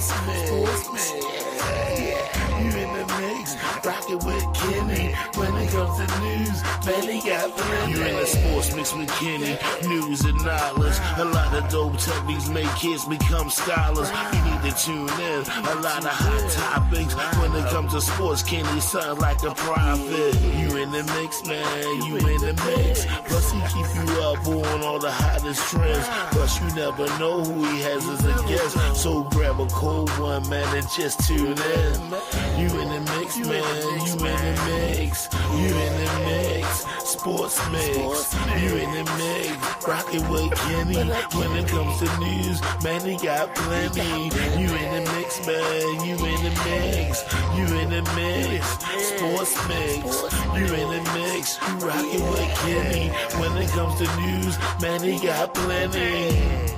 Sports Mix. You in the mix, rockin' with Kenny. When it comes to news, man, he got plenty. You in the Sports Mix with Kenny, news and knowledge. A lot of dope techniques make kids become scholars. You need to tune in, a lot of hot topics. When it comes to sports, Kenny sound like a prophet. You in the mix, man, you in the mix. Plus he keep you up on all the hottest trends. Plus you never know who he has as a guest. So grab a cold one, man, and just tune in. You in the mix, man, you in the mix. You in the mix, Sports Mix. You in the mix, rockin' with Kenny. When it comes to news, man, he got plenty. You in the mix, man, you in the mix. You in the mix, Sports Mix. You in the mix, you rockin' with Kenny. When it comes to news, man, he got plenty.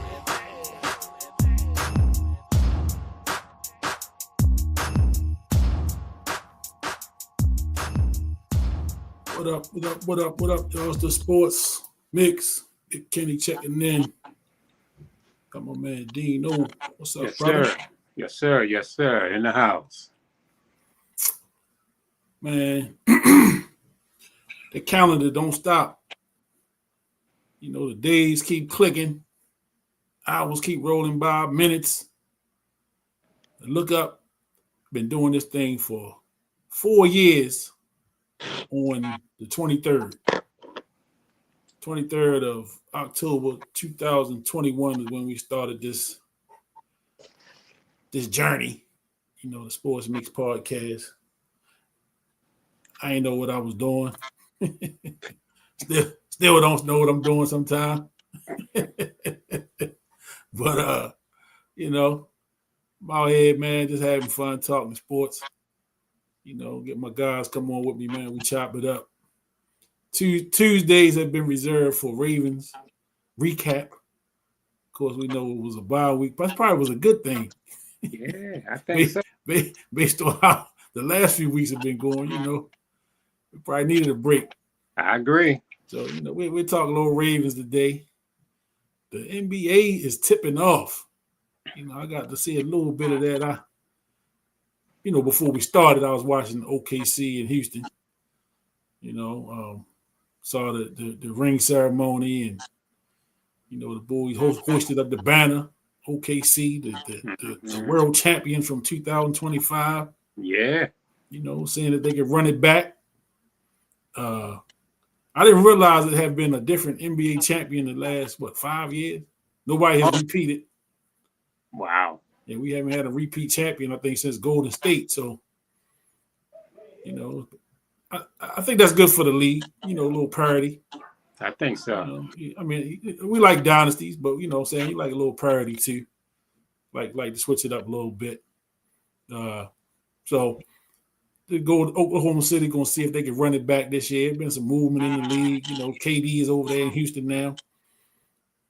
What up, y'all? It's the Sports Mix. Big Kenny checking in. Got my man Dean O. What's up, brother? Sir. Yes, sir. In the house. Man, the calendar don't stop. You know, the days keep clicking. Hours keep rolling by, minutes. Look up. Been doing this thing for 4 years. On the 23rd of October 2021 is when we started this journey, you know, the Sports Mix podcast. I ain't know what I was doing. Still don't know what I'm doing sometimes. But you know, I'm out here, man, just having fun talking sports. You know, get my guys come on with me, man. We chop it up. Tuesdays have been reserved for Ravens recap. Of course, we know it was a bye week, but that probably was a good thing. Yeah, I think so. Based on how the last few weeks have been going, you know, we probably needed a break. I agree. So, you know, we're talking little Ravens today. The NBA is tipping off. You know, I got to see a little bit of that. You know, before we started, I was watching OKC in Houston. You know, saw the ring ceremony, and you know the boys hoisted up the banner. OKC, the world champion from 2025. Yeah. You know, saying that they could run it back. I didn't realize it had been a different NBA champion in the last 5 years. Nobody has repeated. Wow. And we haven't had a repeat champion, I think, since Golden State. So, you know, I think that's good for the league. You know, a little parity. I think so. You know, I mean, we like dynasties, but, you know what I'm saying, you like a little parity too. Like to switch it up a little bit. So, they go to Oklahoma City, going to see if they can run it back this year. There's been some movement in the league. You know, KD is over there in Houston now.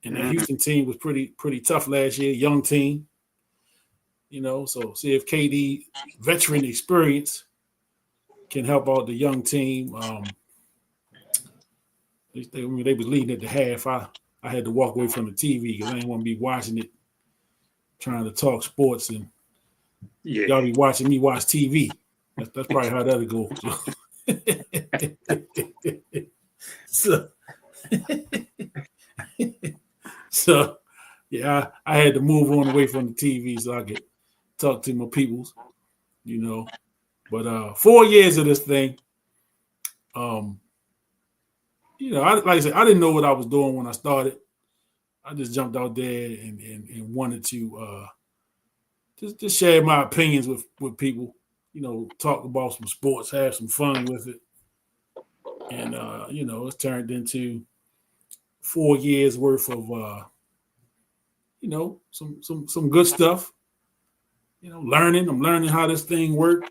And that Houston team was pretty tough last year, young team. You know, so see if KD veteran experience can help out the young team. They was leading at the half. I had to walk away from the TV because I didn't want to be watching it, trying to talk sports, and y'all be watching me watch TV. That's probably how that'll go. So yeah, I had to move on away from the TV so I could talk to my peoples, you know. But 4 years of this thing, you know, like I said, I didn't know what I was doing when I started. I just jumped out there and wanted to just share my opinions with people, you know, talk about some sports, have some fun with it. And, you know, it's turned into 4 years worth of, you know, some good stuff. You know, I'm learning how this thing works.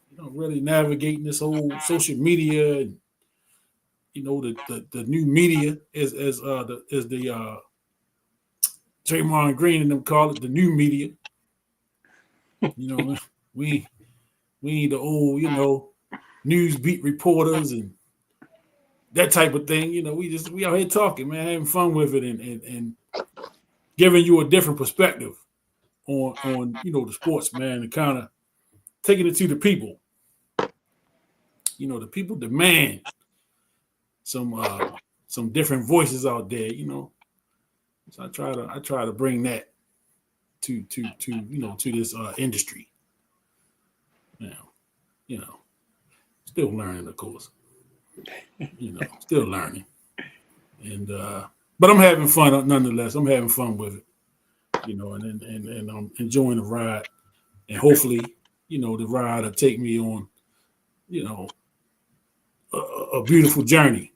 You know, really navigating this whole social media and, you know, the new media as the Draymond Green and them call it, the new media. You know, we ain't the old, you know, news beat reporters and that type of thing. You know, we out here talking, man, having fun with it and giving you a different perspective on the sports, man, and kind of taking it to the people. The people demand some different voices out there. So I try to bring that to this industry. Now, still learning, of course. Still learning, and but I'm having fun nonetheless. I'm having fun with it, and I'm enjoying the ride, and hopefully, the ride will take me on, a beautiful journey.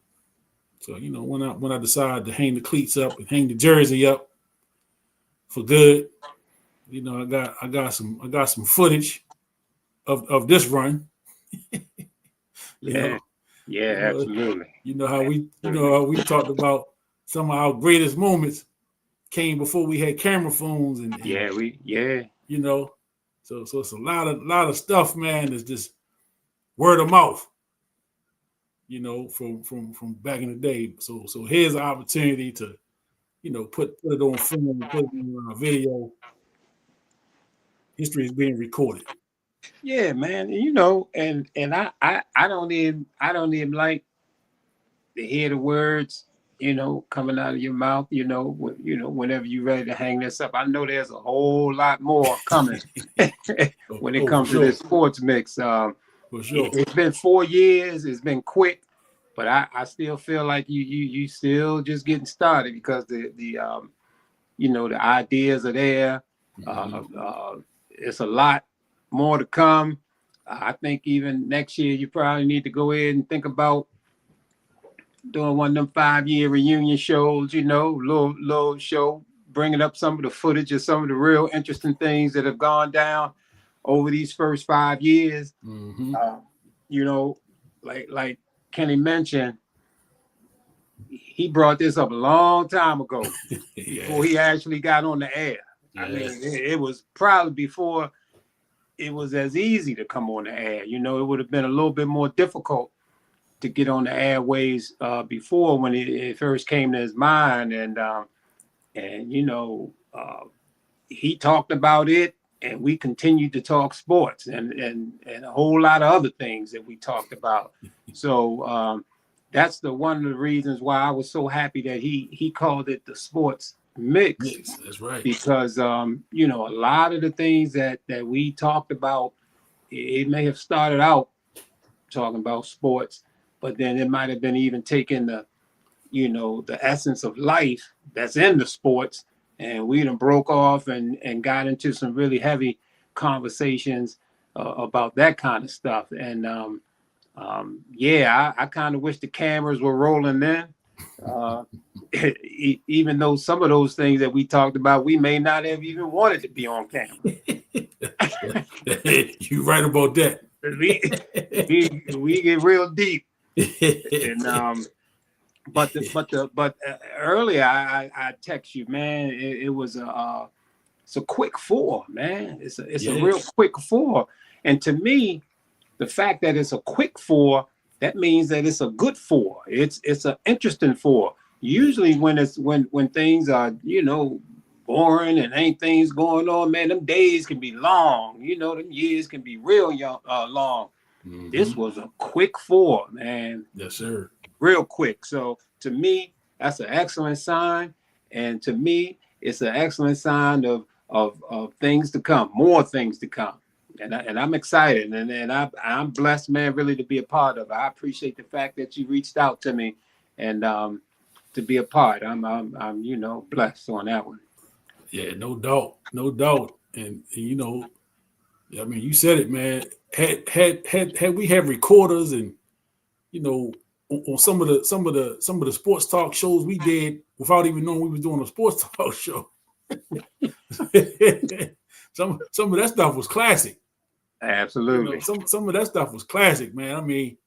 So when I decide to hang the cleats up and hang the jersey up for good, I got some footage of this run. Yeah, absolutely. How we talked about some of our greatest moments came before we had camera phones and So it's a lot of stuff, man. That's just word of mouth. From back in the day. So here's an opportunity to, put it on film, put it on video. History is being recorded. Yeah, man. And I don't even like to hear the words, coming out of your mouth, whenever you're ready to hang this up. I know there's a whole lot more coming when it comes to this sports mix. For sure. It's been 4 years. It's been quick, but I still feel like you still just getting started because the ideas are there. It's a lot more to come. I think even next year you probably need to go ahead and think about doing one of them 5-year reunion shows. Little show, bringing up some of the footage of some of the real interesting things that have gone down over these first 5 years. Mm-hmm. Like Kenny mentioned, he brought this up a long time ago before he actually got on the air. Yeah. I mean, it was probably before it was as easy to come on the air. It would have been a little bit more difficult to get on the airways before when it first came to his mind. And he talked about it, and we continued to talk sports and a whole lot of other things that we talked about. So that's one of the reasons why I was so happy that he called it the sports mix. That's right. Because a lot of the things that we talked about, it may have started out talking about sports, but then it might have been even taking the essence of life that's in the sports, and we done broke off and got into some really heavy conversations about that kind of stuff. And I kind of wish the cameras were rolling then. Even though some of those things that we talked about, we may not have even wanted to be on camera. You're right about that. We get real deep. And but earlier I text you, man. It was it's a quick 4, man. It's a real quick 4, and to me, the fact that it's a quick 4, that means that it's a good 4. It's an interesting 4. Usually when things are boring and ain't things going on, man, them days can be long. Them years can be real long. Mm-hmm. This was a quick 4, man. Yes, sir. Real quick. So to me, that's an excellent sign, and to me, it's an excellent sign of things to come, more things to come. And I'm excited, and I'm blessed, man, really to be a part of it. I appreciate the fact that you reached out to me, and to be a part. I'm blessed on that one. Yeah, no doubt. And I mean, you said it, man. Had we had recorders and on some of the sports talk shows we did without even knowing we was doing a sports talk show. Some of that stuff was classic. Absolutely. Some of that stuff was classic, man. I mean,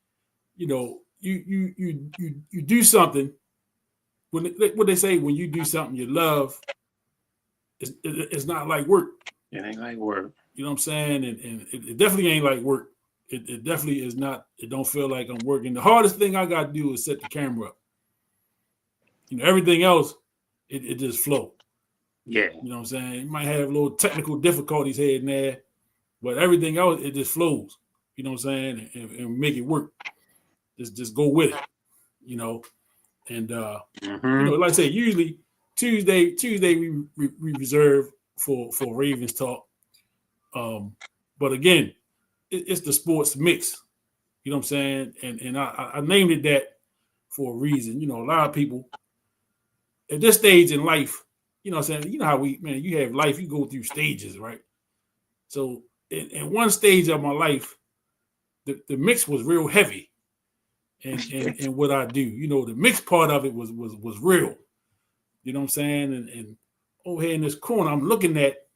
you do something what they say, when you do something you love, it's not like work. It ain't like work. You know what I'm saying? And it definitely ain't like work. It definitely is not. It don't feel like I'm working. The hardest thing I got to do is set the camera up. Everything else, it just flow. Yeah. You know what I'm saying? You might have little technical difficulties here and there, but everything else, it just flows. You know what I'm saying? And make it work. Just go with it. You know, and you know, like I say, usually Tuesday we reserve for Ravens talk. But again, it's the sports mix. You know what I'm saying? And I named it that for a reason. You know, a lot of people at this stage in life, you know what I'm saying? You know how you have life, you go through stages, right? So in one stage of my life, the mix was real heavy. And what I do, you know, the mix part of it was real. You know what I'm saying? And over here in this corner, I'm looking at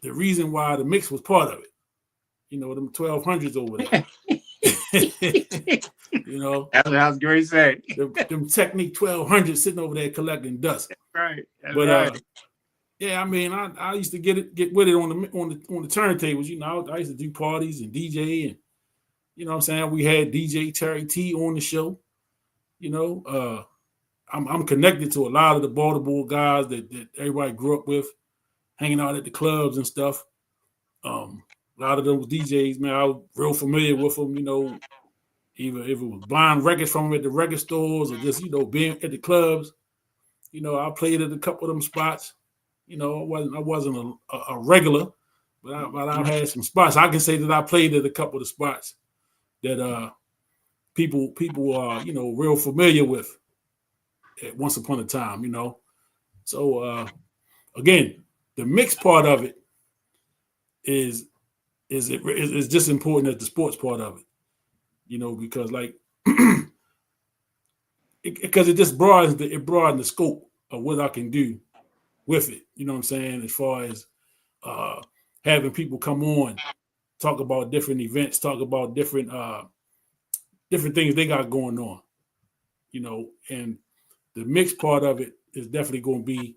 the reason why the mix was part of it. You know, them 1200s over there. You know, that's great say. Them Technique 1200s sitting over there collecting dust. Right. That's but right. Yeah, I mean, I used to get with it on the turntables. You know, I used to do parties and DJ, and you know what I'm saying. We had DJ Terry T on the show. You know, I'm connected to a lot of the Baltimore guys that everybody grew up with, hanging out at the clubs and stuff. A lot of those DJs, man, I was real familiar with them. You know, either if it was buying records from them at the record stores or just, you know, being at the clubs. You know, I played at a couple of them spots. You know, I wasn't a regular, but I had some spots. I can say that I played at a couple of the spots that people are, you know, real familiar with at once upon a time, you know. So again, the mixed part of it is just important as the sports part of it, you know, because like because it just broadens the scope of what I can do with it. You know what I'm saying? As far as having people come on, talk about different events, talk about different things they got going on, you know, and the mixed part of it is definitely going to be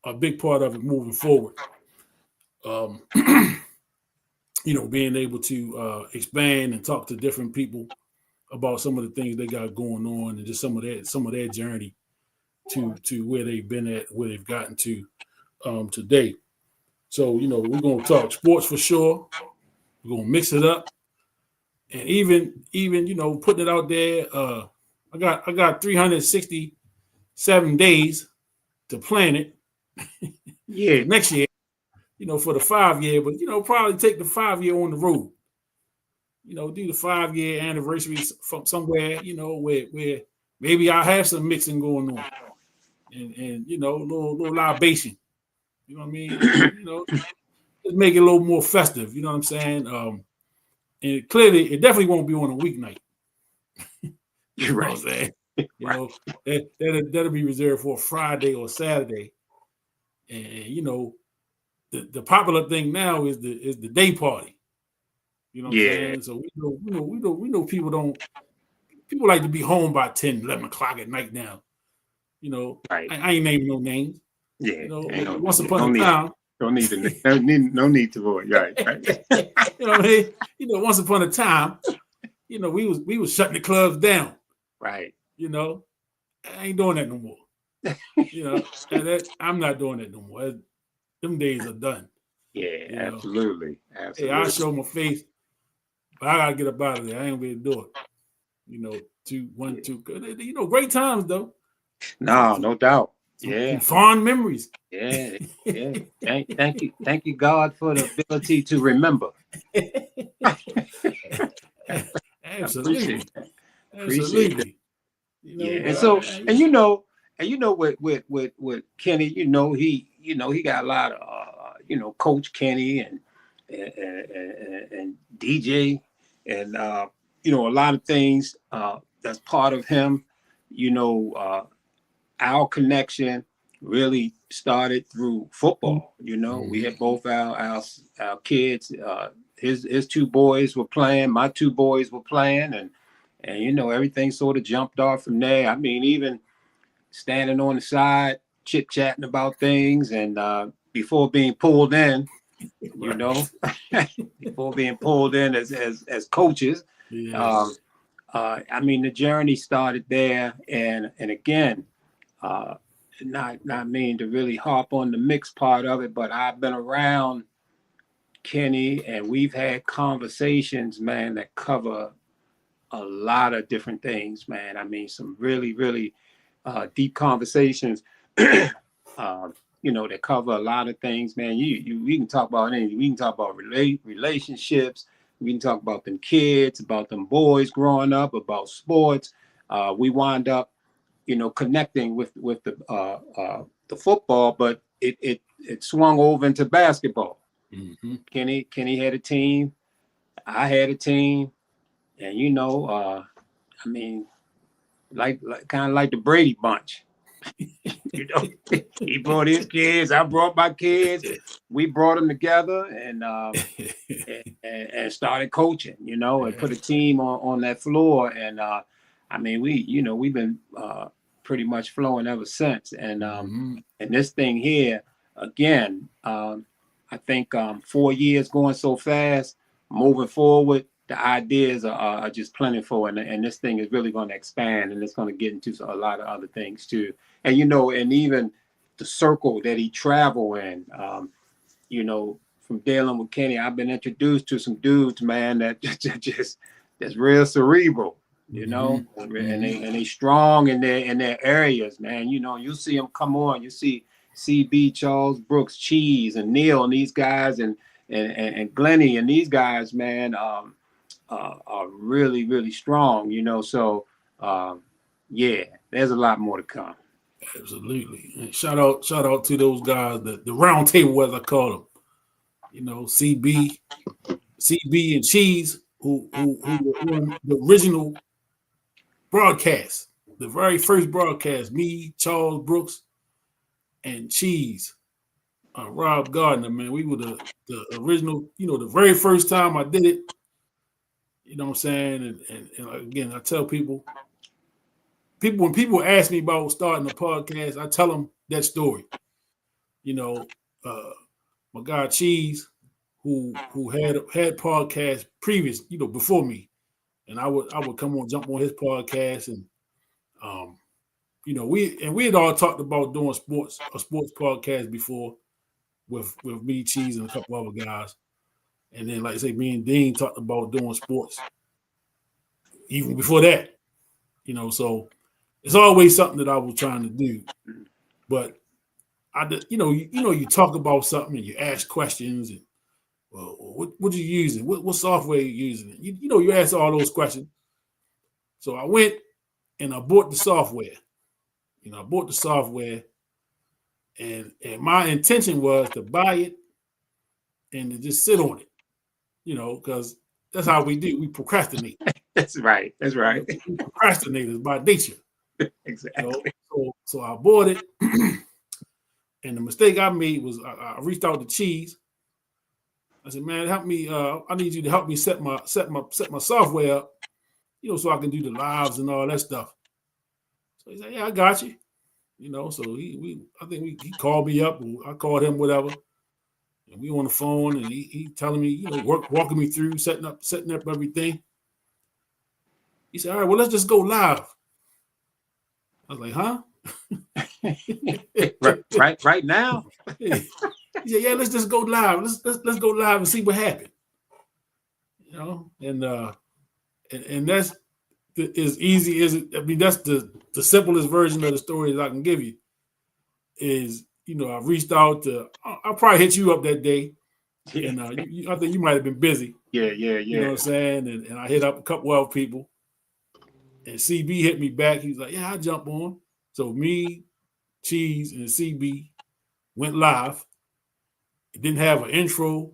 a big part of it moving forward. You know, being able to expand and talk to different people about some of the things they got going on and just some of their journey to where they've been at, where they've gotten to today. So, you know, we're going to talk sports for sure. We're going to mix it up. And even, you know, putting it out there, I got 367 days to plan it. Yeah. Next year, you know, for the 5-year, but, you know, probably take the 5-year on the road. You know, do the 5-year anniversary from somewhere, you know, where maybe I'll have some mixing going on. And you know, a little libation. You know what I mean? You know, just make it a little more festive. You know what I'm saying? And clearly, it definitely won't be on a weeknight. You know what I'm saying? You know, that'll be reserved for a Friday or Saturday. And you know, the popular thing now is the day party. You know what I'm saying? So we know people like to be home by 10, 11 o'clock at night now. You know, I ain't naming no names. Yeah. You know, once upon a time. No need to avoid. Right. You know what I mean? You know, once upon a time, you know, we was shutting the clubs down. Right. You know, I ain't doing that no more. You know, I'm not doing that no more. Them days are done. Yeah, you know? Absolutely. Hey, I'll show my face, but I gotta get up out of there. I ain't gonna do it. You know, 2, 1, 2. You know, great times though. No doubt. Yeah. Fond memories. Yeah. Thank you, God, for the ability to remember. Absolutely. Appreciate it. You know, and so, and you know with Kenny, you know, he got a lot of you know, Coach Kenny and DJ and you know, a lot of things that's part of him. You know, our connection really started through football. You know, we had both our kids. His 2 boys were playing. My 2 boys were playing, and you know, everything sort of jumped off from there. I mean, even standing on the side, chit chatting about things, and before being pulled in, you know, before being pulled in as coaches. Yeah. I mean, the journey started there, and again, not mean to really harp on the mixed part of it, but I've been around Kenny and we've had conversations, man, that cover a lot of different things, man. I mean, some really, really deep conversations, you know, that cover a lot of things, man. We can talk about anything. We can talk about relationships. We can talk about them kids, about them boys growing up, about sports. We wind up, you know, connecting with the football, but it swung over into basketball. Mm-hmm. Kenny had a team, I had a team, and you know, I mean, like kind of like the Brady Bunch. You know, he brought his kids, I brought my kids. We brought them together and started coaching, you know, and put a team on that floor. And I mean, we've been pretty much flowing ever since. And and this thing here, again, I think 4 years going so fast, moving forward, the ideas are just plentiful, and this thing is really going to expand, and it's going to get into a lot of other things too. And you know, and even the circle that he traveled in, you know, from dealing with Kenny, I've been introduced to some dudes, man, that just that's real cerebral, you know, and they strong in their areas, man. You know, you see them come on, you see CB, Charles Brooks, Cheese, and Neil, and these guys, and Glenny, and these guys, man, are really, really strong, you know. So yeah, there's a lot more to come. Absolutely. And shout out to those guys, the round table, as I call them. You know, CB and Cheese, who were on the original broadcast, the very first broadcast. Me, Charles Brooks, and Cheese, Rob Gardner, man. We were the original, you know, the very first time I did it. You know what I'm saying? And again, I tell people, when people ask me about starting a podcast, I tell them that story. You know, my guy Cheese, who had podcasts previous, you know, before me, and I would come on, jump on his podcast, and you know, we had all talked about doing a sports podcast before with me, Cheese, and a couple other guys. And then, like I say, me and Dean talked about doing sports even before that, you know. So it's always something that I was trying to do. But you talk about something and you ask questions and, well, what are you using? What software are you using? You ask all those questions. So I went and I bought the software. You know, I bought the software, and my intention was to buy it and to just sit on it. You know, because that's how we do. We procrastinate. That's right. We procrastinators by nature. Exactly. So I bought it, and the mistake I made was I reached out to Cheese. I said, "Man, help me. I need you to help me set my software up, you know, so I can do the lives and all that stuff." So he said, "Yeah, I got you." You know, so he called me up, and I called him, whatever. And we on the phone, and he telling me, you know, walking me through setting up everything. He said, "All right, well, let's just go live." I was like, "Huh?" right now. Yeah. He said, "Yeah, let's just go live. Let's go live and see what happened." You know, and that's as easy as it. I mean, that's the simplest version of the story that I can give you. Is, you know, I reached out to. I probably hit you up that day, and I think you might have been busy. Yeah. You know what I'm saying? And I hit up a couple other people, and CB hit me back. He's like, "Yeah, I'll jump on." So me, Cheese, and CB went live. It didn't have an intro.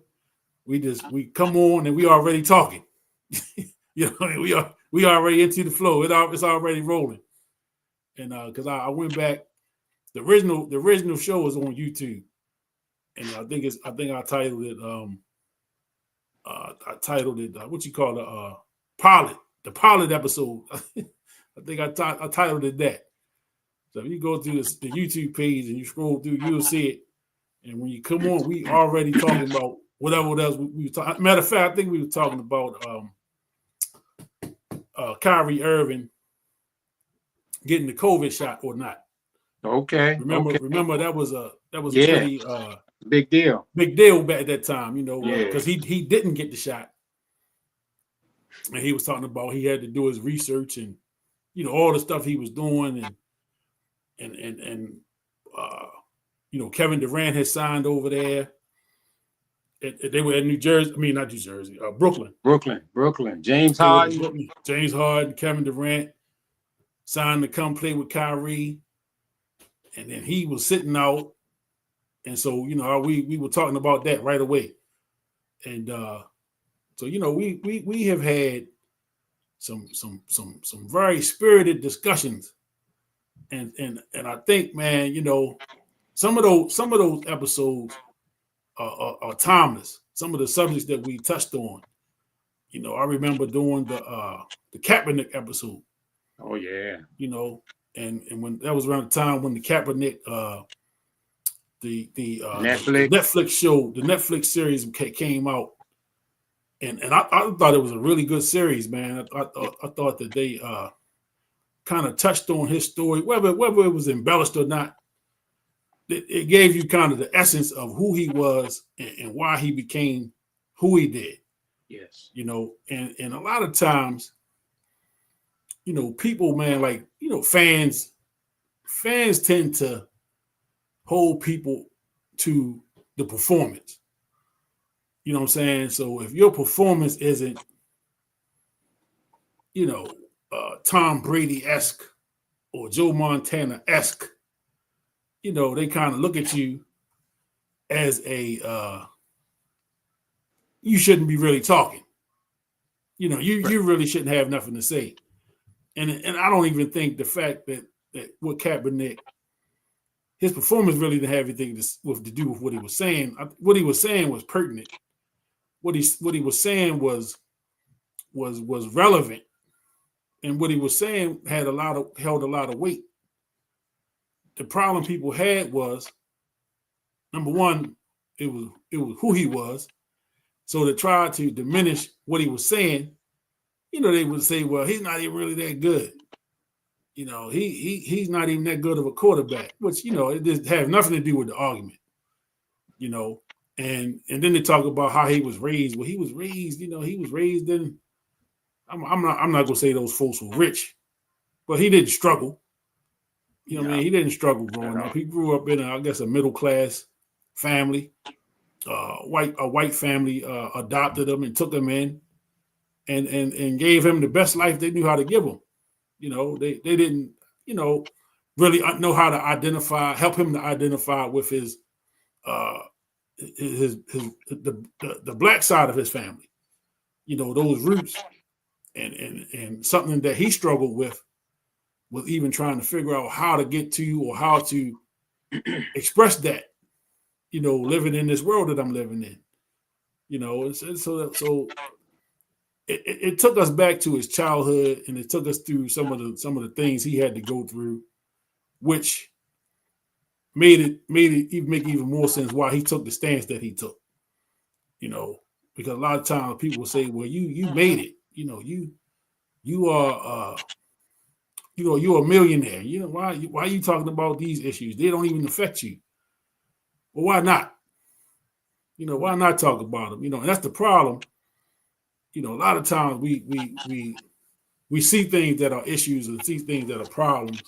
We come on and we already talking. You know, we already into the flow. It's already rolling. And because I went back, the original show is on YouTube, and I think I titled it what you call the pilot episode. I think I titled it that. So if you go through the YouTube page and you scroll through, you'll see it. And when you come on, we already talking about whatever else we were talking. Matter of fact, I think we were talking about Kyrie Irving getting the COVID shot or not. Okay. Remember that was a Yeah. pretty Big deal. big deal back at that time, you know, Yeah. because he didn't get the shot, and he was talking about he had to do his research and, you know, all the stuff he was doing, and you know, Kevin Durant had signed over there. They were in New Jersey. I mean, not New Jersey, Brooklyn. Brooklyn. James Harden. James Harden, Kevin Durant signed to come play with Kyrie, and then he was sitting out, and so, you know, we were talking about that right away, and so, you know, we have had some very spirited discussions, and I think, man, you know, some of those episodes are timeless. Some of the subjects that we touched on, you know, I remember doing the Kaepernick episode. Oh yeah. You know, and when that was around the time when the Kaepernick the Netflix show, the Netflix series came out, and I thought it was a really good series, man. I thought that they kind of touched on his story, whether it was embellished or not. It gave you kind of the essence of who he was and why he became who he did. Yes. You know, and a lot of times, you know, people, man, like, you know, fans tend to hold people to the performance. You know what I'm saying? So if your performance isn't, you know, Tom Brady-esque or Joe Montana-esque, you know, they kind of look at you as a you shouldn't be really talking. You know, you really shouldn't have nothing to say. And I don't even think the fact that what Kaepernick, his performance really didn't have anything to do with what he was saying. What he was saying was pertinent. What he was saying was relevant, and what he was saying held a lot of weight. The problem people had was, number one, it was who he was. So to try to diminish what he was saying, you know, they would say, well, he's not even really that good. You know, he's not even that good of a quarterback, which, you know, it just has nothing to do with the argument. You know, and then they talk about how he was raised. Well, he was raised, you know, in, I'm not gonna say those folks were rich, but he didn't struggle. You know what I mean? He didn't struggle growing up. He grew up in a middle class family. A white family adopted him and took him in, and gave him the best life they knew how to give him. You know, they didn't, you know, really know how to help him to identify with his the black side of his family. You know, those roots, and something that he struggled with was even trying to figure out how to get to or how to express that, you know, living in this world that I'm living in. You know, so it took us back to his childhood, and it took us through some of the things he had to go through, which made it make even more sense why he took the stance that he took. You know, because a lot of times people say, well, you made it. You know, you are you know, you're a millionaire. You know, why are you talking about these issues? They don't even affect you. Well, why not? You know, why not talk about them? You know, and that's the problem. You know, a lot of times we see things that are issues and see things that are problems,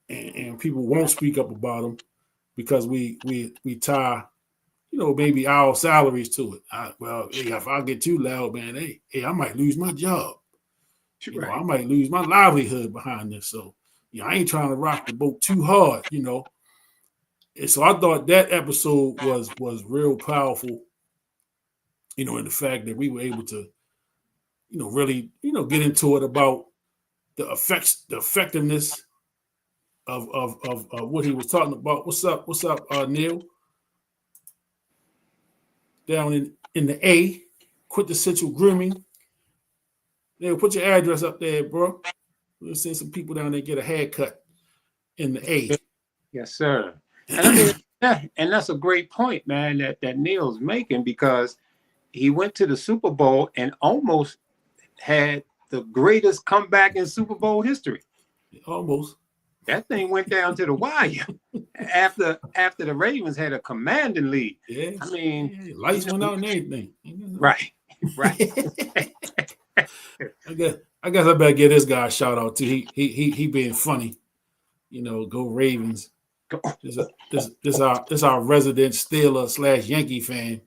and people won't speak up about them because we tie, you know, maybe our salaries to it. If I get too loud, man, hey, I might lose my job. You know, I might lose my livelihood behind this. So, you know, I ain't trying to rock the boat too hard, you know. And so I thought that episode was real powerful, you know, in the fact that we were able to, you know, really, you know, get into it about the effectiveness of what he was talking about. What's up, Neil? Down in the A, Quintessential Grooming. Neil, put your address up there, bro. We'll send some people down there get a haircut in the A. Yes, sir. And I mean, and that's a great point, man, that Neil's making, because he went to the Super Bowl and almost had the greatest comeback in Super Bowl history. Almost. That thing went down to the wire after the Ravens had a commanding lead. Yeah, I mean, lights went out and everything. Right. I guess I better give this guy a shout out too. He being funny. Go Ravens. This our resident Steeler / Yankee fan.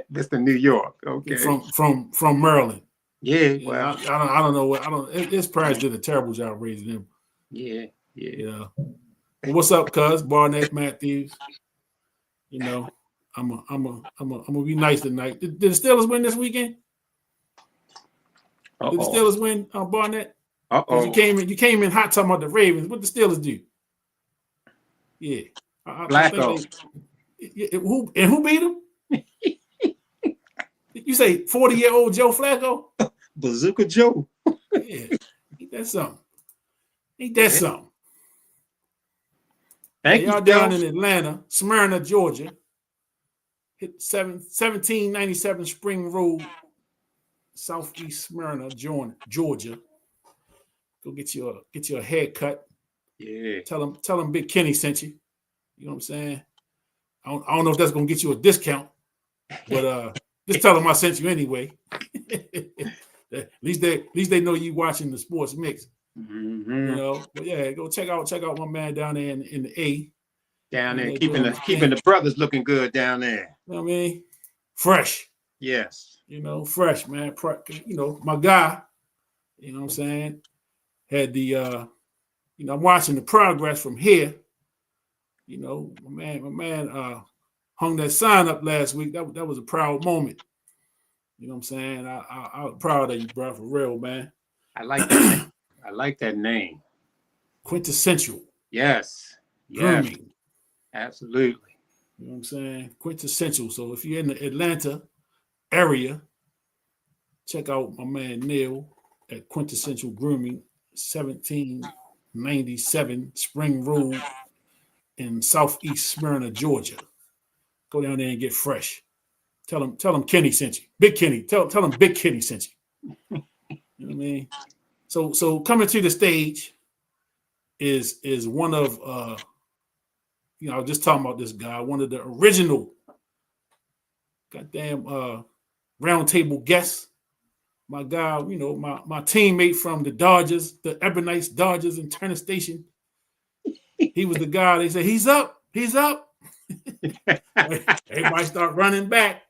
This the New York. Okay. From Maryland. Yeah. Well, I don't know what This Price did a terrible job raising him. Yeah. Well, what's up, cuz Barnett Matthews? I'm gonna be nice tonight. Did the Steelers win this weekend? Uh-oh. Did the Steelers win, Barnett? Uh-oh. You came in hot talking about the Ravens. What the Steelers do? Yeah. Flacco. Who beat them? You say 40-year-old Joe Flacco? Bazooka Joe. Yeah. Ain't that something? Thank you. Y'all down in Atlanta, Smyrna, Georgia. Hit 1797 Spring Road, Southeast Smyrna, Georgia. Go get you a haircut. Yeah. Tell them Big Kenny sent you. You know what I'm saying? I don't know if that's gonna get you a discount, but just tell them I sent you anyway. At least they know you watching the Sports Mix. Mm-hmm. But yeah, go check out my man down there in the A. Down there, keeping the brothers looking good down there. You know what I mean? Fresh. Yes. Fresh, man. My guy, you know what I'm saying? Had the I'm watching the progress from here. My man hung that sign up last week. That was a proud moment. You know what I'm saying? I'm proud of you, bro, for real, man. I like that name. I like that name. Quintessential. Yes. Grooming. Absolutely. You know what I'm saying? Quintessential. So if you're in the Atlanta area, check out my man Neil at Quintessential Grooming, 1797 Spring Road in Southeast Smyrna, Georgia. Go down there and get fresh. Tell him Kenny sent you. Big Kenny. Tell him Big Kenny sent you. You know what I mean? So coming to the stage is one of I was just talking about this guy, one of the original goddamn roundtable guests. My guy, my teammate from the Dodgers, the Ebonites Dodgers in Turner Station. He was the guy. They said, he's up. Everybody start running back.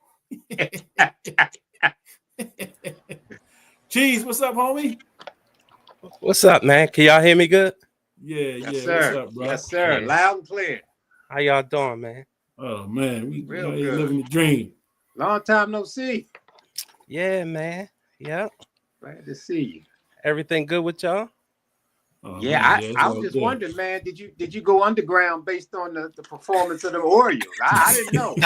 Cheese, what's up, homie? What's up, man? Can y'all hear me good? Yeah, yes, sir. What's up, bro? Yes, sir. Yeah. Loud and clear. How y'all doing, man? Oh man, we Real good. good. Living the dream. Long time no see. Yeah, man. Yep. Glad to see you. Everything good with y'all? Oh, Yeah, man, I was just wondering, man, did you go underground based on the performance of the Orioles? I didn't know.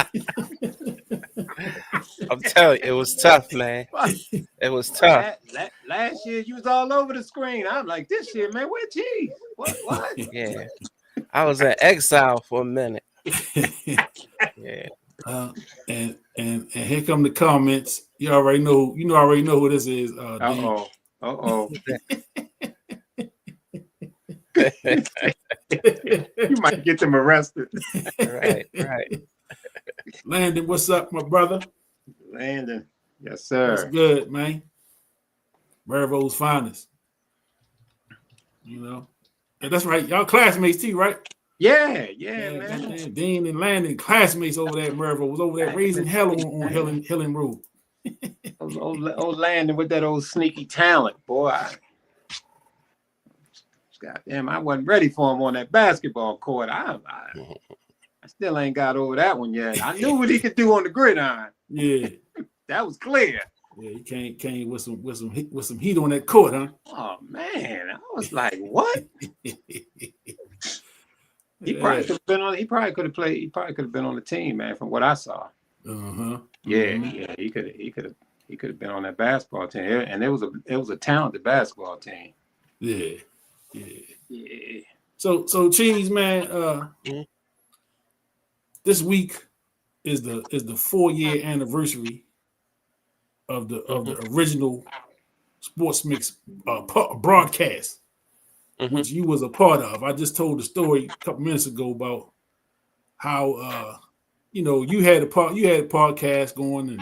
I'm telling you, it was tough, man. It was tough. Last year you was all over the screen. I'm like, this year, man, where Cheese? What? Yeah. I was in exile for a minute. Yeah. And here come the comments. You already know who this is. Uh-oh. You might get them arrested. Right. Landon, what's up, my brother? Landon. Yes, That's sir. good, man. Maryville's finest. And that's right. Y'all classmates too, right? Yeah, man. Dean and Landon, classmates over there at Maryville, was over there raising hell on Hillen Road. Old Landon with that old sneaky talent, boy. Goddamn, I wasn't ready for him on that basketball court. I still ain't got over that one yet. I knew what he could do on the gridiron. Yeah, that was clear. Yeah, he came with some heat on that court, huh? Oh man, I was like, what? He probably could have been on. He probably could have played. He probably could have been on the team, man. From what I saw. Yeah. He could have been on that basketball team, and it was a talented basketball team. Yeah. So Cheese, man. This week is the 4-year anniversary of the original Sports Mix broadcast. which you was a part of. I just told the story a couple minutes ago about how you had a podcast going,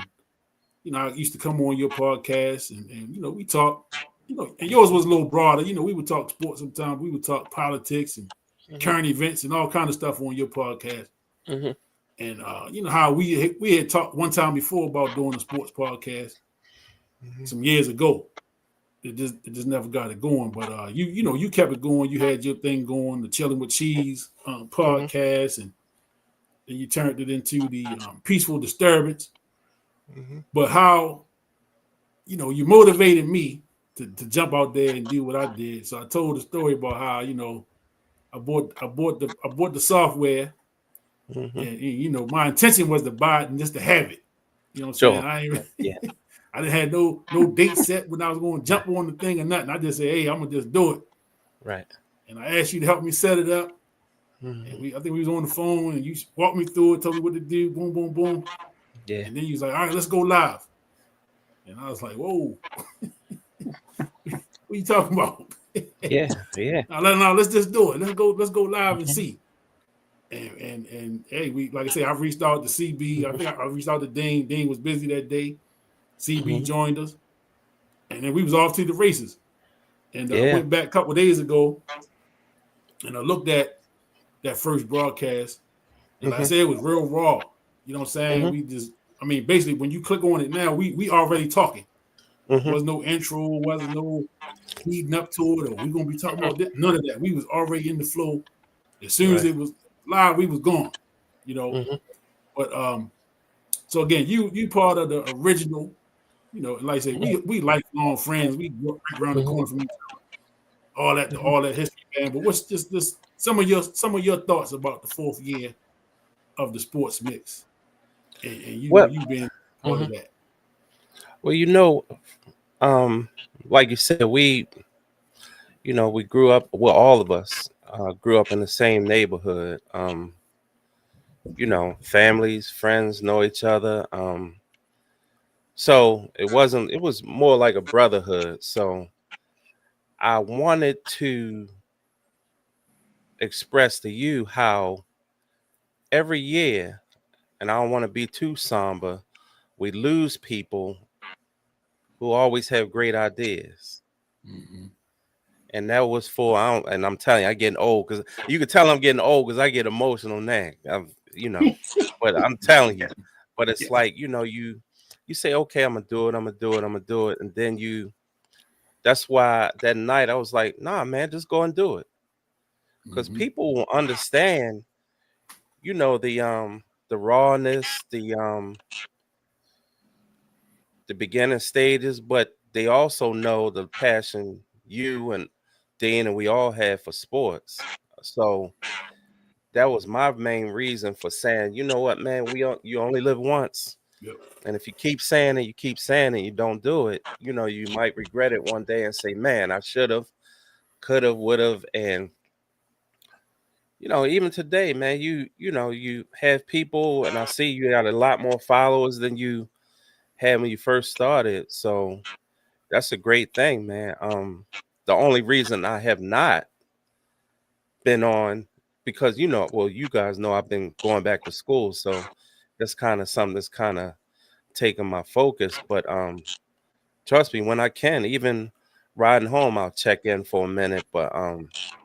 and I used to come on your podcast, and we talk, and yours was a little broader. We would talk sports sometimes. We would talk politics and current events and all kind of stuff on your podcast. And how we had talked one time before about doing a sports podcast some years ago. It just never got it going. But you kept it going. You had your thing going, the Chilling with Cheese podcast, and you turned it into the Peaceful Disturbance. But how you motivated me to jump out there and do what I did. So I told the story about how I bought the software, and my intention was to buy it and just to have it. You know what I'm saying? I ain't I didn't have no date set when I was going to jump on the thing or nothing. I just said, hey, I'm gonna just do it. Right. And I asked you to help me set it up. And I think we was on the phone, and you walked me through it, told me what to do. Boom, boom, boom. Yeah. And then you was like, all right, let's go live. And I was like, whoa. What are you talking about? Yeah. Now let's just do it. Let's go live and see. And hey, like I say, I reached out to CB. I think I reached out to Dean. Dean was busy that day. CB joined us, and then we was off to the races. And I went back a couple of days ago, and I looked at that first broadcast, and like I said, it was real raw. You know what I'm saying? Basically, when you click on it now, we already talking. There was no intro, wasn't no leading up to it, or we gonna be talking about this. None of that. We was already in the flow. As soon as it was live, we was gone. But so again, you part of the original. Like I say, we lifelong friends. We grew right around the corner from each other. All that history, man. But what's just this? Some of your thoughts about the 4th year of the Sports Mix, and you being part of that. Well, like you said, we grew up. Well, all of us grew up in the same neighborhood. Families, friends know each other. So it was more like a brotherhood. So I wanted to express to you how every year, and I don't want to be too somber, we lose people who always have great ideas. And that was and I'm telling you, I'm getting old, because you can tell I'm getting old because I get emotional now. But I'm telling you, but it's like, you say, okay, I'm gonna do it. And then that's why that night I was like, nah, man, just go and do it. Because people will understand, the rawness, the beginning stages, but they also know the passion you and Dean and we all have for sports. So that was my main reason for saying, you know what, man, you only live once. Yep. And if you keep saying it, you don't do it, you might regret it one day and say, man, I should have, could have, would have. And, even today, man, you have people, and I see you got a lot more followers than you had when you first started. So that's a great thing, man. The only reason I have not been on, because, you guys know I've been going back to school. So that's kind of something that's kind of taking my focus. But trust me, when I can, even riding home, I'll check in for a minute. But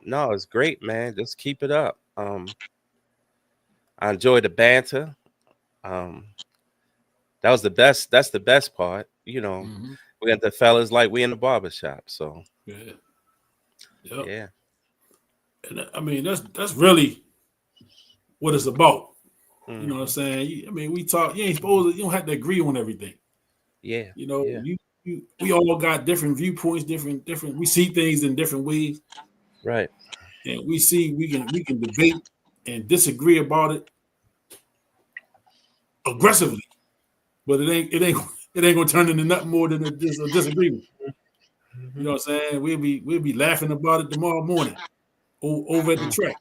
no, it's great, man. Just keep it up. I enjoy the banter. That was the best. That's the best part. We got the fellas like we in the barbershop. So yeah. And that's really what it's about. You know what I'm saying? We talk. You don't have to agree on everything. Yeah. We all got different viewpoints, different. We see things in different ways. Right. And we can debate and disagree about it aggressively, but it ain't gonna turn into nothing more than a disagreement. You know what I'm saying? We'll be laughing about it tomorrow morning over at the track.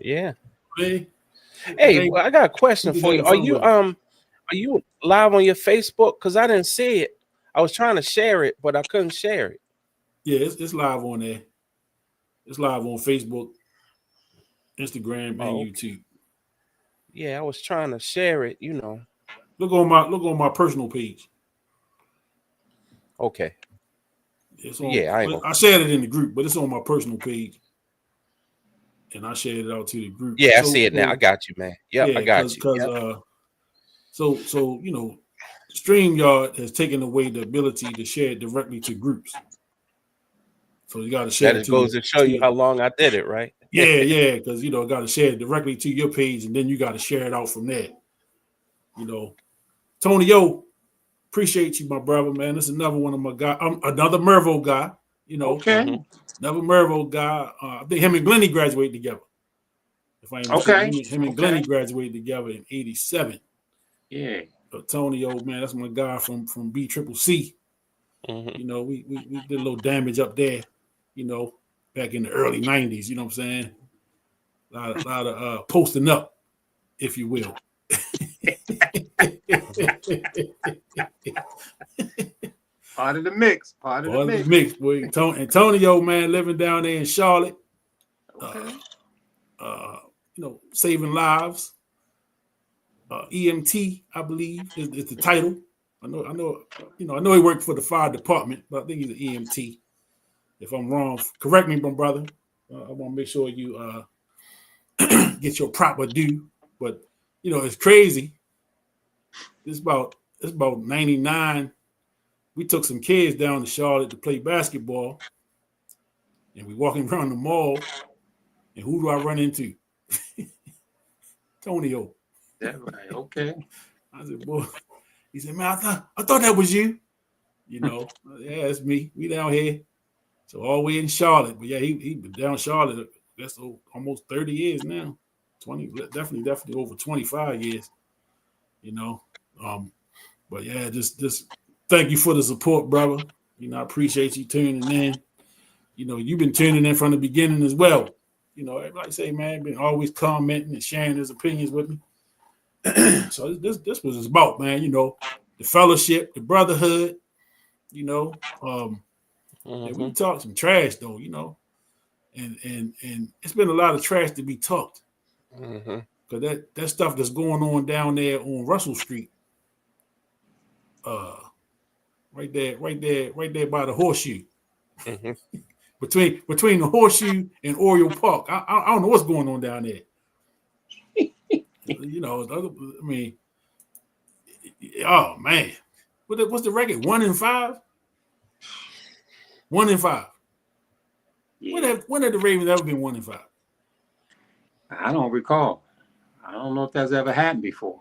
Yeah. Hey, well, I got a question for you. Are you live on your Facebook? Because I didn't see it. I was trying to share it, but I couldn't share it. Yeah, it's live on there. It's live on Facebook, Instagram, and YouTube. Yeah, I was trying to share it, you know. Look on my personal page. Okay. It's on, yeah, I shared it in the group, but it's on my personal page. And I shared it out to the group. Yeah, I see it now. I got you, man. Yep, I got you. Yep. So you know, StreamYard has taken away the ability to share it directly to groups. So you got to share. That goes to show you how long I did it, right? Yeah, because you know, got to share it directly to your page, and then you got to share it out from there. You know, Tony O, appreciate you, my brother, man. This is another one of my guys. I'm another Mervo guy. You know, another Mervo guy. I think him and Glenny graduated together. If I ain't mistaken, him and Glenny graduated together in '87. Yeah. But Tony O, man, that's my guy from BCCC. You know, we did a little damage up there. You know, back in the early '90s. You know what I'm saying? A lot of posting up, if you will. Part of the mix. Part of the mix, boy. Antonio, man, living down there in Charlotte. You know, saving lives. EMT, I believe, is the title. I know. You know, I know he worked for the fire department, but I think he's an EMT. If I'm wrong, correct me, my brother. I want to make sure you get your proper due. But you know, it's crazy. It's about 99. We took some kids down to Charlotte to play basketball, and we walking around the mall. And who do I run into? Tony O. That's right. Okay. I said, boy. He said, man, I thought that was you. You know, yeah, it's me. We down here. So all the way in Charlotte. But yeah, he been down Charlotte. That's almost 30 years now. 20, definitely over 25 years. You know. But yeah, just thank you for the support, brother. You know, I appreciate you tuning in. You know, you've been tuning in from the beginning as well. You know, like I say, man, been always commenting and sharing his opinions with me. So this was about, man, you know, the fellowship, the brotherhood, you know. And we talked some trash though, you know. And it's been a lot of trash to be talked. Because that stuff that's going on down there on Russell Street. Right there by the Horseshoe. Between the Horseshoe and Oriole Park. I don't know what's going on down there. You know, I mean, oh man, what's the record? 1-5. 1-5. Yeah. When have the Ravens ever been 1-5? I don't recall. I don't know if that's ever happened before.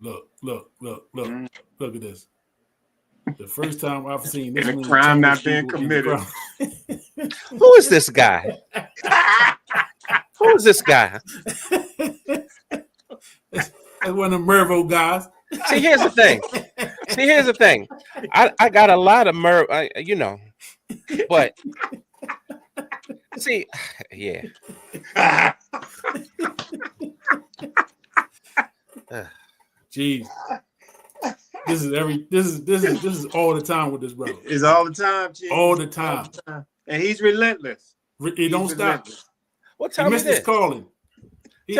Look at this. The first time I've seen this and a crime not being committed. Who is this guy? Who is this guy? That's one of the Mervo guys. See, here's the thing. I got a lot of Merv, you know, but see, yeah. Jeez. This is all the time with this brother. It's all the time, Chief. All the time. And he's relentless. He don't stop. What time is this? Calling. He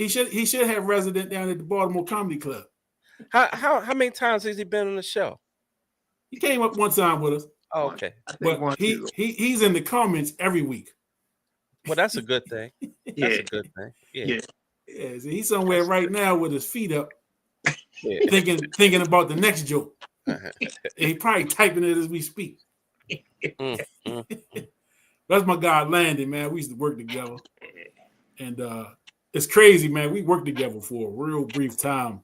should have resident down at the Baltimore Comedy Club. How many times has he been on the show? He came up one time with us. Oh, okay. But he's in the comments every week. Well, that's a good thing. That's a good thing. Yeah. So he's somewhere right now with his feet up, thinking about the next joke. And he probably typing it as we speak. That's my guy Landon, man. We used to work together. And it's crazy, man. We worked together for a real brief time.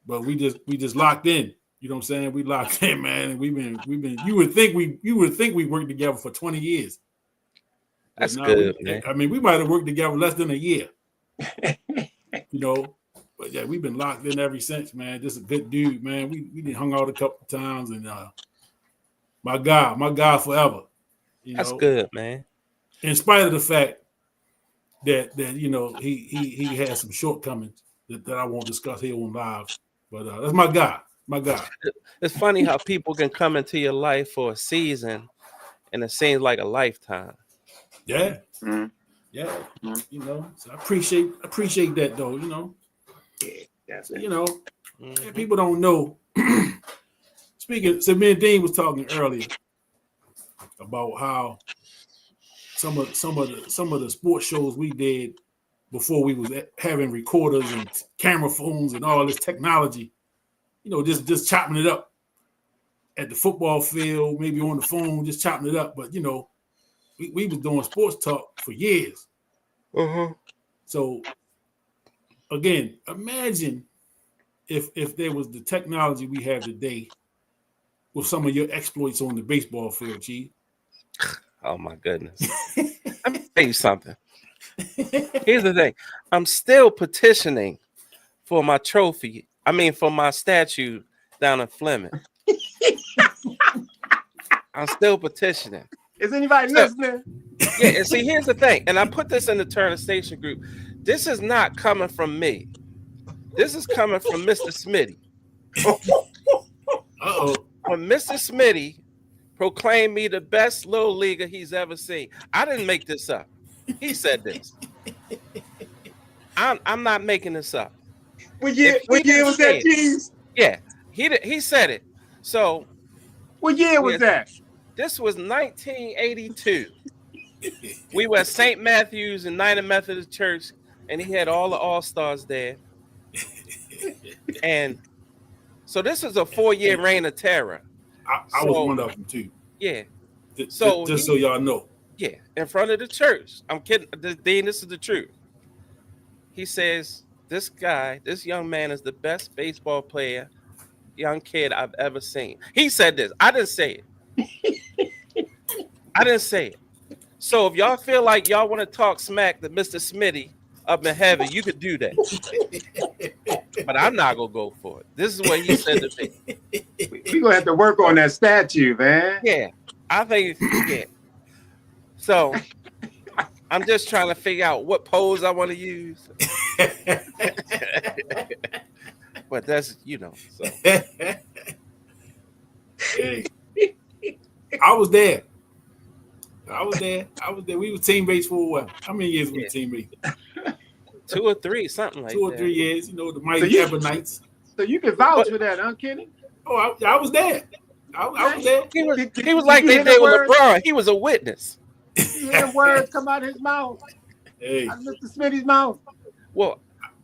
But we just locked in. You know what I'm saying? We locked in, man. And we've been you would think we worked together for 20 years. That's good, man. I mean, we might have worked together less than a year. You know, but yeah, we've been locked in ever since, man. Just a good dude, man. We done hung out a couple of times, and my guy forever. That's good, man. In spite of the fact that you know he has some shortcomings that I won't discuss here on live, but that's my guy. My God. It's funny how people can come into your life for a season and it seems like a lifetime. Yeah. Mhm. Yeah. Mhm. You know, so I appreciate that though, you know. Yeah, that's So, it. you know, Mhm. people don't know. Speaking, so me and Dean was talking earlier about how some of the sports shows we did before we was having recorders and camera phones and all this technology, you know, just chopping it up at the football field, maybe on the phone, just chopping it up. But you know, we was doing sports talk for years. So again, imagine if there was the technology we have today with some of your exploits on the baseball field, Chief. Oh my goodness. Let me tell you something. Here's the thing. I'm still petitioning for my trophy. I mean, for my statue down in Fleming. I'm still petitioning. Is anybody So- listening? Yeah, and see, here's the thing, and I put this in the Turner Station group. This is not coming from me. This is coming from Mr. Smitty. Uh-oh. When Mr. Smitty proclaimed me the best little leaguer he's ever seen. I didn't make this up. He said this. I'm not making this up. What year If he didn't was say that, it- Cheese? Yeah, he said it. So What year was that? this was 1982. We were at St. Matthew's in United Methodist Church, and he had all the All-Stars there. And so this is a 4-year reign of terror. I was one of them too. Yeah, So just so y'all know. yeah, in front of the church. I'm kidding. Dean, this is the truth. He says, this guy, this young man is the best baseball player, young kid I've ever seen. He said this. I didn't say it. I didn't say it. So if y'all feel like y'all want to talk smack to Mr. Smitty up in heaven, you could do that. But I'm not going to go for it. This is what he said to me. We're going to have to work on that statue, man. Yeah, I think, yeah. So I'm just trying to figure out what pose I want to use. But that's, you know, so. Hey, I was there. We were teammates for a while. How many years were we teammates? 2 or 3, something like 2 or that. 3 years. You know, the mighty Ebonites. So you can vouch for that, huh, Kenny? Oh, I was there. I was there. He was Did like you they hear did the with words? LeBron. He was a witness. You hear the words come out of his mouth, Hey, out of Mr. Smitty's mouth. Well,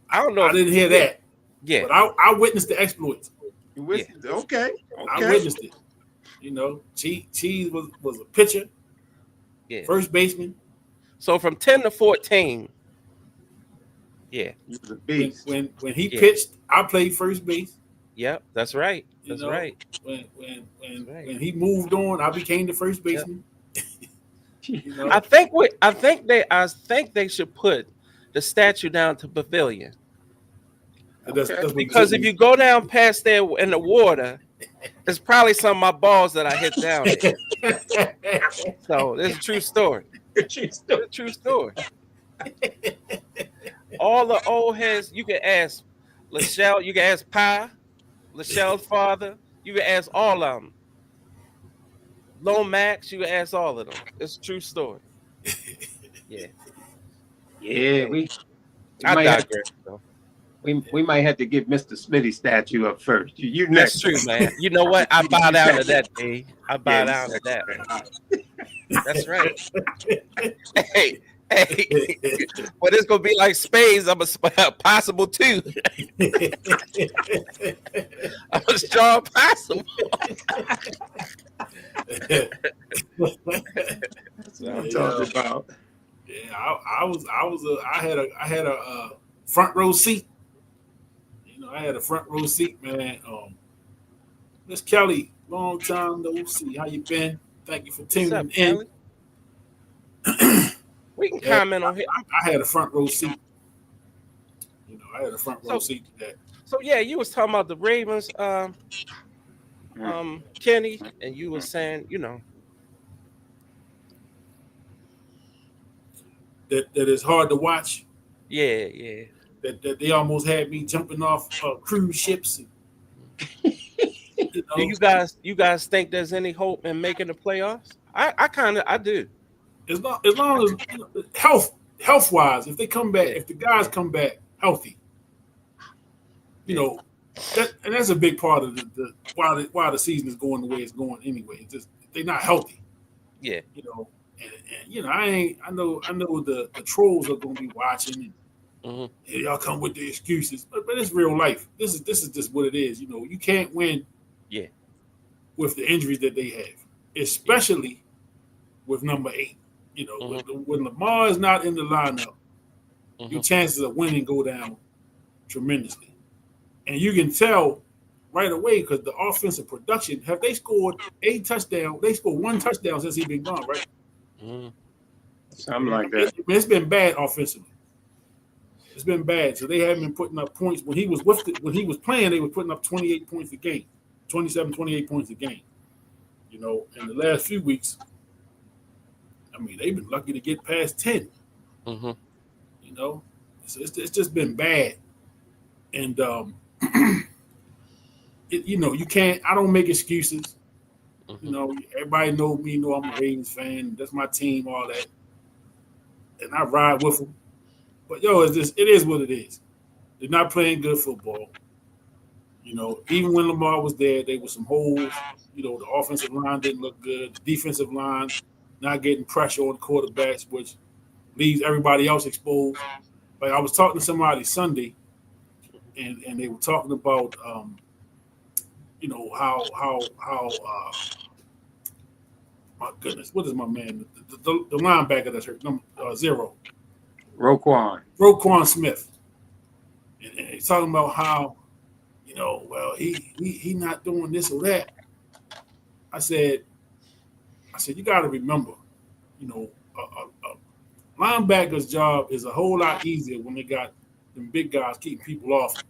I don't know. I didn't hear that, Yeah. but I witnessed the exploits. Okay. I witnessed it. You know, Cheese was a pitcher, Yeah. first baseman. So from 10 to 14, yeah. He was a beast. When he Yeah. pitched, I played first base. Yep, that's right. You That's know, right. When right. when he moved on, I became the first baseman. You know? I think they should put the statue down to Pavilion. That's what Because if you go down past there in the water, it's probably some of my balls that I hit down there. So it's a true story. It's a true story. All the old heads, you can ask Lachelle, you can ask Pi, Lachelle's father, you can ask all of them. Lomax, you can ask all of them. It's a true story. Yeah. Yeah, I might have, digress, though. we might have to get Mr. Smitty statue up first. You That's next. true, man. You know what? I bow down to that, D. I bow down to that. That's right. Hey, but it's gonna be like spades. I'm a possible too. I'm a strong possible. That's what I'm talking about. Yeah, I had a front row seat. You know, I had a front row seat, man. Miss Kelly, long time no see. How you been? Thank you for tuning What's up, in. Kelly? We can comment on here. I had a front row seat. You know, I had a front row seat to that. So yeah, you was talking about the Ravens, Kenny, and you were saying, you know, That is hard to watch. yeah. That they almost had me jumping off cruise ships. And You do know, you guys think there's any hope in making the playoffs? I do. as long as you know, health wise, if they come back, Yeah. if the guys come back healthy, you Yeah. know, that's a big part of the why the season is going the way it's going anyway. It's just they're not healthy, Yeah. you know. And you know, I know the trolls are gonna be watching and Hmm. hey, y'all come with the excuses. But it's real life. This is just what it is. You know, you can't win Yeah. with the injuries that they have, Yeah. especially with number 8. You know, Hmm. when Lamar is not in the lineup, your Hmm. chances of winning go down tremendously. And you can tell right away because the offensive production, have they scored 8 touchdowns? They scored 1 touchdown since he's been gone, right? Hmm. Something like that. It's been bad offensively. It's been bad. So they haven't been putting up points. When he was when he was playing, they were putting up 28 points a game, 27, 28 points a game. You know, in the last few weeks, I mean, they've been lucky to get past 10. Hmm. You know, so it's just been bad. And you know, you can't. I don't make excuses. You Hmm. know, everybody know me. Know I'm a Ravens fan. That's my team. All that, and I ride with them. But yo, it is what it is. They're not playing good football. You know, even when Lamar was there, there were some holes. You know, the offensive line didn't look good. The defensive line not getting pressure on the quarterbacks, which leaves everybody else exposed. Like I was talking to somebody Sunday, and they were talking about, you know, how my goodness, what is my man, the linebacker that's hurt, number 0, Roquan. Roquan Smith, and he's talking about how, you know, well he not doing this or that. I said you got to remember, you know, a linebacker's job is a whole lot easier when they got them big guys keeping people off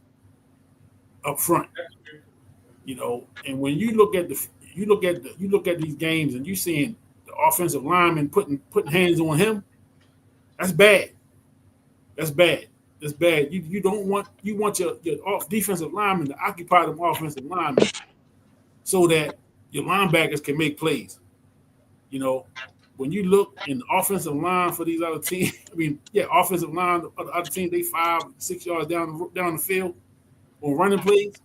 up front. You know, and when you look at these games and you seeing the offensive lineman putting hands on him, that's bad. That's bad. That's bad. You don't want your off defensive lineman to occupy them offensive linemen so that your linebackers can make plays. You know, when you look in the offensive line for these other teams, I mean, yeah, offensive line of the other team, they 5-6 yards down the field on running plays.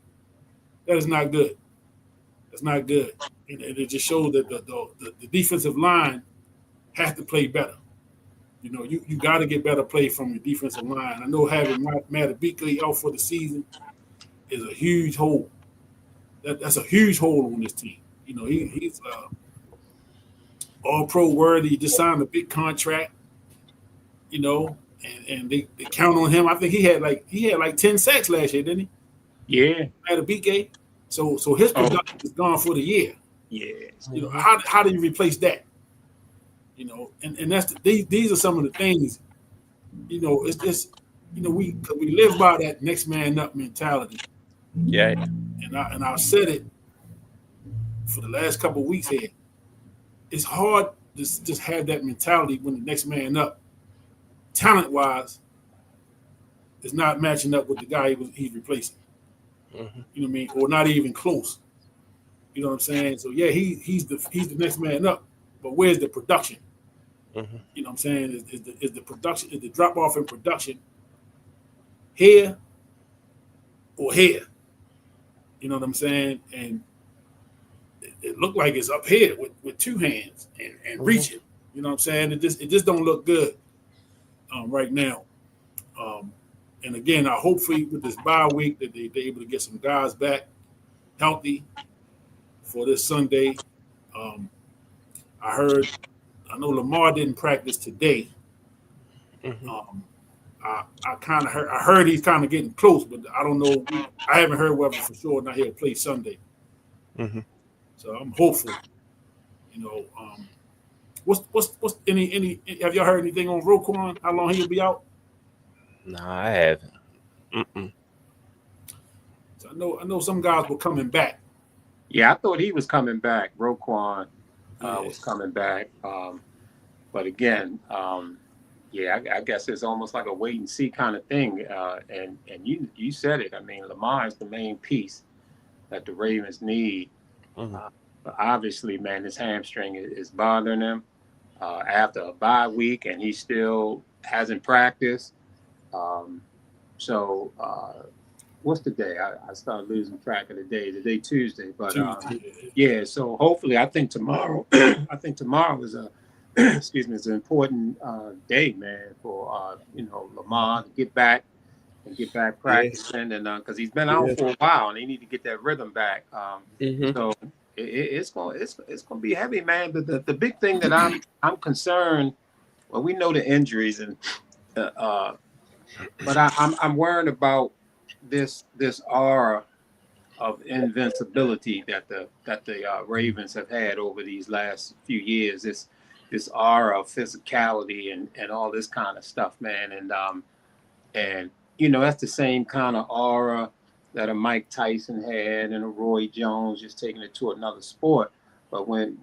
That is not good. That's not good. And it just shows that the defensive line has to play better. You know, you got to get better play from your defensive line. I know having Matabika out for the season is a huge hole. That's a huge hole on this team. You know, he's all pro worthy. He just signed a big contract. You know, and they count on him. I think he had like 10 sacks last year, didn't he? Yeah. Matabika. So his production is gone for the year. Yeah. You know, how do you replace that? You know, and that's these are some of the things. You know, it's just, you know, we live by that next man up mentality. Yeah. And I've said it for the last couple of weeks here. It's hard to just have that mentality when the next man up, talent wise, is not matching up with the guy he's replacing. Hmm. You know what I mean? Or not even close. You know what I'm saying? So yeah, he's the next man up, but where's the production? Hmm. You know what I'm saying? Is the production, is the drop off in production here or here? You know what I'm saying? And it looked like it's up here with 2 hands and reaching. You know what I'm saying? It just don't look good right now. And again, I hopefully with this bye week that they're able to get some guys back healthy for this Sunday. Um, I know Lamar didn't practice today. Hmm. I heard he's kind of getting close, but I don't know. I haven't heard whether for sure or not he'll play Sunday. Hmm. So I'm hopeful. You know, what's any have y'all heard anything on Roquan? How long he'll be out? No, I haven't. Mm-mm. So I know some guys were coming back. Yeah, I thought he was coming back. Roquan Yeah. was coming back. But again, yeah, I guess it's almost like a wait and see kind of thing. And you said it. I mean, Lamar is the main piece. that the Ravens need. But obviously, man, this hamstring is bothering him after a bye week, and he still hasn't practiced. So what's the day? I started losing track of the day. Today Tuesday, but Tuesday. yeah. So hopefully, I think tomorrow. I think tomorrow is a excuse me, it's an important day, man, for Lamar to get back practicing, and because he's been out for a while, and they need to get that rhythm back. So it's gonna be heavy, man. But the big thing that I'm concerned. Well, we know the injuries, and but I'm worried about this aura of invincibility that the Ravens have had over these last few years. This aura of physicality and all this kind of stuff, man. And that's the same kind of aura that a Mike Tyson had and a Roy Jones, just taking it to another sport. But when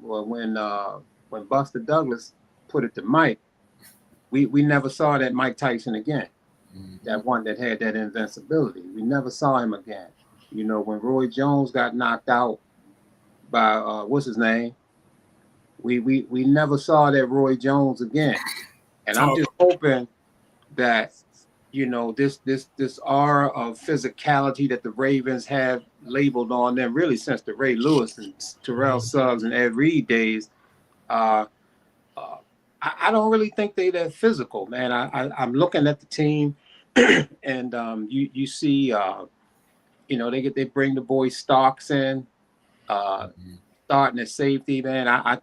Buster Douglas put it to Mike, we never saw that Mike Tyson again. That one that had that invincibility. We never saw him again. When Roy Jones got knocked out by what's his name, we never saw that Roy Jones again. And I'm just hoping that this aura of physicality that the Ravens have labeled on them really since the Ray Lewis and Terrell Suggs and Ed Reed days. I don't really think they're physical, man. I'm looking at the team, and you see, they bring the boy Starks in, starting at safety, man. I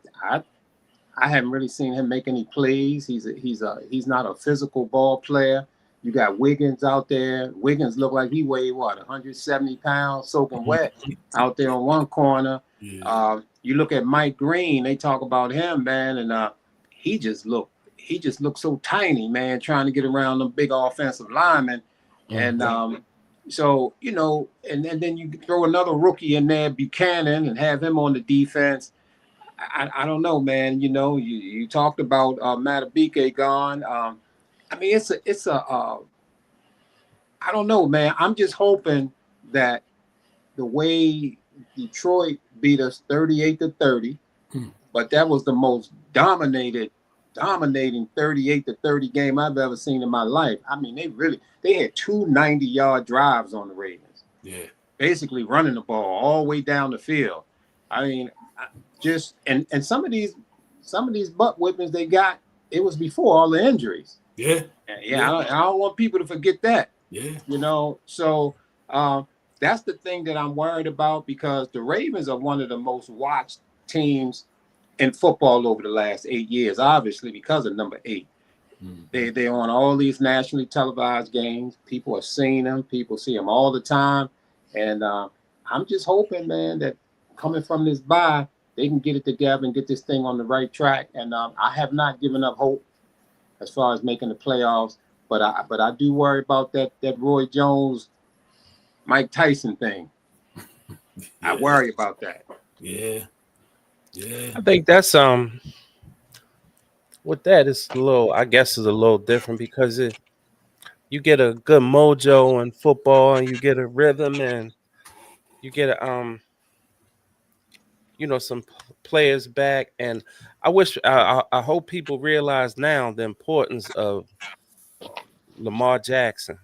haven't really seen him make any plays. He's not a physical ball player. You got Wiggins out there. Wiggins looked like he weighed 170 pounds, soaking wet, out there on one corner. Yeah. You look at Mike Green. They talk about him, man, and he just looked so tiny, man, trying to get around the big offensive linemen. And so and then you throw another rookie in there, Buchanan, and have him on the defense. I don't know, man. You talked about Matabike gone. I mean, it's a I don't know, man. I'm just hoping that the way Detroit beat us 38-30, but that was the most dominating 38-30 game I've ever seen in my life. I mean, they had 2 90-yard drives on the Ravens. Yeah. Basically running the ball all the way down the field. I mean, just and some of these butt whippings they got, it was before all the injuries. Yeah. I don't want people to forget that. Yeah. So that's the thing that I'm worried about, because the Ravens are one of the most watched teams in football over the last 8 years, obviously because of number 8. They're on all these nationally televised games. People are seeing them. People see them all the time. And I'm just hoping, man, that coming from this bye, they can get it together and get this thing on the right track. And I have not given up hope as far as making the playoffs. But I do worry about that Roy Jones, Mike Tyson thing. Yeah. I worry about that. Yeah. I think that's with that is a little different, because you get a good mojo in football, and you get a rhythm, and you get a some players back. And I hope people realize now the importance of Lamar Jackson.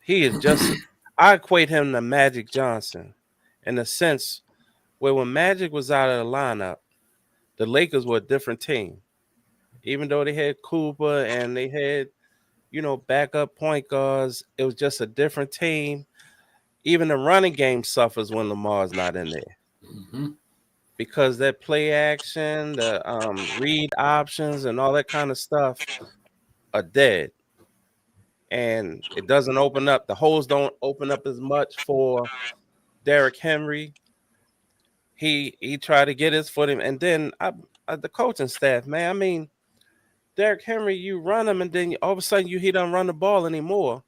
He is just I equate him to Magic Johnson, in a sense where when Magic was out of the lineup, the Lakers were a different team. Even though they had Cooper and they had, backup point guards, it was just a different team. Even the running game suffers when Lamar's not in there. Because that play action, the read options, and all that kind of stuff are dead. And it doesn't open up. The holes don't open up as much for Derrick Henry. He tried to get his foot in, and then the coaching staff, man. I mean, Derrick Henry, you run him, and then all of a sudden he don't run the ball anymore.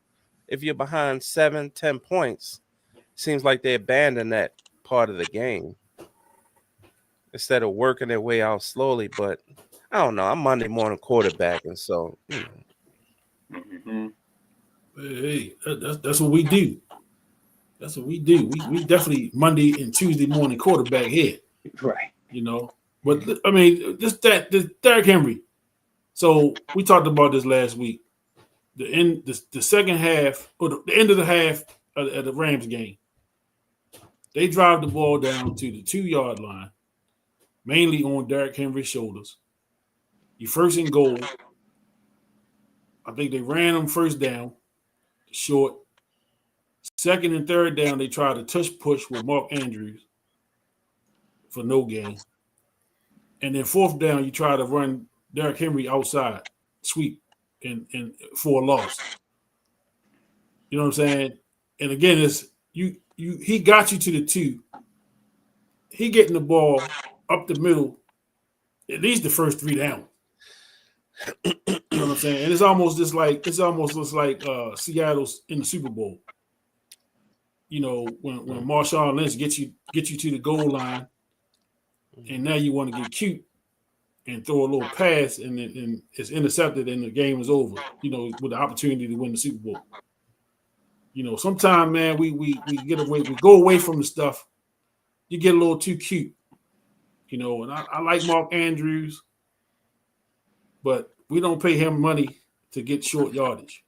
If you're behind 7-10 points, seems like they abandon that part of the game instead of working their way out slowly. But I don't know. I'm Monday morning quarterback, and so. Hey, that's what we do. That's what we do. We definitely Monday and Tuesday morning quarterback here. Right. You know, but I mean, this Derrick Henry. So we talked about this last week. The second half or the end of the half of the Rams game, they drive the ball down to the 2-yard line, mainly on Derrick Henry's shoulders. He first and goal. I think they ran him first down, short. Second and third down, they tried to touch push with Mark Andrews for no gain. And then fourth down, you try to run Derrick Henry outside, sweep, and for a loss. You know what I'm saying? And again, it's he got you to the 2. He getting the ball up the middle, at least the first 3 down. You know what I'm saying? And it's almost just like Seattle's in the Super Bowl. You know, when Marshawn Lynch gets you to the goal line, and now you want to get cute and throw a little pass, and it's intercepted, and the game is over. You know, with the opportunity to win the Super Bowl. You know, sometimes, man, we get away, we go away from the stuff. You get a little too cute. You know, and I like Mark Andrews, but we don't pay him money to get short yardage.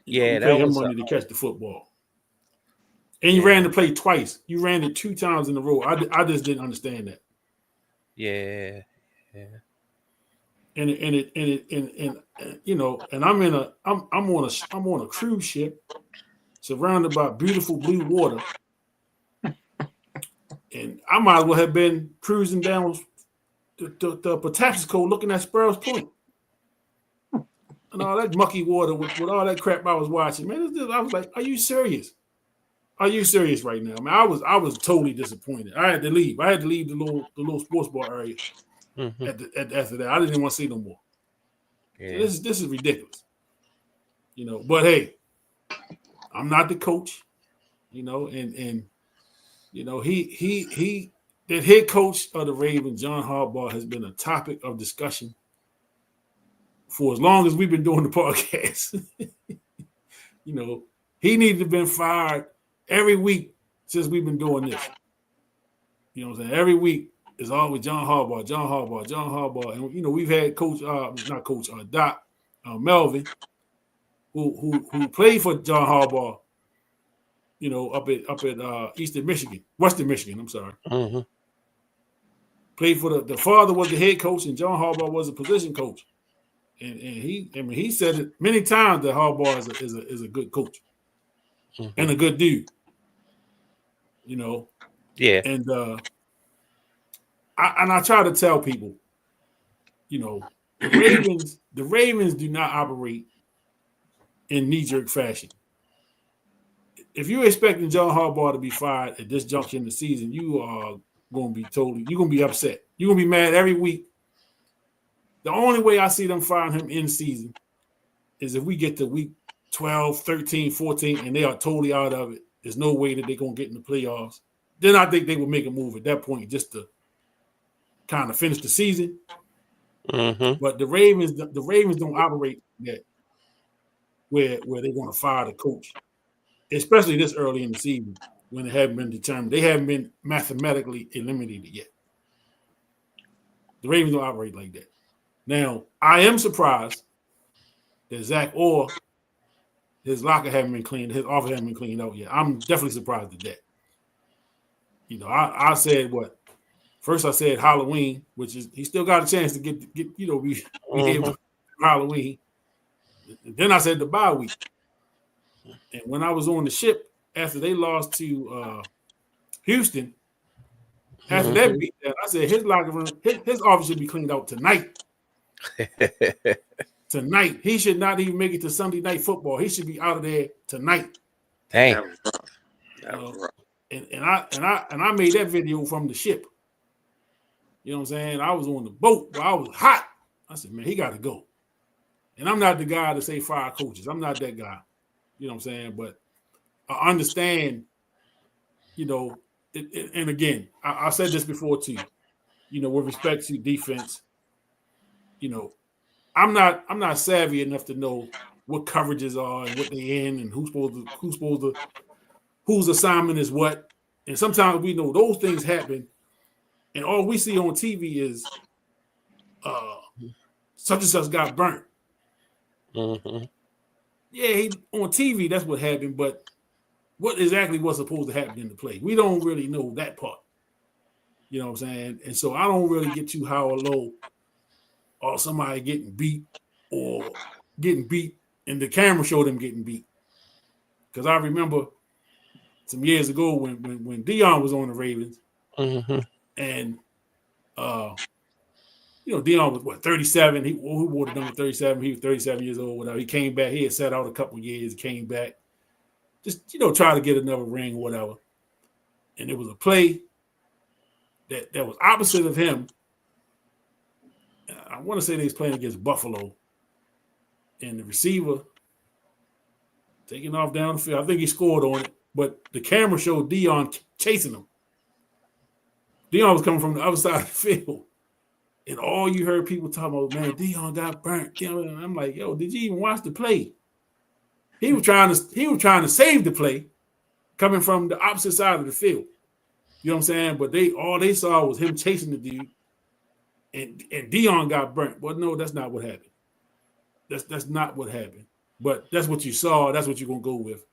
Yeah, we that pay him was money to catch the football. And you ran the play twice. You ran it 2 times in a row. I just didn't understand that. Yeah. And you know, and I'm on a cruise ship, surrounded by beautiful blue water, and I might as well have been cruising down the Patapsco looking at Sparrows Point and all that mucky water with all that crap I was watching. Man, I was like, "Are you serious? Are you serious right now?" Man, I was totally disappointed. I had to leave. I had to leave the little sports bar area. After that, I didn't even want to see no more. Yeah. So this is ridiculous, you know. But hey, I'm not the coach, you know, and you know he that head coach of the Ravens, John Harbaugh, has been a topic of discussion for as long as we've been doing the podcast. You know, he needed to have been fired every week since we've been doing this. You know what I'm saying? Every week. It's always John Harbaugh. And, you know, we've had Doc Melvin, who played for John Harbaugh, you know, up at Western Michigan, I'm sorry. Mm-hmm. Played for the father was the head coach and John Harbaugh was a position coach. And he said it many times that Harbaugh is a good coach and a good dude. You know? Yeah. And I try to tell people, you know, the Ravens do not operate in knee-jerk fashion. If you're expecting John Harbaugh to be fired at this juncture in the season, you are going to be upset. You're going to be mad every week. The only way I see them firing him in season is if we get to week 12, 13, 14, and they are totally out of it. There's no way that they're going to get in the playoffs. Then I think they would make a move at that point just to kind of finish the season. But the Ravens don't operate that where they're going to fire the coach, especially this early in the season when it hasn't been determined. They haven't been mathematically eliminated yet. The Ravens don't operate like that. Now, I am surprised that Zach Orr, his locker hasn't been cleaned, his office hasn't been cleaned out yet. I'm definitely surprised at that. You know, I said what? First, I said Halloween, which is he still got a chance to get you know, be able to Halloween. Then I said the bye week. And when I was on the ship after they lost to Houston, after that beat down, I said his locker room, his office should be cleaned out tonight. Tonight. He should not even make it to Sunday Night Football. He should be out of there tonight. Dang. That was rough. And I made that video from the ship. You know what I'm saying? I was on the boat where I was hot. I said, man, he got to go. And I'm not the guy to say fire coaches. I'm not that guy. You know what I'm saying? But I understand, you know, and again, I said this before too, you know, with respect to defense, you know, I'm not savvy enough to know what coverages are and what they in and whose assignment is what. And sometimes we know those things happen, and all we see on TV is such and such got burnt. Mm-hmm. Yeah, on TV, that's what happened, but what exactly was supposed to happen in the play? We don't really know that part. You know what I'm saying? And so I don't really get too high or low or somebody getting beat and the camera showed them getting beat. Because I remember some years ago when Deion was on the Ravens, Mm-hmm. and Deion was 37. He wore the number 37. He was 37 years old. Whatever. He came back. He had sat out a couple of years. Came back, just try to get another ring or whatever. And it was a play that was opposite of him. I want to say they was playing against Buffalo, and the receiver taking off down the field. I think he scored on it, but the camera showed Deion chasing him. Deion was coming from the other side of the field, and all you heard people talking about, man, Deion got burnt. And I'm like, yo, did you even watch the play? He was trying to save the play, coming from the opposite side of the field. You know what I'm saying? But all they saw was him chasing the dude, and Deion got burnt. Well, no, that's not what happened. That's not what happened. But that's what you saw. That's what you're gonna go with,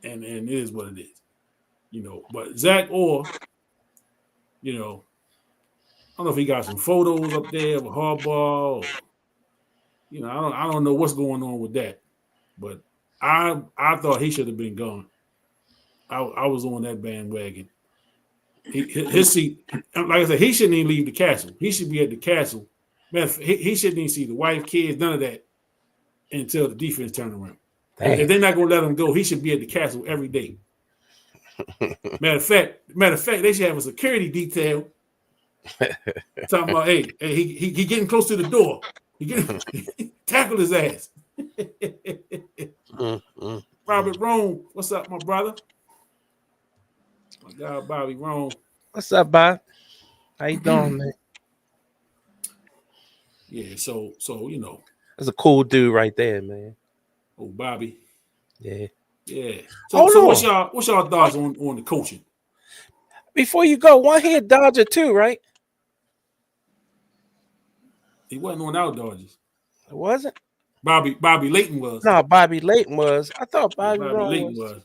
and it is what it is. But Zach Orr, I don't know if he got some photos up there of Harbaugh. I don't know what's going on with that. But I thought he should have been gone. I was on that bandwagon. His seat, like I said, he shouldn't even leave the castle. He should be at the castle. Man, he shouldn't even see the wife, kids, none of that until the defense turn around. If they're not going to let him go, he should be at the castle every day. Matter of fact, they should have a security detail talking about, hey, he getting close to the door. Tackle his ass. Robert Rome, what's up, my brother? My God, Bobby Rome. What's up, Bob? How you doing, man? Yeah, so that's a cool dude right there, man. Oh, Bobby. Yeah. So what's y'all thoughts on the coaching? Before you go, one here Dodger too, right? He wasn't on our Dodgers. It wasn't. Bobby Layton was. No, Bobby Layton was. I thought Bobby Layton was.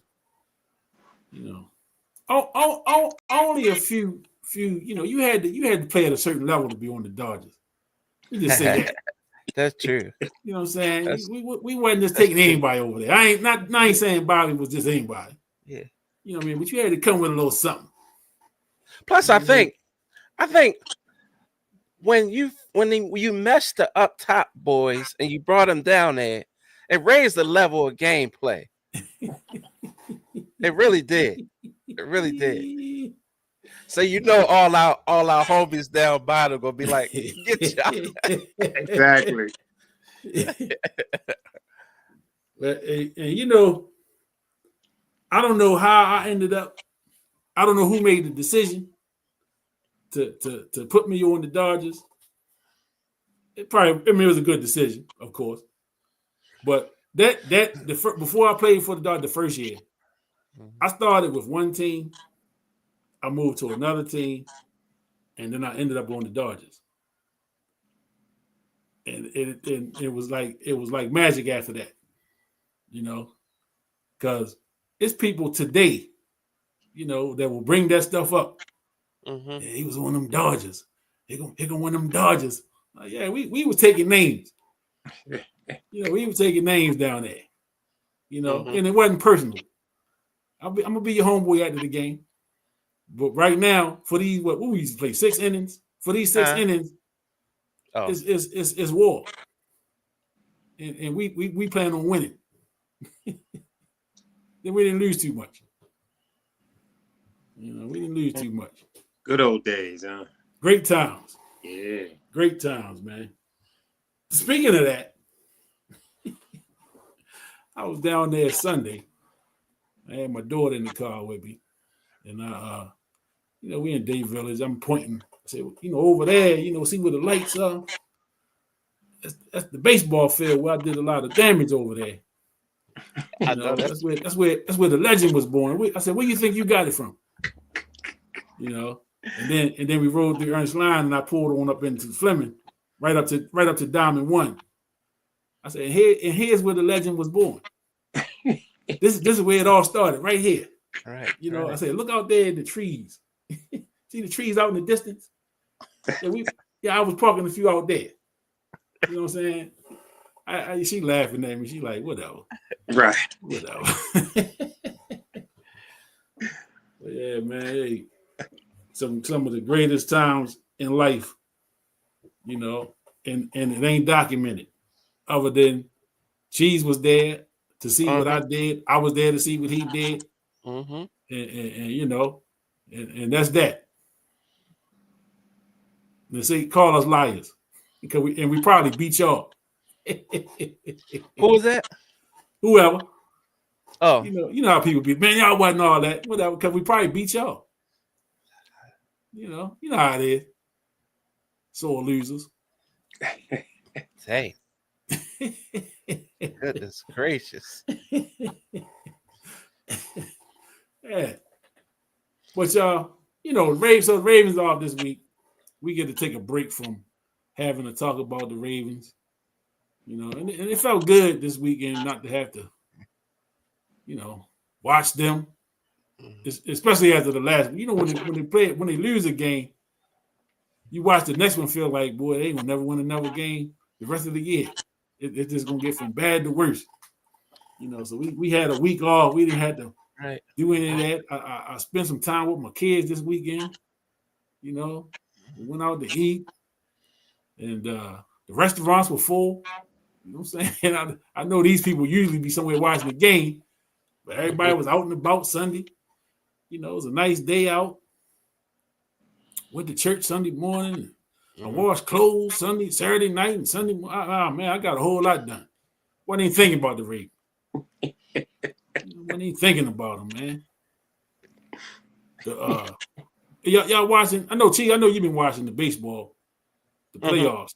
Only a few. You had to play at a certain level to be on the Dodgers. You just say that. That's true. You know what I'm saying? We wasn't just taking anybody over there. I ain't saying Bobby was just anybody. Yeah. You know what I mean? But you had to come with a little something. Plus, I think when you meshed the up top boys and you brought them down there, it raised the level of gameplay. It really did. It really did. So all our homies down bottom gonna be like, get y'all. Exactly. But I don't know how I ended up. I don't know who made the decision to put me on the Dodgers. It was a good decision, of course. But before I played for the Dodgers the first year, I started with one team. I moved to another team, and then I ended up on the Dodgers. And it was like magic after that, because it's people today, that will bring that stuff up. Mm-hmm. Yeah, he was one of them Dodgers. He gonna win them Dodgers. Yeah, we was taking names. We were taking names down there. And it wasn't personal. I'm gonna be your homeboy after the game. But right now, for these we used to play 6 innings. For these 6 innings, it's war. And we plan on winning. Then we didn't lose too much. We didn't lose too much. Good old days, huh? Great times. Yeah. Great times, man. Speaking of that, I was down there Sunday. I had my daughter in the car with me. And we in Day Village. I'm pointing. I said, over there, see where the lights are. that's the baseball field where I did a lot of damage over there. You know, that's where the legend was born. I said, where you think you got it from? You know, and then we rode through Ernst Line and I pulled on up into Fleming, right up to Diamond 1. I said, here's where the legend was born. This is where it all started, right here. Right. You know, I said, look out there in the trees. See the trees out in the distance? I was parking a few out there. You know what I'm saying? She laughing at me. She like, whatever. Right. Whatever. But yeah, man. Hey, some of the greatest times in life, you know, and it ain't documented. Other than Cheese was there to see what I did. I was there to see what he did. And you know, and that's that. They say call us liars because we probably beat y'all. Who was that? Whoever. Oh, you know how people be. Man, y'all wasn't all that. Whatever, because we probably beat y'all. You know how it is. Sore losers. Hey. Goodness gracious. Yeah. But y'all, you know, Ravens off this week. We get to take a break from having to talk about the Ravens. You know, and it felt good this weekend not to have to, you know, watch them. Especially after the last one. You know, when they lose a game, you watch the next one, feel like, boy, they will never win another game the rest of the year. It's just gonna get from bad to worse. You know, so we had a week off. We didn't have to do any of that. I spent some time with my kids this weekend. You know, we went out to eat, and the restaurants were full. You know what I'm saying? I know these people usually be somewhere watching the game, but everybody was out and about Sunday. You know, it was a nice day out. Went to church Sunday morning. I washed clothes Saturday night, and Sunday morning. Man, I got a whole lot done. Wasn't even thinking about the Ravens. Wasn't even thinking about them, man. Y'all watching? I know, T. I know you've been watching the baseball, the playoffs.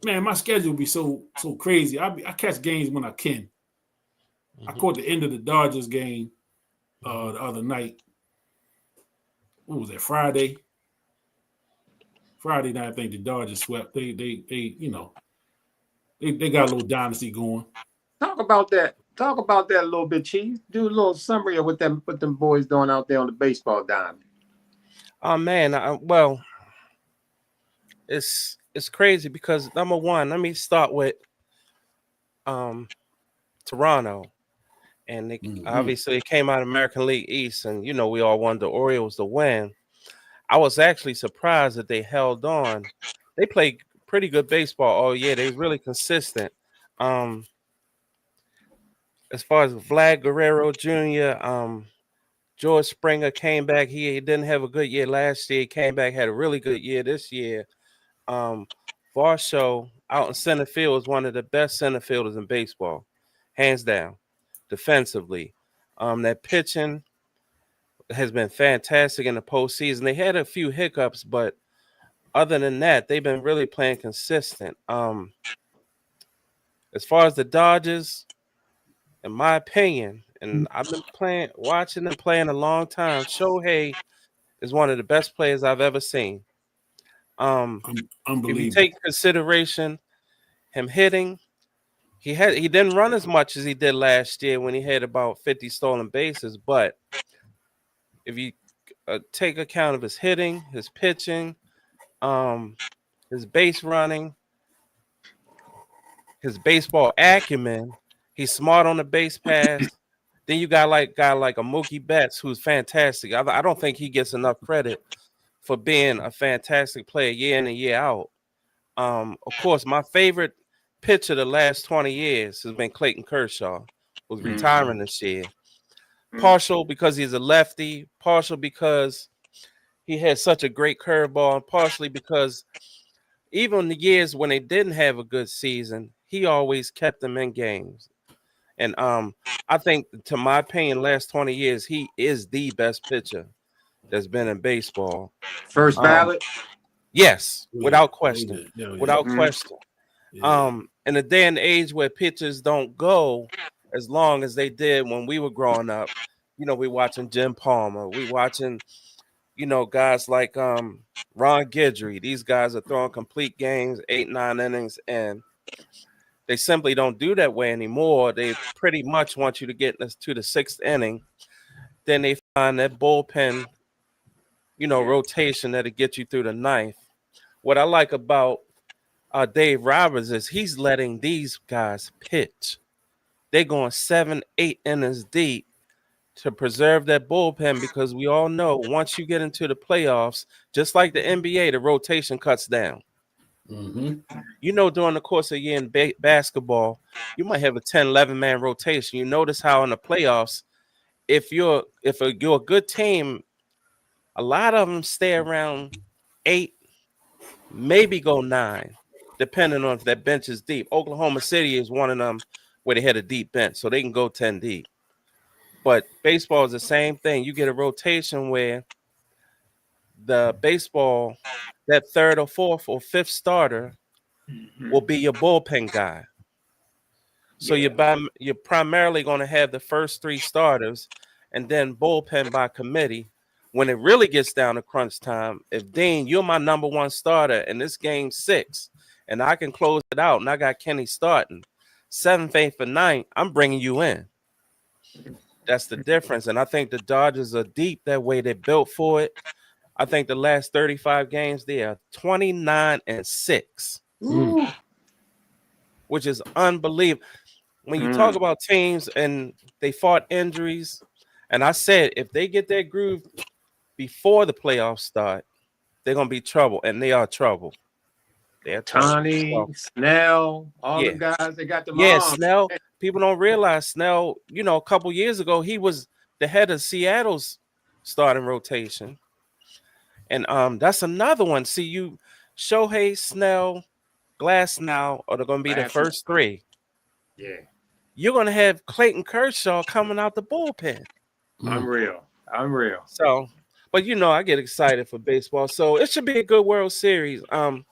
Man, my schedule be so crazy. I catch games when I can. I caught the end of the Dodgers game the other night. What was that? Friday night, I think the Dodgers swept. They you know, they got a little dynasty going. Talk about that a little bit, Chief. Do a little summary of what them boys doing out there on the baseball diamond. Oh man, well, it's crazy because number one, let me start with Toronto. And obviously it came out of American League East, and you know we all wanted the Orioles to win. I was actually surprised that they held on. They played pretty good baseball all year. They were really consistent. As far as Vlad Guerrero Jr., George Springer came back. He didn't have a good year last year. He came back, had a really good year this year. Varsho out in center field is one of the best center fielders in baseball, hands down. Defensively, that pitching has been fantastic in the postseason. They had a few hiccups, but other than that, they've been really playing consistent. As far as the Dodgers, in my opinion, and I've been watching them playing a long time, Shohei is one of the best players I've ever seen. Unbelievable. If you take consideration him hitting, he didn't run as much as he did last year when he had about 50 stolen bases. But if you take account of his hitting, his pitching, his base running, his baseball acumen, he's smart on the base pass. Then you got a guy like a Mookie Betts who's fantastic. I don't think he gets enough credit for being a fantastic player year in and year out. Of course, my favorite pitcher the last 20 years has been Clayton Kershaw, who's retiring this year. Partial because he's a lefty, partial because he had such a great curveball, and partially because even the years when they didn't have a good season, he always kept them in games. And I think, to my opinion, last 20 years, he is the best pitcher that's been in baseball. First ballot? Yes, Yeah, without question. yeah. Without question. Yeah. In a day and age where pitchers don't go as long as they did when we were growing up, you know, we watching Jim Palmer, we watching, you know, guys like Ron Guidry. These guys are throwing complete games, 8-9 innings, and they simply don't do that way anymore. They pretty much want you to get to the 6th inning. Then they find that bullpen, you know, rotation that'll get you through the 9th. What I like about Dave Roberts is he's letting these guys pitch. They're going 7-8 innings deep to preserve that bullpen, because we all know once you get into the playoffs, just like the NBA, the rotation cuts down. Mm-hmm. You know, during the course of a year in basketball, you might have a 10, 11-man rotation. You notice how in the playoffs, if you're a good team, a lot of them stay around 8, maybe go 9, depending on if that bench is deep. Oklahoma City is one of them where they had a deep bench, so they can go 10 deep. But baseball is the same thing. You get a rotation where the baseball, that 3rd or 4th or 5th starter will be your bullpen guy. So you're primarily going to have the first 3 starters and then bullpen by committee. When it really gets down to crunch time, if Dean, you're my number 1 starter in this game 6, and I can close it out, and I got Kenny starting 7th, 8th, and 9th, I'm bringing you in. That's the difference. And I think the Dodgers are deep that way. They're built for it. I think the last 35 games, they are 29-6, which is unbelievable. When you talk about teams and they fought injuries, and I said if they get their groove before the playoffs start, they're going to be trouble, and they are trouble. They're Tony, Snell, all the guys, they got the moms. Snell. People don't realize Snell, you know, a couple years ago, he was the head of Seattle's starting rotation. And that's another one. See, you, Shohei, Snell, Glasnow are going to be the first 3. Yeah. You're going to have Clayton Kershaw coming out the bullpen. Unreal. So, but you know, I get excited for baseball. So it should be a good World Series. I'm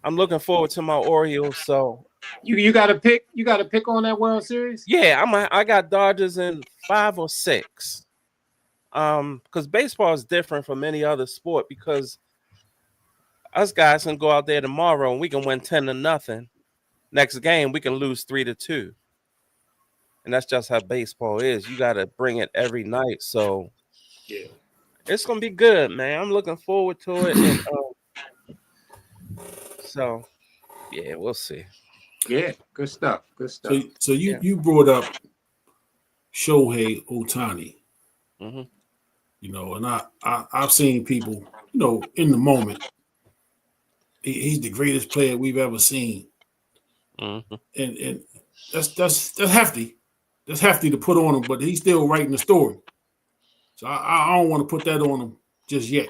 looking forward to my Orioles. So you got to pick. You got to pick on that World Series. Yeah, I got Dodgers in 5 or 6. Because baseball is different from any other sport, because us guys can go out there tomorrow and we can win 10-0. Next game we can lose 3-2. And that's just how baseball is. You got to bring it every night. So yeah, it's gonna be good, man. I'm looking forward to it. And, so yeah, we'll see. Yeah, good stuff. So you brought up Shohei Ohtani. Mm-hmm. You know, and I've seen people, you know, in the moment, he's the greatest player we've ever seen. Mm-hmm. And that's hefty. That's hefty to put on him, but he's still writing the story. So I don't want to put that on him just yet.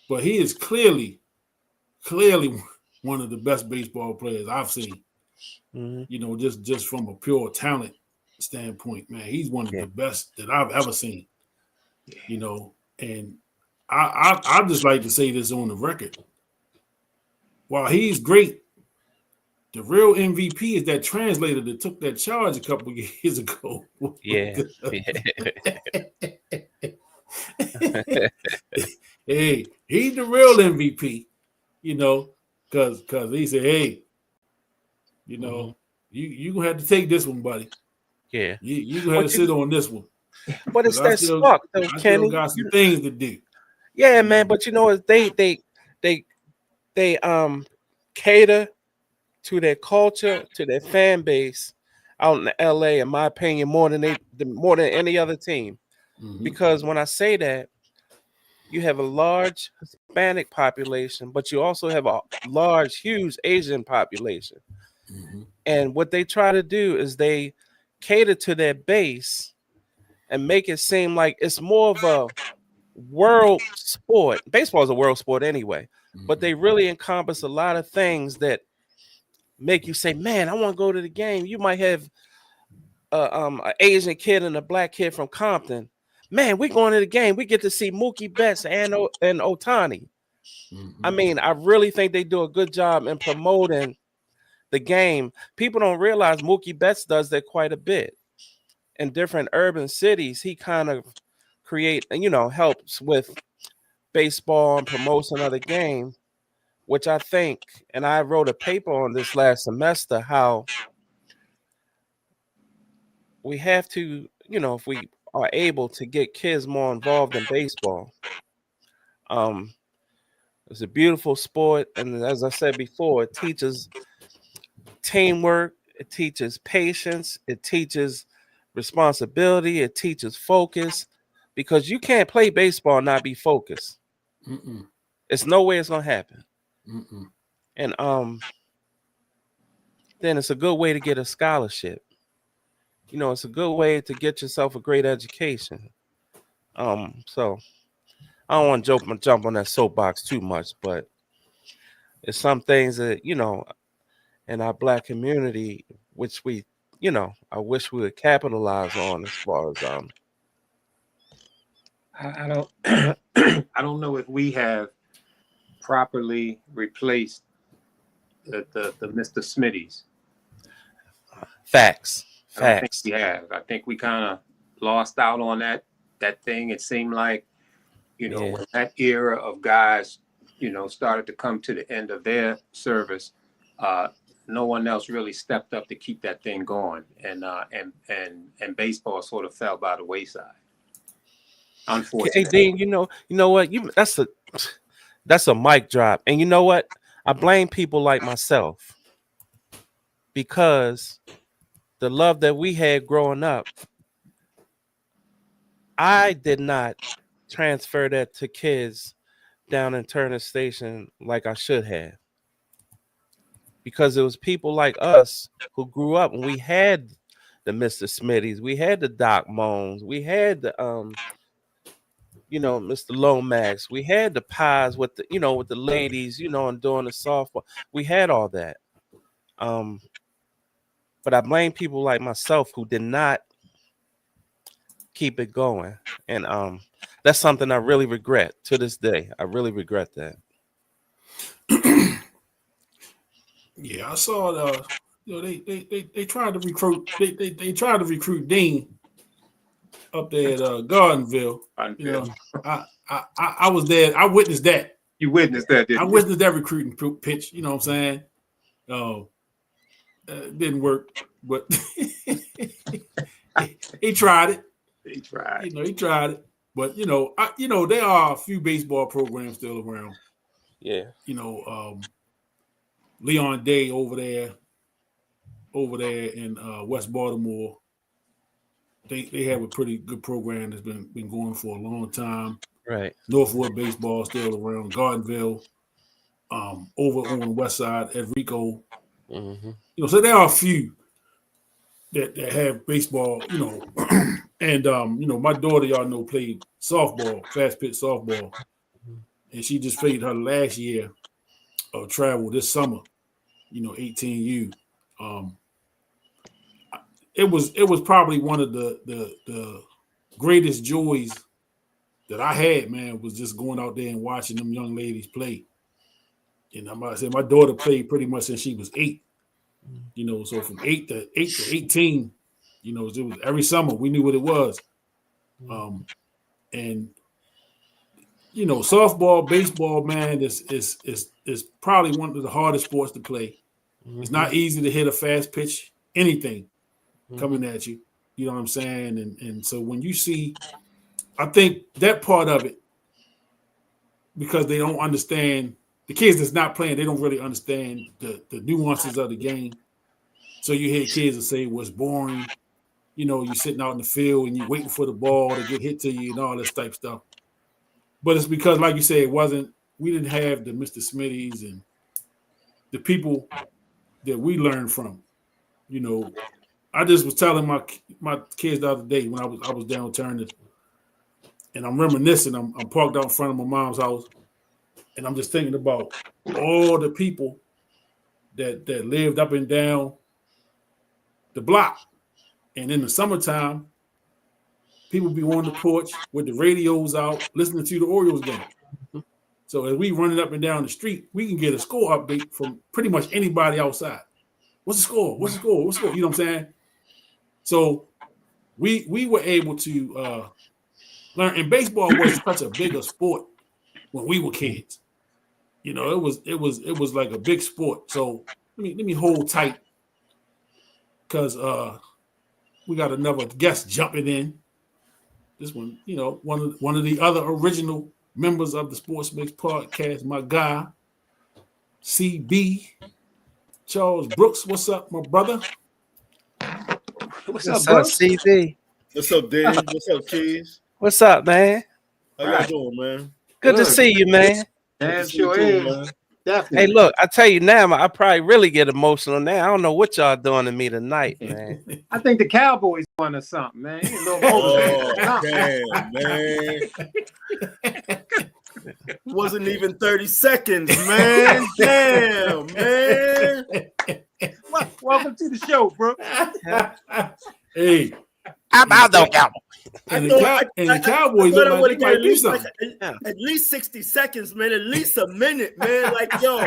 But he is clearly one of the best baseball players I've seen. Mm-hmm. You know, just from a pure talent standpoint, man, he's one of the best that I've ever seen. You know, and I just like to say this on the record. While he's great, the real MVP is that translator that took that charge a couple of years ago. Yeah. Hey, he's the real MVP, you know, because he said, hey, you know, you gonna have to take this one, buddy. Yeah. You gonna have to sit on this one. But it's that spark, though, Kenny. I got some things to do. Yeah, man. But you know, they cater to their culture, to their fan base out in LA, in my opinion, more than any other team. Mm-hmm. Because when I say that, you have a large Hispanic population, but you also have a large, huge Asian population. Mm-hmm. And what they try to do is they cater to their base and make it seem like it's more of a world sport. Baseball is a world sport anyway, but they really encompass a lot of things that make you say, man, I want to go to the game. You might have an Asian kid and a black kid from Compton. Man, we're going to the game. We get to see Mookie Betts and Ohtani. I mean, I really think they do a good job in promoting the game. People don't realize Mookie Betts does that quite a bit in different urban cities. He kind of helps with baseball and promotion of the game, which I think, and I wrote a paper on this last semester, how we have to, if we are able to get kids more involved in baseball. It's a beautiful sport, and as I said before, it teaches teamwork, it teaches patience, it teaches responsibility, it teaches focus, because you can't play baseball and not be focused. It's no way it's gonna happen. And then it's a good way to get a scholarship. It's a good way to get yourself a great education. So I don't want to jump on that soapbox too much, but it's some things that, in our Black community, which we, I wish we would capitalize on as far as I don't I don't know if we have properly replaced the Mr. Smitties. Facts. I don't think we have. I think we kind of lost out on that thing. It seemed like, when that era of guys, started to come to the end of their service, no one else really stepped up to keep that thing going, and baseball sort of fell by the wayside. Unfortunately. Hey, Dean, you know what? That's a mic drop, and you know what? I blame people like myself, because the love that we had growing up, I did not transfer that to kids down in Turner Station like I should have. Because it was people like us who grew up, and we had the Mr. Smitties, we had the Doc Moans, we had the Mr. Lomax, we had the pies with the with the ladies, and doing the softball. We had all that. But I blame people like myself who did not keep it going. And that's something I really regret to this day. I really regret that. Yeah, I saw they tried to recruit they tried to recruit Dean up there at Gardenville. I was there. I witnessed that. You witnessed that, didn't you? I witnessed that recruiting pitch. You know what I'm saying? Didn't work, but he tried it. He tried. He tried it. But there are a few baseball programs still around. Yeah. Leon Day over there in West Baltimore. They have a pretty good program that's been going for a long time. Right. Northwood baseball still around. Gardenville, over on the west side, Enrico. Mm-hmm. So there are a few that have baseball, and my daughter, y'all know, played softball, fast pitch softball, and she just played her last year of travel this summer, 18U. It was probably one of the greatest joys that I had, man, was just going out there and watching them young ladies play. And I'm about to say, my daughter played pretty much since she was 8. So from 8 to 18, it was every summer we knew what it was. And softball, baseball, man, is probably one of the hardest sports to play. Mm-hmm. It's not easy to hit a fast pitch, anything coming at you. You know what I'm saying? And so when you see, I think that part of it, because they don't understand, the kids that's not playing, they don't really understand the nuances of the game. So you hear kids that say, "What's boring?" You're sitting out in the field and you're waiting for the ball to get hit to you and all this type of stuff. But it's because, like you said, we didn't have the Mr. Smitties and the people that we learned from. I just was telling my kids the other day when I was down Turner, and I'm reminiscing. I'm parked out in front of my mom's house, and I'm just thinking about all the people that lived up and down the block. And in the summertime, people be on the porch with the radios out, listening to the Orioles game. So as we running up and down the street, we can get a score update from pretty much anybody outside. What's the score? What's the score? What's the score? You know what I'm saying? So we were able to learn, and baseball was such a bigger sport when we were kids. You know, it was like a big sport. So let me hold tight because we got another guest jumping in. This one, you know, one of the other original members of the Sports Mix podcast, my guy, CB Charles Brooks. What's up, my brother? What's up, bro? CB? What's up, Dave? What's up, Cheese? What's up, man? How y'all doing, man? Good to see you, man. Damn Good to see you sure too, is. man. Definitely. Hey, look, I tell you now, I probably really get emotional now. I don't know what y'all doing to me tonight, man. I think the Cowboys won or something, man. He a little Oh, motivated. damn, man. Wasn't even 30 seconds, man. Damn, man. Welcome to the show, bro. Hey, I'm out though, Cowboy. and the Cowboys I look like they might do something. at least 60 seconds, man. At least a minute, man. Like, yo,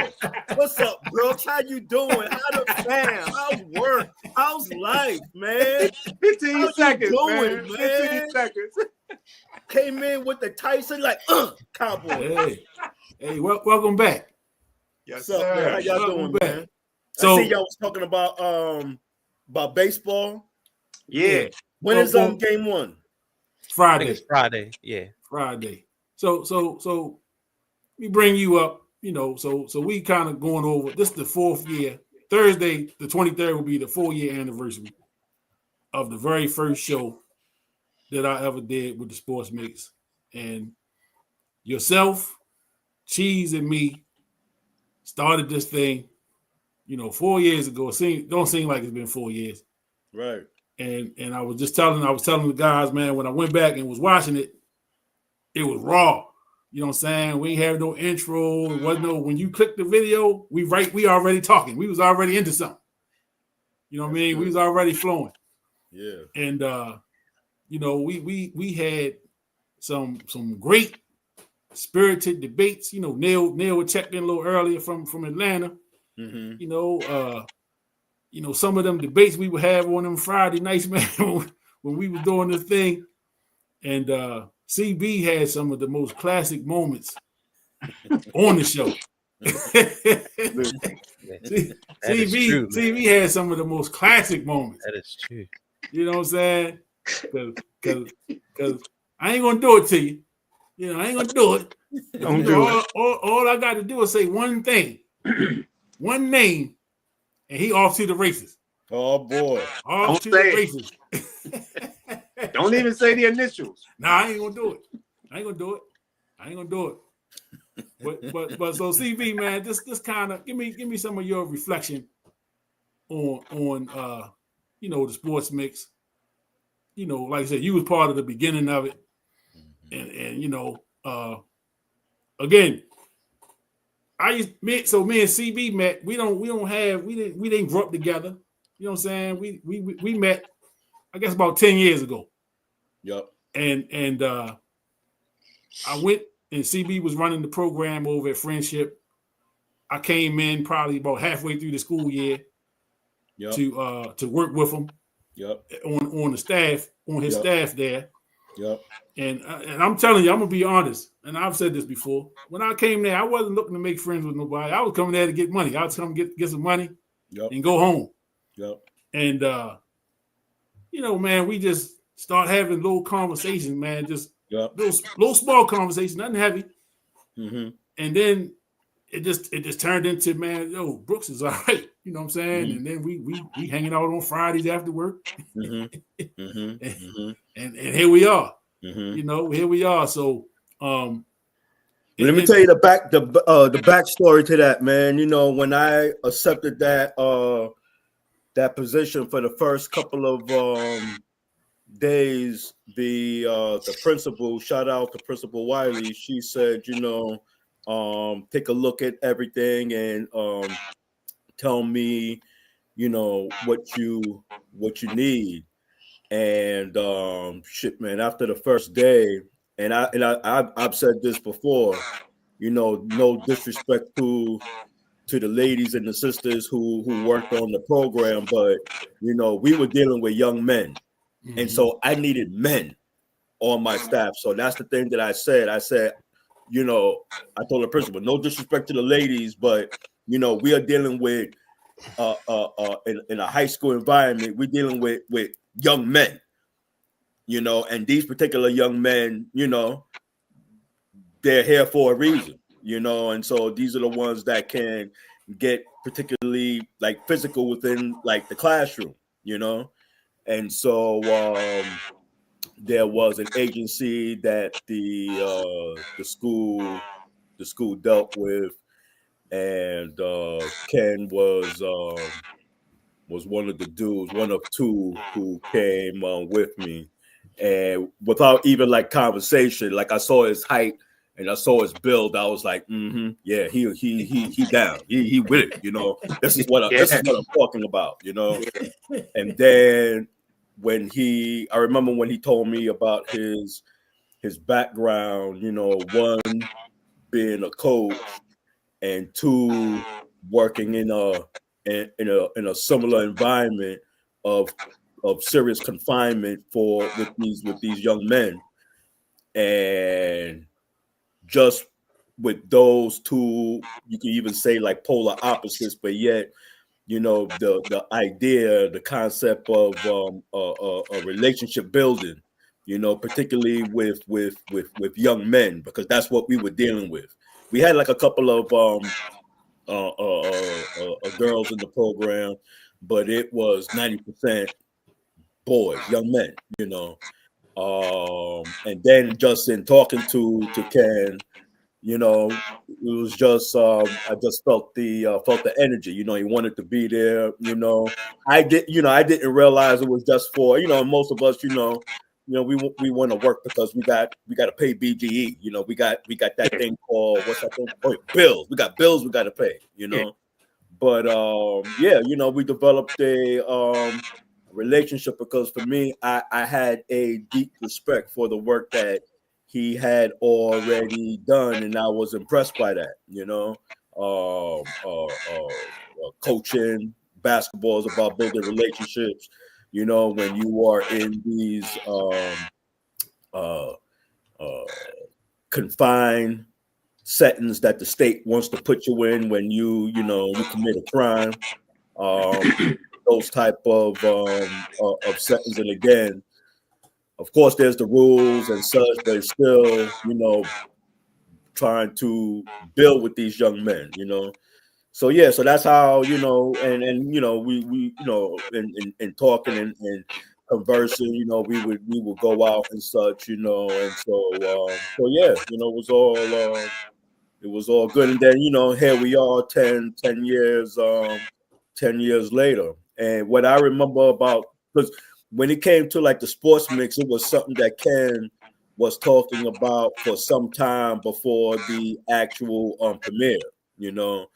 what's up, Brooks? How you doing? How the fam? How's work? How's life, man? 15 How you seconds, doing, man. man? 15 seconds. Came in with the Tyson, like, Cowboy. Hey, welcome back. Yes, What's up, man? How y'all Welcome doing, back. man? So I see y'all was talking about baseball. Yeah. When is game one? I Friday. think it's Friday. Yeah. Friday. So we bring you up, you know, so we kind of going over this is the 4th year. Thursday, the 23rd will be the 4-year anniversary of the very first show that I ever did with the Sports Mix. And yourself, Cheese, and me started this thing, you know, 4 years ago. Don't seem like it's been 4 years. Right. And I was telling the guys, man, when I went back and was watching it, it was raw. You know what I'm saying? We ain't have no intro. It wasn't no, when you click the video, we already talking. We was already into something. You know what I mean? We was already flowing. Yeah. And you know, we had some great spirited debates. You know, Neil checked in a little earlier from Atlanta. Mm-hmm. You know, some of them debates we would have on them Friday nights, man, when we was doing this thing. And CB had some of the most classic moments on the show. CB had some of the most classic moments. That is true. You know what I'm saying? Because I ain't gonna do it to you. You know, I ain't gonna do it. Don't do it. All I got to do is say one thing, one name, and he off to the races. Oh boy. Off to the races. Don't even say the initials. Nah, I ain't gonna do it. I ain't gonna do it. But so CB, man, just kind of give me some of your reflection on you know, the Sports Mix. You know, like I said, you was part of the beginning of it, and you know, again, me and CB met. We didn't grow up together. You know what I'm saying? We met, I guess, about 10 years ago. Yep. And I went, and CB was running the program over at Friendship. I came in probably about halfway through the school year to work with him. Yep. On the staff, on his staff there. Yep. And I'm telling you, I'm gonna be honest, and I've said this before. When I came there, I wasn't looking to make friends with nobody. I was coming there to get money. I was coming to get some money and go home. Yep. And you know, man, we just start having little conversations, man. Just little small conversations, nothing heavy. Mm-hmm. And then it just turned into, man, yo, Brooks is all right. You know what I'm saying? Mm-hmm. And then we hanging out on Fridays after work. Mm-hmm. Mm-hmm. And here we are. Mm-hmm. You know, here we are. So let me tell you the backstory to that, man. You know, when I accepted that position for the first couple of days, the principal, shout out to Principal Wiley, she said, you know, take a look at everything and tell me, you know, what you need. And shit, man, after the first day, and I've said this before, you know, no disrespect to the ladies and the sisters who worked on the program, but you know, we were dealing with young men, and so I needed men on my staff. So that's the thing that I said, you know, I told the principal, no disrespect to the ladies, but you know, we are dealing with in a high school environment, we're dealing with young men, you know, and these particular young men, you know, they're here for a reason, you know, and so these are the ones that can get particularly like physical within like the classroom, you know. And so there was an agency that the school dealt with, and Ken was one of the dudes, one of two who came with me, and without even like conversation, like I saw his height and I saw his build, I was like, yeah, he down, he with it, you know. This is what I'm talking about, you know. And then when I remember when he told me about his background, you know, one being a coach and two working in a similar environment of serious confinement with these young men, and just with those two, you can even say like polar opposites, but yet, you know, the idea, the concept of a relationship building, you know, particularly with young men, because that's what we were dealing with. We had like a couple of girls in the program, but it was 90% boys, young men, you know. And then just in talking to Ken, you know, it was just I just felt the energy. You know, he wanted to be there. You know, I didn't realize it was just for, you know, most of us, you know, we want to work because we got to pay BGE. You know, we got that thing called, what's that thing? Oh, bills. We got bills we got to pay. You know, but yeah, you know, we developed a relationship because for me, I had a deep respect for the work that he had already done, and I was impressed by that. You know, coaching basketball is about building relationships. You know, when you are in these confined settings that the state wants to put you in, when you commit a crime, those type of settings, and again, of course, there's the rules and such, but it's still, you know, trying to build with these young men, you know. So yeah, so that's how, you know, and you know, we you know, in talking and conversing, you know, we would go out and such, you know, and so yeah, you know, it was all good, and then, you know, here we are 10 years later, and what I remember about, because when it came to like the sports mix, it was something that Ken was talking about for some time before the actual premiere, you know.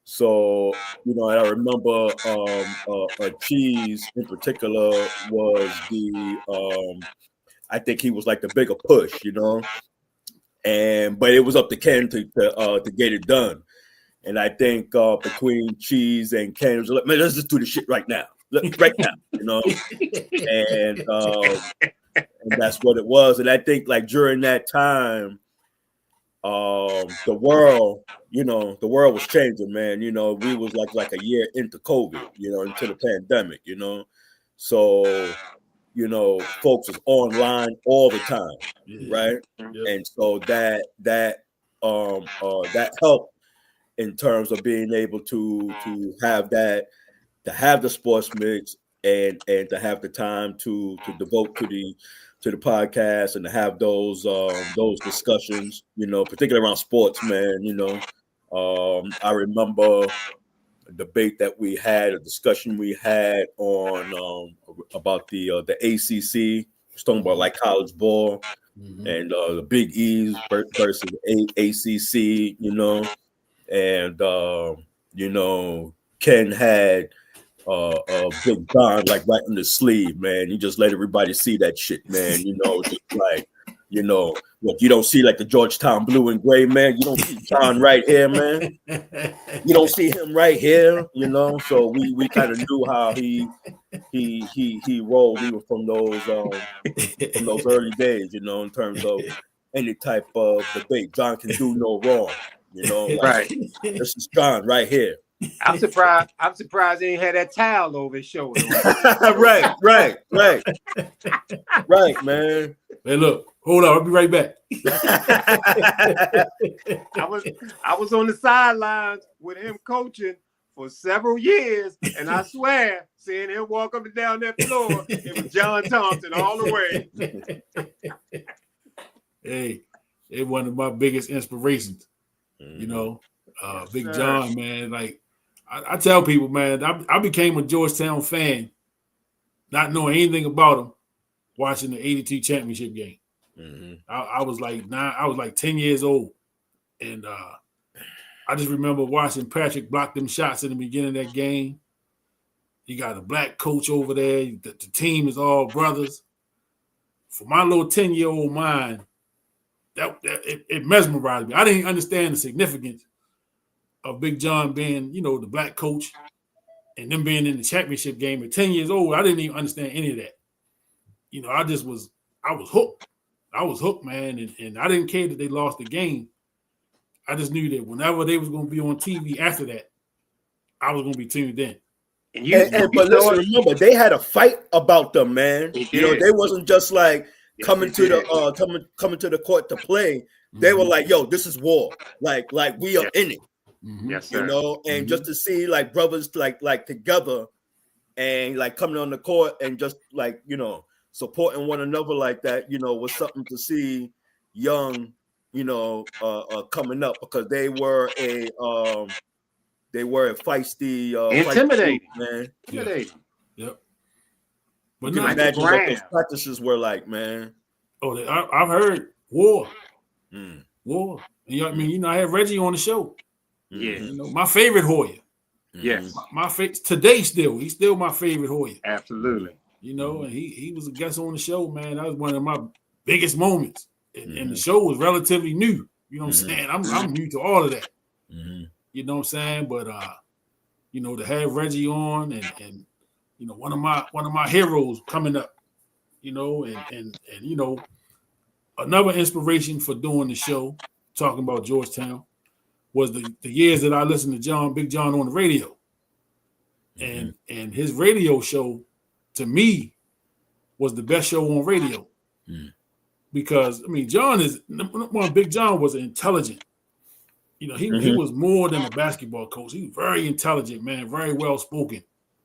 So, you know, and I remember Cheese in particular was I think he was like the bigger push, you know, but it was up to Ken to get it done. And I think between Cheese and Ken, it was like, man, let's just do the shit right now, you know, and that's what it was. And I think like during that time, the world was changing, man. You know, we was like a year into COVID, you know, into the pandemic, you know. So, you know, folks was online all the time, right? Yeah. And so that helped in terms of being able to have that, to have the sports mix and to have the time to devote to the podcast and to have those discussions, you know, particularly around sports, man. You know, I remember a debate that we had, a discussion we had on about the ACC, talking about like college ball, and the Big East versus ACC, you know, and you know, Ken had Big Don like right in the sleeve, man. He just let everybody see that shit, man. You know, just like, You know, look, you don't see like the Georgetown blue and gray, man. You don't see John right here, man. You don't see him right here, you know. So we kind of knew how he rolled even from those early days, you know, in terms of any type of debate. John can do no wrong, you know. Like, Right. This is John right here. I'm surprised he ain't had that towel over his shoulder. right, man. Hey, look, hold on, I'll be right back. I was on the sidelines with him coaching for several years, and I swear, seeing him walk up and down that floor, it was John Thompson all the way. Hey, it's one of my biggest inspirations. You know, Big John, man. Like I tell people, man, I became a Georgetown fan, not knowing anything about him, watching the '82 championship game. I was like 9, I was like 10 years old, and I just remember watching Patrick block them shots in the beginning of that game. You got a black coach over there. The team is all brothers. For my little 10-year-old mind, it mesmerized me. I didn't understand the significance of Big John being, you know, the black coach and them being in the championship game at 10 years old. I didn't even understand any of that. You know, I was hooked. I was hooked, man. And I didn't care that they lost the game. I just knew that whenever they was going to be on TV after that, I was going to be tuned in. But listen, remember, they had a fight about them, man. You know, they wasn't just like coming to the court to play. They were like, yo, this is war. Like we are in it. Yes, sir. You know, and just to see like brothers like together and like coming on the court and just like, you know, supporting one another like that, you know, was something to see young, you know, coming up, because they were a feisty, intimidating, man. Intimidating. Yep. But you can imagine what those practices were like, man. Oh, I've heard war. War. You know what I mean? You know, I had Reggie on the show. Yeah. You know, my favorite Hoya. Yes. My today still. He's still my favorite Hoya. Absolutely. You know, and he was a guest on the show, man. That was one of my biggest moments. And the show was relatively new. You know what I'm saying? I'm new to all of that. You know what I'm saying? But you know, to have Reggie on and you know, one of my heroes coming up, you know, and you know, another inspiration for doing the show, talking about Georgetown, was the years that I listened to Big John on the radio. And his radio show, to me, was the best show on radio. Because, I mean, Big John was intelligent. You know, he was more than a basketball coach. He was very intelligent, man, very well spoken.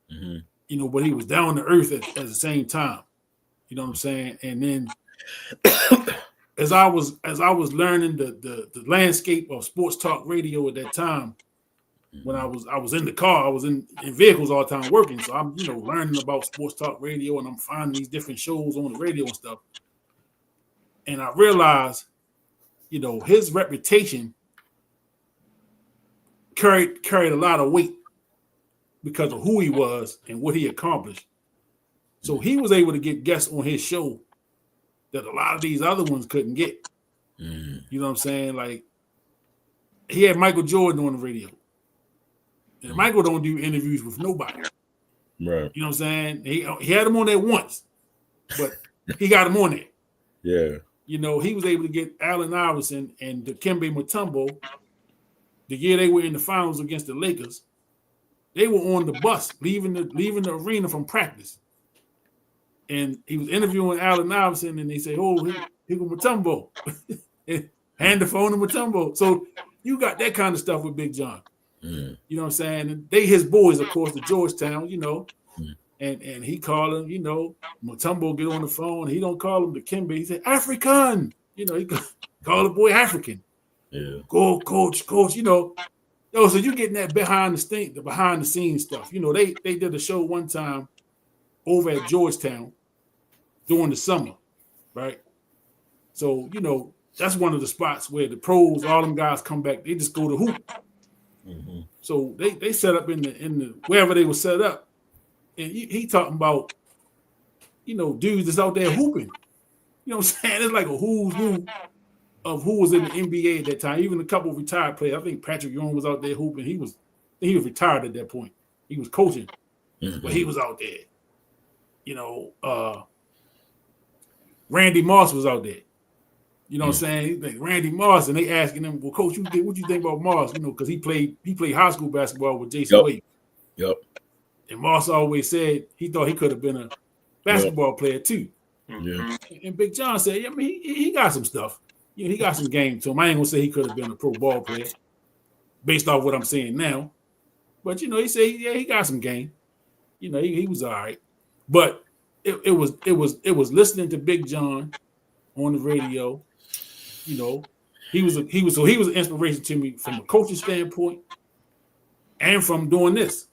You know, but he was down to earth at the same time. You know what I'm saying? And then as I was learning the landscape of sports talk radio at that time, when I was in the car, I was in vehicles all the time working. So I'm, you know, learning about sports talk radio, and I'm finding these different shows on the radio and stuff. And I realized, you know, his reputation carried a lot of weight because of who he was and what he accomplished. So he was able to get guests on his show that a lot of these other ones couldn't get. You know what I'm saying? Like, he had Michael Jordan on the radio. And Michael don't do interviews with nobody. Right. You know what I'm saying? He had him on there once, but he got him on there. Yeah. You know, he was able to get Allen Iverson and Dikembe Mutombo the year they were in the finals against the Lakers. They were on the bus leaving the arena from practice. And he was interviewing Allen Iverson, and they say, "Oh, here go Mutombo." Hand the phone to Mutombo. So you got that kind of stuff with Big John. You know what I'm saying? And they his boys, of course, to Georgetown, you know. And he called him, you know, Mutombo get on the phone. He don't call him Dikembe. He said, African. You know, he call the boy African. Yeah. Go, coach, you know. Yo, so you getting that behind the scenes stuff. You know, they did a show one time over at Georgetown during the summer, right? So, you know, that's one of the spots where the pros, all them guys come back, they just go to hoop. So they set up in the wherever they were set up. And he talking about, you know, dudes that's out there hooping. You know what I'm saying? It's like a who's who of who was in the NBA at that time. Even a couple of retired players. I think Patrick Ewing was out there hooping. He was retired at that point. He was coaching, but he was out there. You know, Randy Moss was out there. You know what I'm saying? Like Randy Moss, and they asking him, "Well, coach, what you think about Moss?" You know, because he played high school basketball with Jason Wade. Yep. And Moss always said he thought he could have been a basketball player too. Yeah. And Big John said, I mean, he got some stuff. You know, he got some game to him. I ain't gonna say he could have been a pro ball player based off what I'm saying now. But you know, he said, yeah, he got some game. You know, he was all right. But it was listening to Big John on the radio. You know, he was an inspiration to me from a coaching standpoint and from doing this.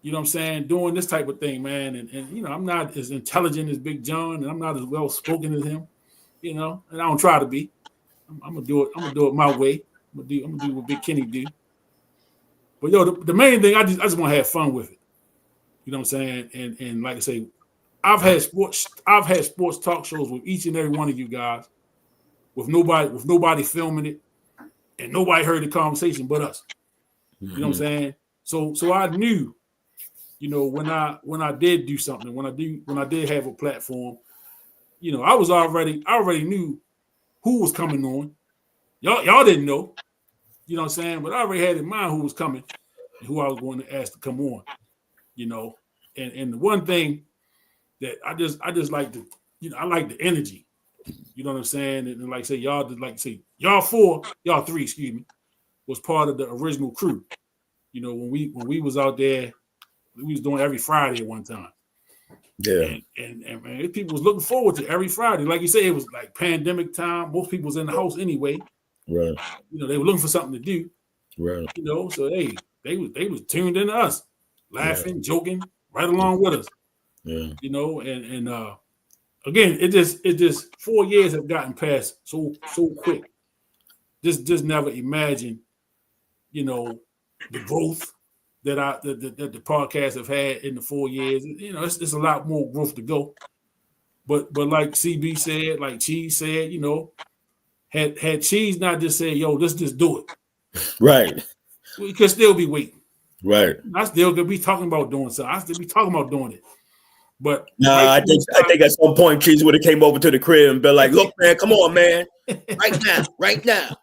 You know what I'm saying? Doing this type of thing, man. And you know, I'm not as intelligent as Big John, and I'm not as well spoken as him, you know, and I don't try to be. I'm gonna do it my way. I'm gonna do what Big Kenny do. But yo, the main thing, I just want to have fun with it. You know what I'm saying? And like I say, I've had sports talk shows with each and every one of you guys, with nobody filming it, and nobody heard the conversation but us. You know what I'm saying? So I knew, you know, when I did do something, when I did have a platform, you know, I already knew who was coming on. Y'all didn't know, you know what I'm saying? But I already had in mind who was coming and who I was going to ask to come on, you know. And the one thing that I just like to, you know, I like the energy. You know what I'm saying? And like say y'all three, excuse me, was part of the original crew. You know, when we was out there, we was doing every Friday at one time. Yeah. And man, people was looking forward to every Friday. Like you said, it was like pandemic time. Most people was in the house anyway. Right. You know, they were looking for something to do. Right. You know, so they was tuned into us, laughing, joking, right along with us. Yeah. You know, and again, it just 4 years have gotten past so quick. Just never imagined, you know, the growth that the podcast have had in the 4 years. You know, it's a lot more growth to go. But like CB said, like Cheese said, you know, had Cheese not just said, yo, let's just do it. Right. We could still be waiting. Right. I still could be talking about doing something. I still be talking about doing it. But I think at some point Cheese would have came over to the crib and been like, look, man, come on, man. Right now.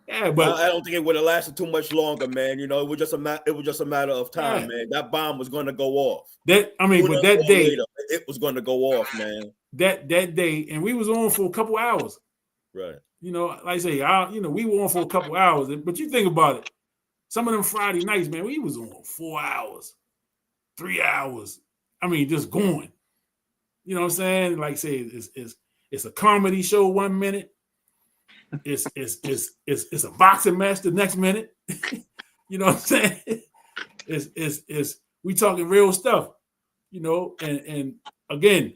Yeah, but I don't think it would have lasted too much longer, man. You know, it was just a matter of time, man. That bomb was going to go off. That day, later, it was going to go off, man. That day, and we was on for a couple hours. Right. You know, like I say, we were on for a couple hours. But you think about it, some of them Friday nights, man, we was on 4 hours, 3 hours. I mean, just going. You know what I'm saying? Like I say, it's a comedy show 1 minute. It's a boxing match the next minute. You know what I'm saying? It's we talking real stuff, you know, and again,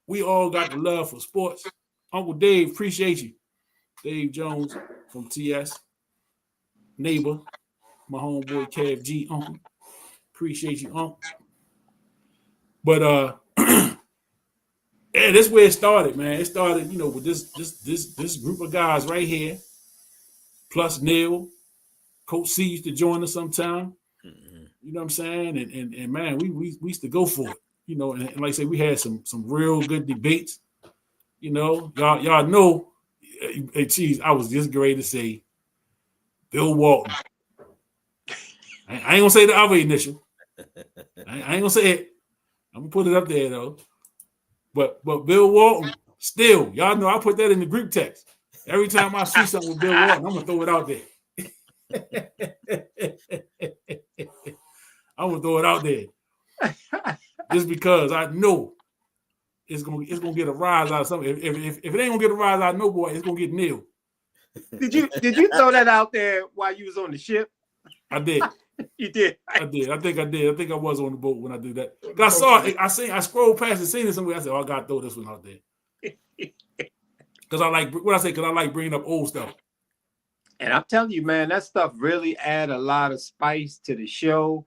we all got the love for sports. Uncle Dave, appreciate you. Dave Jones from TS, neighbor, my homeboy Kev G, uncle. Appreciate you, uncle. But yeah, that's where it started, man. It started, you know, with this group of guys right here, plus Neil. Coach C used to join us sometime. Mm-hmm. You know what I'm saying? And man, we used to go for it. You know, and like I said, we had some real good debates. You know, y'all know. Hey, geez, I was just great to say Bill Walton. I ain't gonna say the other initial. I ain't gonna say it. I'm gonna put it up there though. But Bill Walton, still, y'all know I put that in the group text. Every time I see something with Bill Walton, I'm gonna throw it out there. I'm gonna throw it out there. Just because I know it's gonna get a rise out of something. If it ain't gonna get a rise out of no boy, it's gonna get Neil. Did you throw that out there while you was on the ship? I did. You did. I did. I think I did. I think I was on the boat when I did that. I saw it. I scrolled past and seen it somewhere. I said, "Oh, I gotta throw this one out there." Because I like what I say. Because I like bringing up old stuff. And I'm telling you, man, that stuff really add a lot of spice to the show.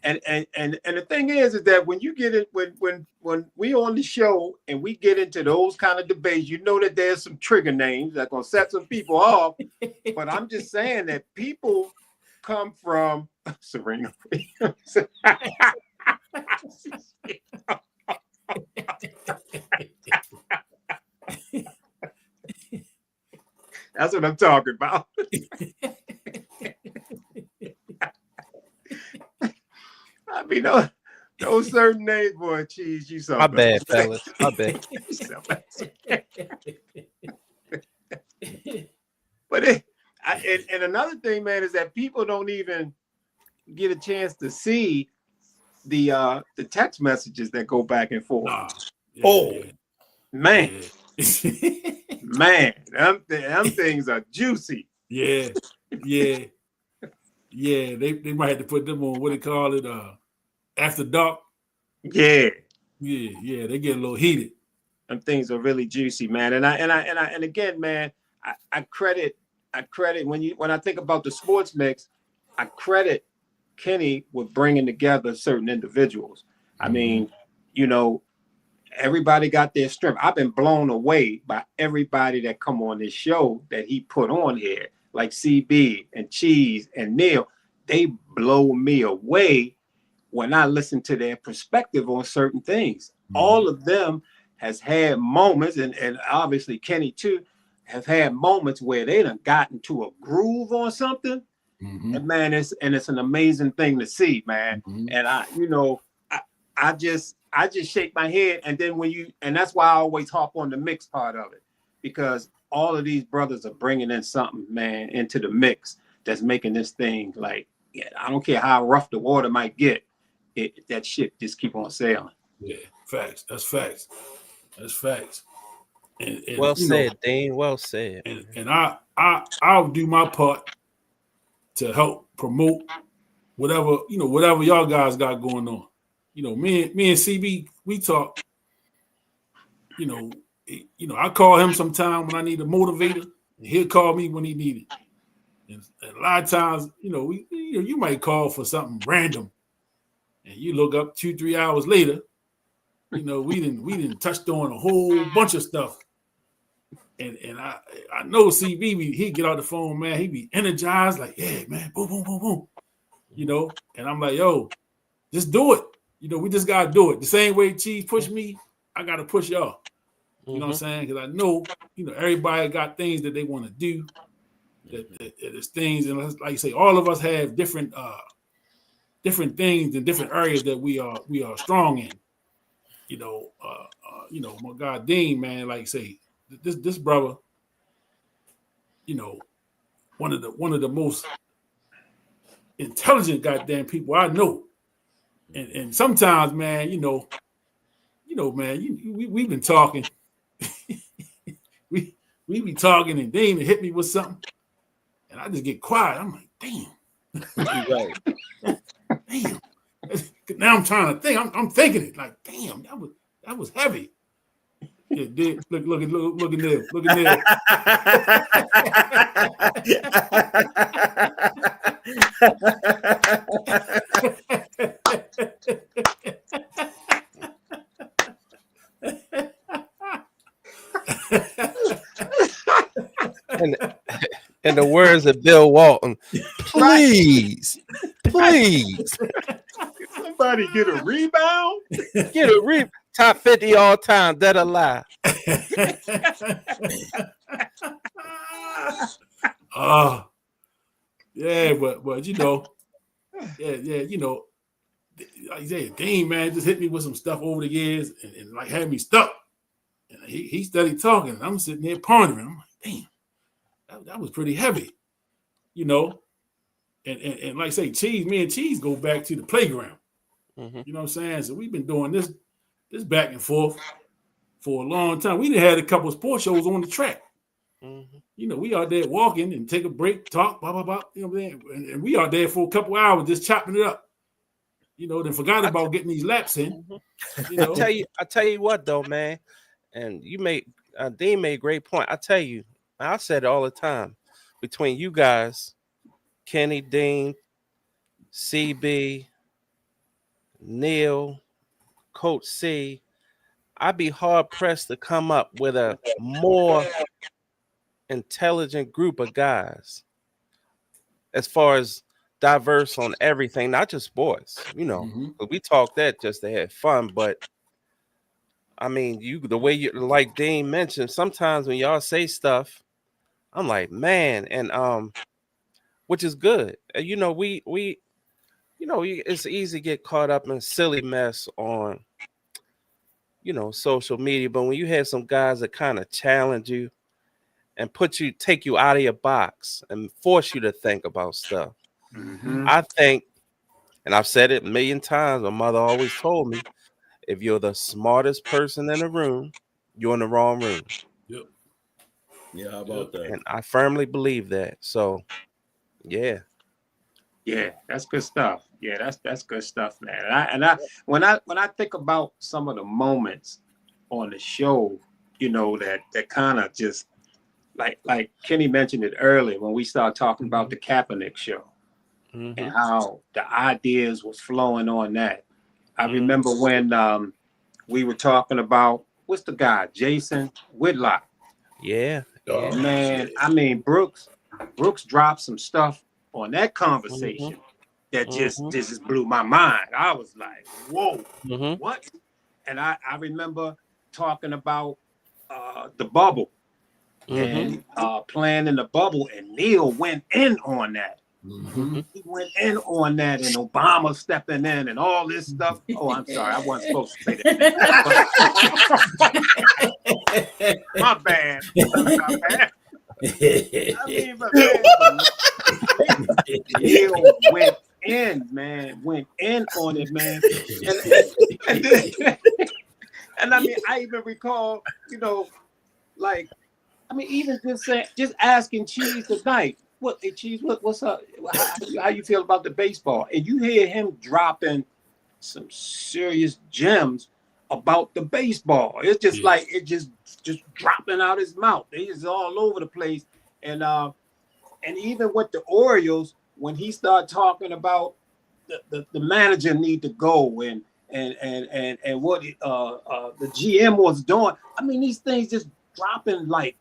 the thing is that when you get it, when we on the show and we get into those kind of debates, you know that there's some trigger names that gonna set some people off. But I'm just saying that people come from Serena. That's what I'm talking about. I mean, those certain names, boy, cheese, you something. My bad, fellas. My bad. But and another thing, man, is that people don't even get a chance to see the text messages that go back and forth. Man, man, them things are juicy. Yeah. They might have to put them on what they call it, after dark. Yeah, they get a little heated. Them things are really juicy, man. And again, man, I credit when I think about the sports mix, I credit Kenny with bringing together certain individuals. I mean, you know, everybody got their strength. I've been blown away by everybody that come on this show that he put on here, like CB and Cheese and Neil. They blow me away when I listen to their perspective on certain things. All of them has had moments, and obviously Kenny too, have had moments where they done gotten to a groove on something. And man, it's an amazing thing to see, man. And I just shake my head, and then and that's why I always hop on the mix part of it, because all of these brothers are bringing in something, man, into the mix that's making this thing like, I don't care how rough the water might get, that shit just keep on sailing. Yeah, facts. That's facts. And well said, Dean. Well said. And I'll do my part to help promote whatever y'all guys got going on. You know, me and CB, we talk. You know, I call him sometime when I need a motivator, and he'll call me when he need it. And a lot of times, you might call for something random, and you look up 2-3 hours later, we didn't touched on a whole bunch of stuff. And I know CB, he'd get out the phone, man, he'd be energized, like, yeah, man, boom, boom, boom, boom. And I'm like, yo, just do it. We just gotta do it. The same way Cheese pushed me, I gotta push y'all. You know what I'm saying? Because I know, everybody got things that they want to do. That there's things, and like you say, all of us have different things in different areas that we are strong in. My God, Dean, man, like you say, this brother, one of the most intelligent goddamn people I know. And sometimes, man, we've been talking. we be talking, and Dean hit me with something, and I just get quiet. I'm like, damn. Right. Damn. Now I'm trying to think. I'm thinking it like, damn, that was heavy. Yeah, dude, look at there. Look at there. In the words of Bill Walton, please. Somebody get a rebound. Top 50 all time, dead or alive. Yeah, but like I said, Dean, man, just hit me with some stuff over the years and like had me stuck. And he started talking, and I'm sitting there pondering. I'm like, damn, that was pretty heavy, And like I say, me and Cheese go back to the playground. You know what I'm saying? So we've been doing this back and forth for a long time. We done had a couple of sports shows on the track. We out there walking and take a break, talk, blah, blah, blah. You know what I'm saying? And we out there for a couple of hours just chopping it up. Then forgot about getting these laps in. I tell you what though, man. And Dean made a great point. I tell you, I said it all the time. Between you guys, Kenny, Dean, CB, Neil, Coach C, I'd be hard pressed to come up with a more intelligent group of guys as far as diverse on everything, not just sports. You know, we talk that just to have fun, but I mean, the way you, like Dean mentioned, sometimes when y'all say stuff, I'm like, man, and which is good. You know, we it's easy to get caught up in silly mess on, you know, social media, but when you have some guys that kind of challenge you and take you out of your box and force you to think about stuff, I think, and I've said it a million times, my mother always told me, if you're the smartest person in the room, you're in the wrong room. Yep. Yeah, how about that? And I firmly believe that. So, yeah. Yeah, that's good stuff. Yeah, that's good stuff, man. And I when I think about some of the moments on the show, you know, that kind of just like Kenny mentioned it earlier when we started talking about the Kaepernick show and how the ideas was flowing on that. I remember when we were talking about what's the guy, Jason Whitlock. Yeah. Man, I mean Brooks dropped some stuff on that conversation that just blew my mind. I was like, whoa, what? And I remember talking about the bubble and playing in the bubble, and Neil went in on that. He went in on that, and Obama stepping in and all this stuff. Oh, I'm sorry, I wasn't supposed to say that. My bad. I mean, but Neil went in on it, man. And I mean, I even recall, you know, like, I mean, even just asking Cheese tonight, Cheese, what's up? How you feel about the baseball? And you hear him dropping some serious gems about the baseball. It's just like it just dropping out his mouth. It's all over the place. And even with the Orioles, when he started talking about the manager need to go and what the GM was doing. I mean, these things just dropping like,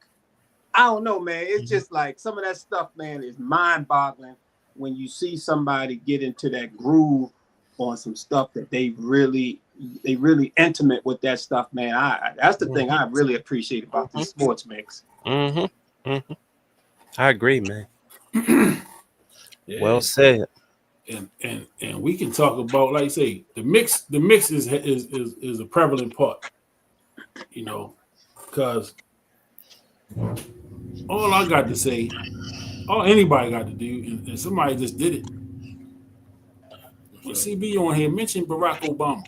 I don't know, man. It's just like some of that stuff, man, is mind-boggling when you see somebody get into that groove on some stuff that they really intimate with that stuff, man. That's the thing I really appreciate about this sports mix. I agree, man. Well said. And we can talk about, like I say, the mix is a prevalent part, you know, because all I got to say, all anybody got to do, and somebody just did it. When CB on here mentioned Barack Obama,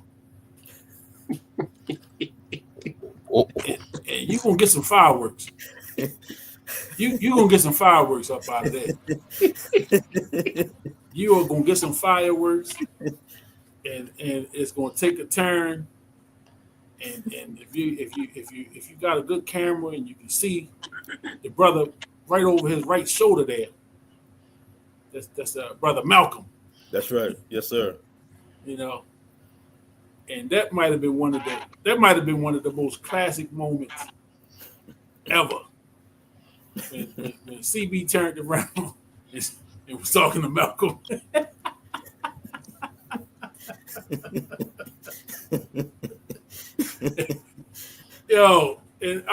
and you gonna get some fireworks. You gonna get some fireworks up out of that. You are gonna get some fireworks, and it's gonna take a turn. And if you got a good camera and you can see the brother right over his right shoulder there, that's brother Malcolm. That's right. Yes, sir. You know, and that might have been one of the most classic moments ever. When CB turned around and was talking to Malcolm. Yo, and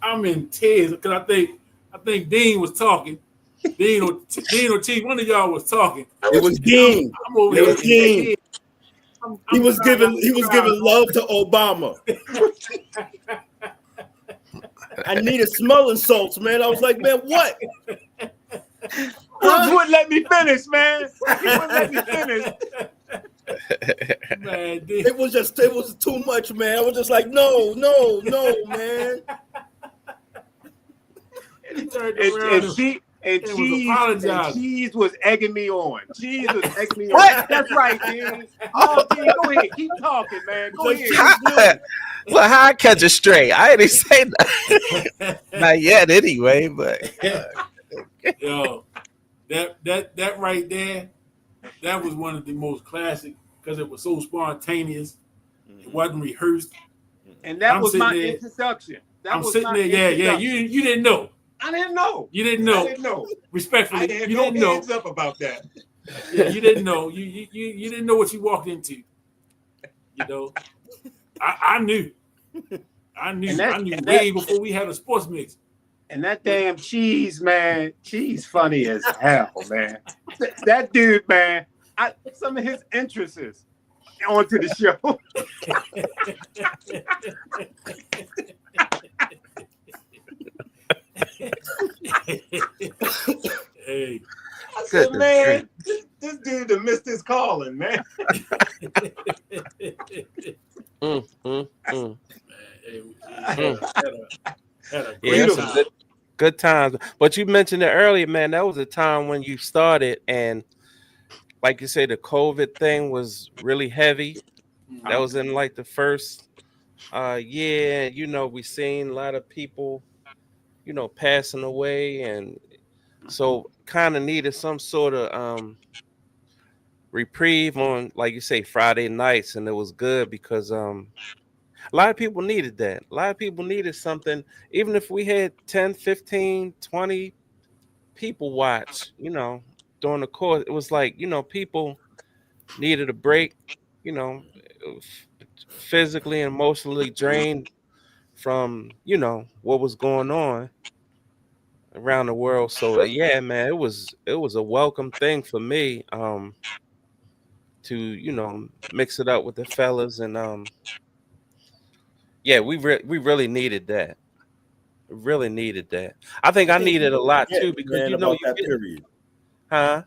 I'm in tears because I think Dean was talking. Dean or Chief, one of y'all was talking. It was Dean. I'm over It here. was Dean. He was giving love to Obama. I needed smelling salts, man. I was like, man, what? You wouldn't let me finish, man. You wouldn't let me finish. Man, it was too much, man. I was just like, no, man. And he turned around and Cheese was egging me on. Cheese was egging me on. What? That's right, Dean. Oh, Dean, go ahead. Keep talking, man. Go ahead. Well, how I catch it straight? I didn't say nothing. Not yet, anyway. But yo, that right there, that was one of the most classic because it was so spontaneous. It wasn't rehearsed. And that I'm was my sitting there- introduction. That I'm was sitting my there, yeah. introduction. You didn't know. I didn't know. You didn't I know. didn't know. Respectfully, I had you no didn't know. hands up about that. Yeah, you didn't know. You didn't know what you walked into. You know, I knew. I knew. And that- I knew and way that- before we had a sports mix. And that damn cheese, man, cheese funny as hell, man. That dude, man, some of his interests onto the show. Hey, I said, Goodness man, this dude done missed his calling, man. hey, had a Yeah, great some time. good times. But you mentioned it earlier, man. That was a time when you started, and like you say, the COVID thing was really heavy. That was in like the first year. You know, we seen a lot of people, you know, passing away, and so kind of needed some sort of reprieve on, like you say, Friday nights, and it was good because a lot of people needed that. A lot of people needed something, even if we had 10, 15, 20 people watch, you know, during the course. It was like, you know, people needed a break, you know, physically and emotionally drained from, you know, what was going on around the world. So yeah, man, it was a welcome thing for me to, you know, mix it up with the fellas, and yeah, we really needed that. Really needed that. I think I needed a lot too, because man, you know about you that get, period. huh?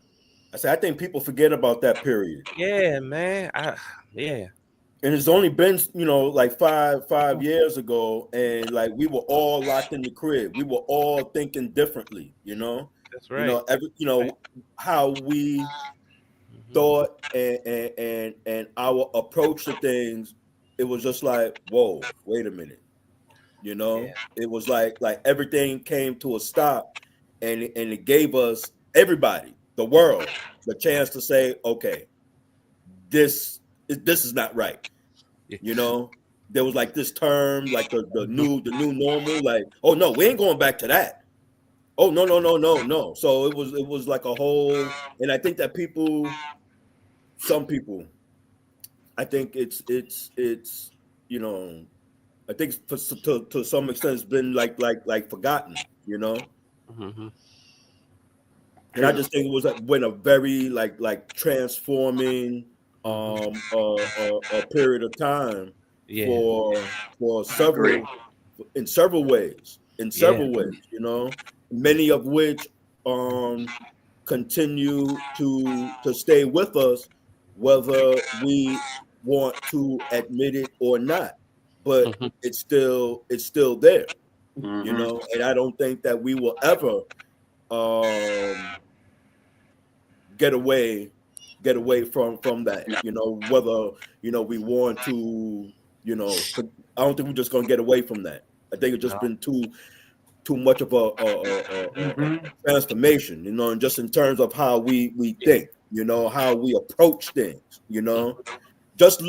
I said I think people forget about that period. Yeah, man. Yeah. And it's only been, you know, like five years ago, and like we were all locked in the crib. We were all thinking differently, you know. That's You right. know, how we thought and our approach to things. It was just like, whoa, wait a minute. You know, Yeah. it was like everything came to a stop, and it gave us, everybody, the world, the chance to say, okay, this is not right. Yeah. You know, there was like this term, like the new normal, like, oh no, we ain't going back to that. Oh no. So it was like a whole, and I think that some people, I think it's you know, I think to some extent it's been like forgotten, you know. Mhm. And I just think it was when a very like transforming a period of time Yeah. for several in several ways, you know, many of which continue to stay with us, whether we want to admit it or not. But Mhm. it's still there, you Mhm. know, and I don't think that we will ever get away from that, you know, whether, you know, we want to, you know, I don't think we're just gonna get away from that. I think it's just been too much of a transformation, you know, and just in terms of how we think, you know, how we approach things, you know. Just in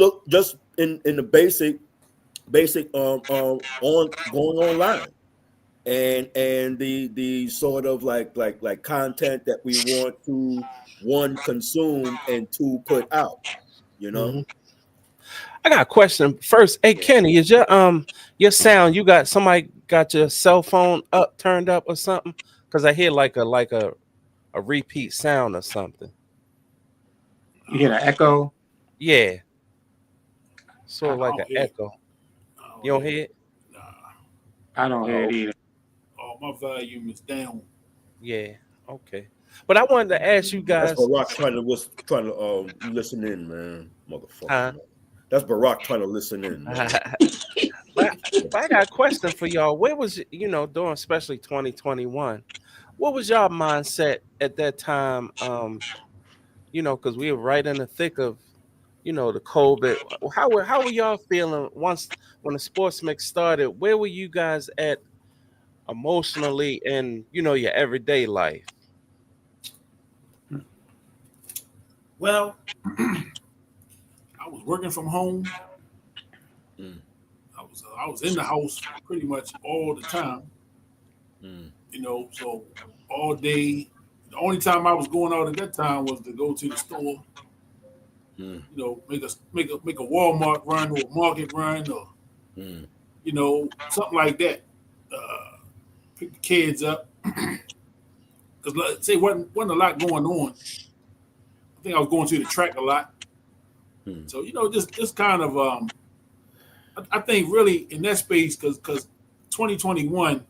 the basic on going online, and the sort of like content that we want to, one, consume, and two, put out, you know. Mhm. I got a question first. Hey, Kenny, is your sound? You got somebody got your cell phone turned up or something? Because I hear like a repeat sound or something. You hear an echo? Yeah, sort of I like don't an hear it. echo. You don't hear it? Nah, I don't hear it either. my volume is down. Yeah. Okay. But I wanted to ask you That's guys. Barack trying to listen in, man, motherfucker. Huh? Man. That's Barack trying to listen in, man. But I got a question for y'all. Where was, you know, during especially 2021? What was y'all mindset at that time? You know, because we were right in the thick of, you know, the COVID. How were y'all feeling when the sports mix started? Where were you guys at emotionally in, you know, your everyday life? Well, I was working from home. Mm. I was in the house pretty much all the time. Mm. You know, so all day. The only time I was going out at that time was to go to the store. Mm. You know, make a Walmart run or a Market run or Mm. you know something like that. Pick the kids up because let's say wasn't a lot going on. I think I was going to the track a lot. Mm. So you know, just kind of I think really in that space because 2021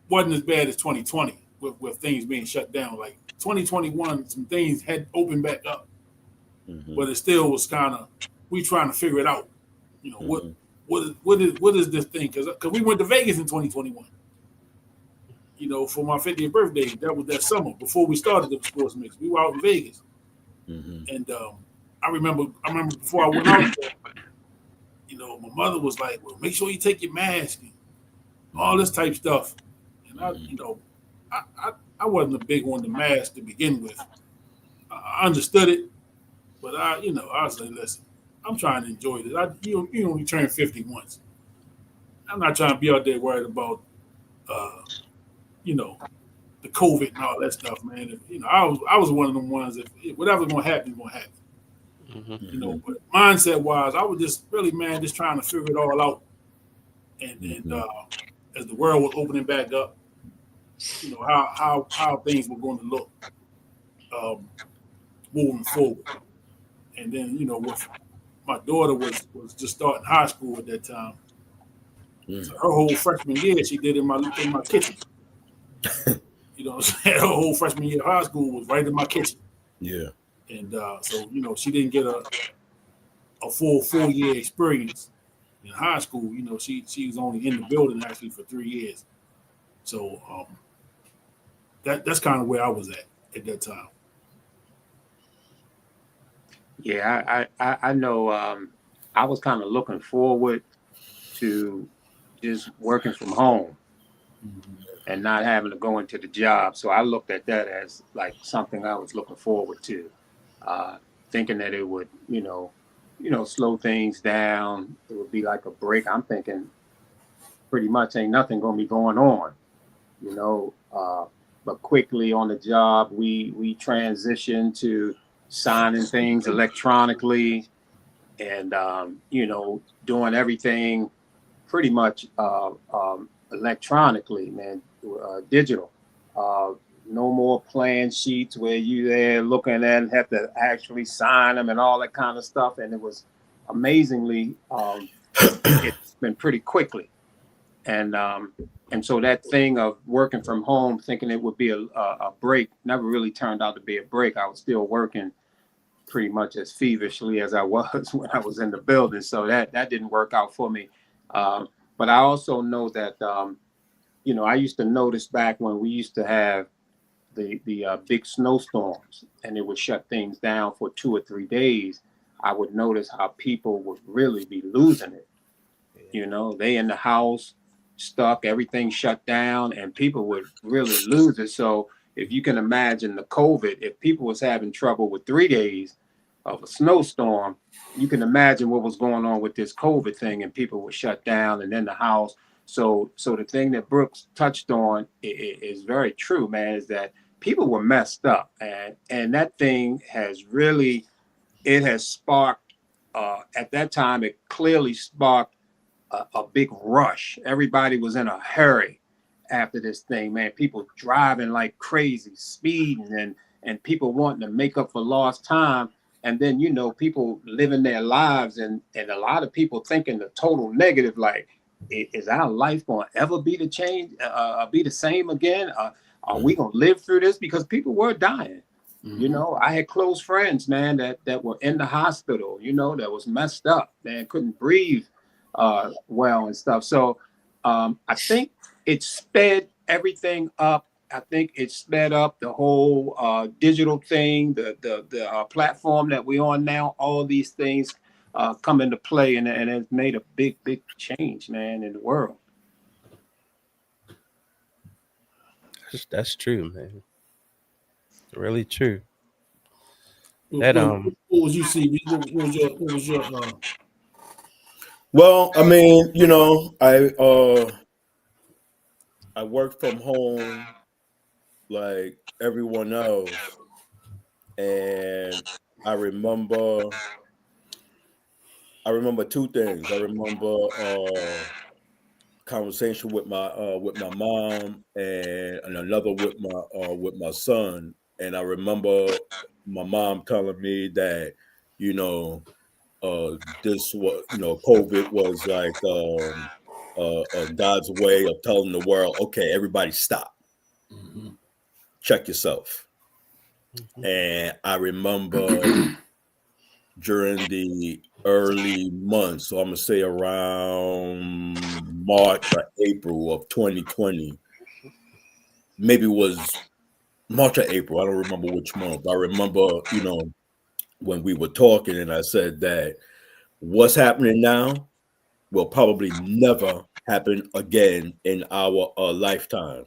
wasn't as bad as 2020 with things being shut down. Like 2021, some things had opened back up, Mm-hmm. but it still was kind of we trying to figure it out. You know Mm-hmm. what is this thing? Because we went to Vegas in 2021. You know, for my 50th birthday, that was that summer before we started the sports mix. We were out in Vegas, Mm-hmm. and I remember before I went out there, you know, my mother was like, "Well, make sure you take your mask and all this type stuff." And you know, I wasn't a big on the mask to begin with. I understood it, but you know, I was like, "Listen, I'm trying to enjoy this. You only turn 50 once. I'm not trying to be out there worried about, you know, the COVID and all that stuff, man. If, you know, I was one of them ones. If whatever's gonna happen, it's gonna happen. Mm-hmm. You know, but mindset wise, I was just really, man, just trying to figure it all out. And as the world was opening back up, you know how things were going to look moving forward. And then you know, with my daughter was just starting high school at that time, so her whole freshman year she did in my kitchen. You know, what I'm saying? Her whole freshman year of high school was right in my kitchen. Yeah. And so you know, she didn't get a full 4 year experience in high school. You know, she was only in the building actually for 3 years. So that's kind of where I was at that time. Yeah, I know. I was kind of looking forward to just working from home and not having to go into the job. So I looked at that as like something I was looking forward to, thinking that it would, slow things down. It would be like a break. I'm thinking pretty much ain't nothing going to be going on, you know. But quickly on the job, we transitioned to signing things electronically and, doing everything pretty much electronically, man, digital. No more plan sheets where you there looking at and have to actually sign them and all that kind of stuff. And it was amazingly, it's been pretty quickly. And so that thing of working from home, thinking it would be a break, never really turned out to be a break. I was still working pretty much as feverishly as I was when I was in the building. So that didn't work out for me. But I also know that, I used to notice back when we used to have the big snowstorms and it would shut things down for 2 or 3 days, I would notice how people would really be losing it. You know, they in the house, stuck, everything shut down, and people would really lose it. So if you can imagine the COVID, if people was having trouble with 3 days of a snowstorm, you can imagine what was going on with this COVID thing, and people were shut down and in the house. So the thing that Brooks touched on is very true, man, is that people were messed up, and that thing has really, it has sparked, at that time, it clearly sparked a big rush. Everybody was in a hurry after this thing, man. People driving like crazy, speeding, and people wanting to make up for lost time. And then, people living their lives, and a lot of people thinking the total negative, like, is our life going to ever be be the same again? Are we going to live through this? Because people were dying. I had close friends, man, that were in the hospital, that was messed up, man, couldn't breathe well and stuff. So I think it sped everything up. I think it sped up the whole digital thing, the platform that we're on now. All these things come into play, and it's made a big change, man, in the world. That's true, man. Really true. What was you see? What was your Well, I mean, you know, I worked from home like everyone else, and I remember two things. I remember conversation with my mom and another with my son, and I remember my mom telling me that, you know, this was, you know, COVID was like God's way of telling the world, okay, everybody stop, check yourself. And I remember during the early months, so I'm gonna say around March or April of 2020, maybe it was March or April, I don't remember which month. I remember, you know, when we were talking, and I said that what's happening now will probably never happen again in our lifetime.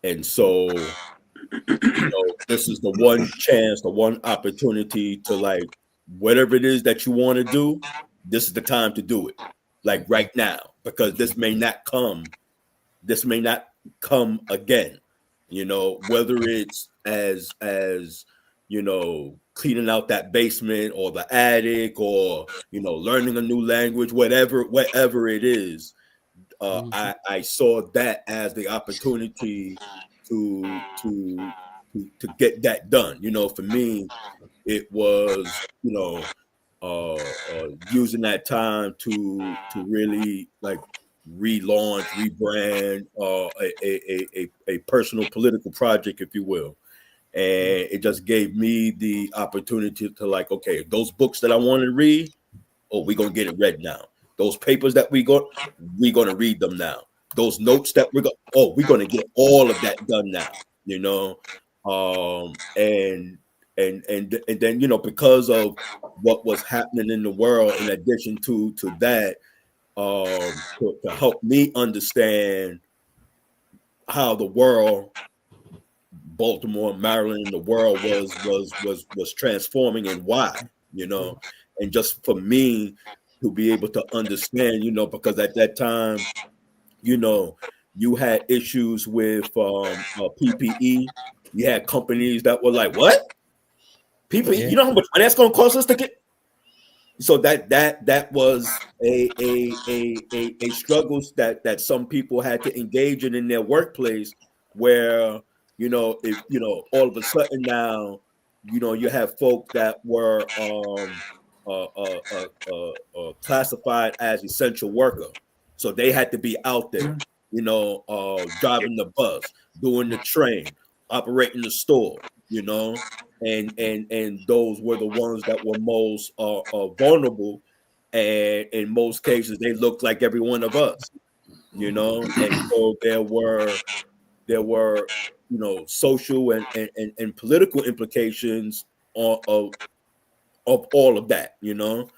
And so, you know, this is the one chance, the one opportunity to, like, whatever it is that you want to do, this is the time to do it, like right now, because this may not come again, you know, whether it's as you know, cleaning out that basement or the attic, or, you know, learning a new language, whatever it is. I saw that as the opportunity to get that done. You know, for me, it was, you know, using that time to really, like, relaunch, rebrand a personal political project, if you will. And it just gave me the opportunity to, like, okay, those books that I want to read, oh, we're gonna get it read now. Those papers that we're gonna read them now. Those notes that we're gonna get all of that done now, you know. And then, you know, because of what was happening in the world, in addition to that, to help me understand how the world, Baltimore, Maryland, the world was transforming, and why, you know. And just for me to be able to understand, you know, because at that time, you know, you had issues with PPE. You had companies that were like, what? PPE, yeah. You know how much money that's going to cost us to get? So that was a struggle that some people had to engage in their workplace, where, you know, if, you know, all of a sudden now, you know, you have folk that were classified as essential worker, so they had to be out there, you know, driving the bus, doing the train, operating the store, you know, and those were the ones that were most vulnerable, and in most cases they looked like every one of us, you know. And so there were, you know, social and political implications of all of that, you know.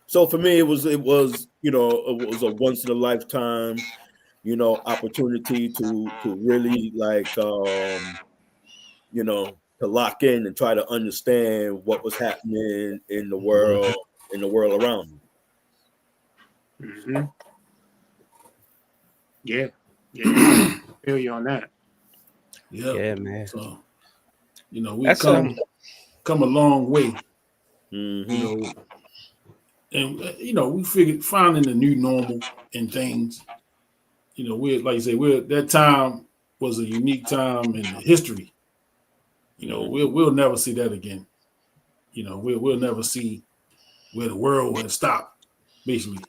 So for me, it was, you know, it was a once in a lifetime, you know, opportunity to really, like, you know, to lock in and try to understand what was happening in the world around me. Mm-hmm. Yeah. Feel you on that. Yeah, man. So, you know, we've come a long way. Mm-hmm. You know, and you know, we figured finding the new normal and things. You know, we're, like you say, that time was a unique time in history. You know, we'll never see that again. You know, we'll never see where the world has stopped, basically.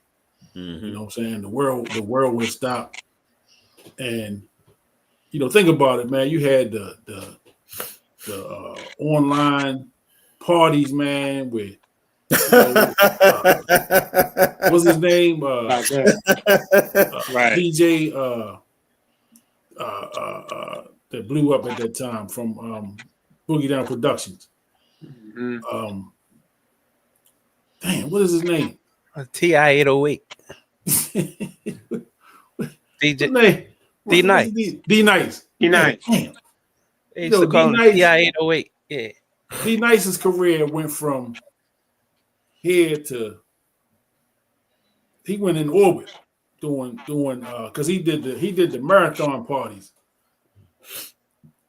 Mm-hmm. You know what I'm saying? The world will stop. And, you know, think about it, man. You had the online parties, man, with, you know, what's his name? Right. DJ that blew up at that time from Boogie Down Productions. Mm-hmm. Damn, what is his name? TI-808. DJ D-Nice. D-Nice. D-Nice. Damn. They used to call him TI-808. Yeah. D Nice's career went from here to he went in orbit doing because he did the marathon parties,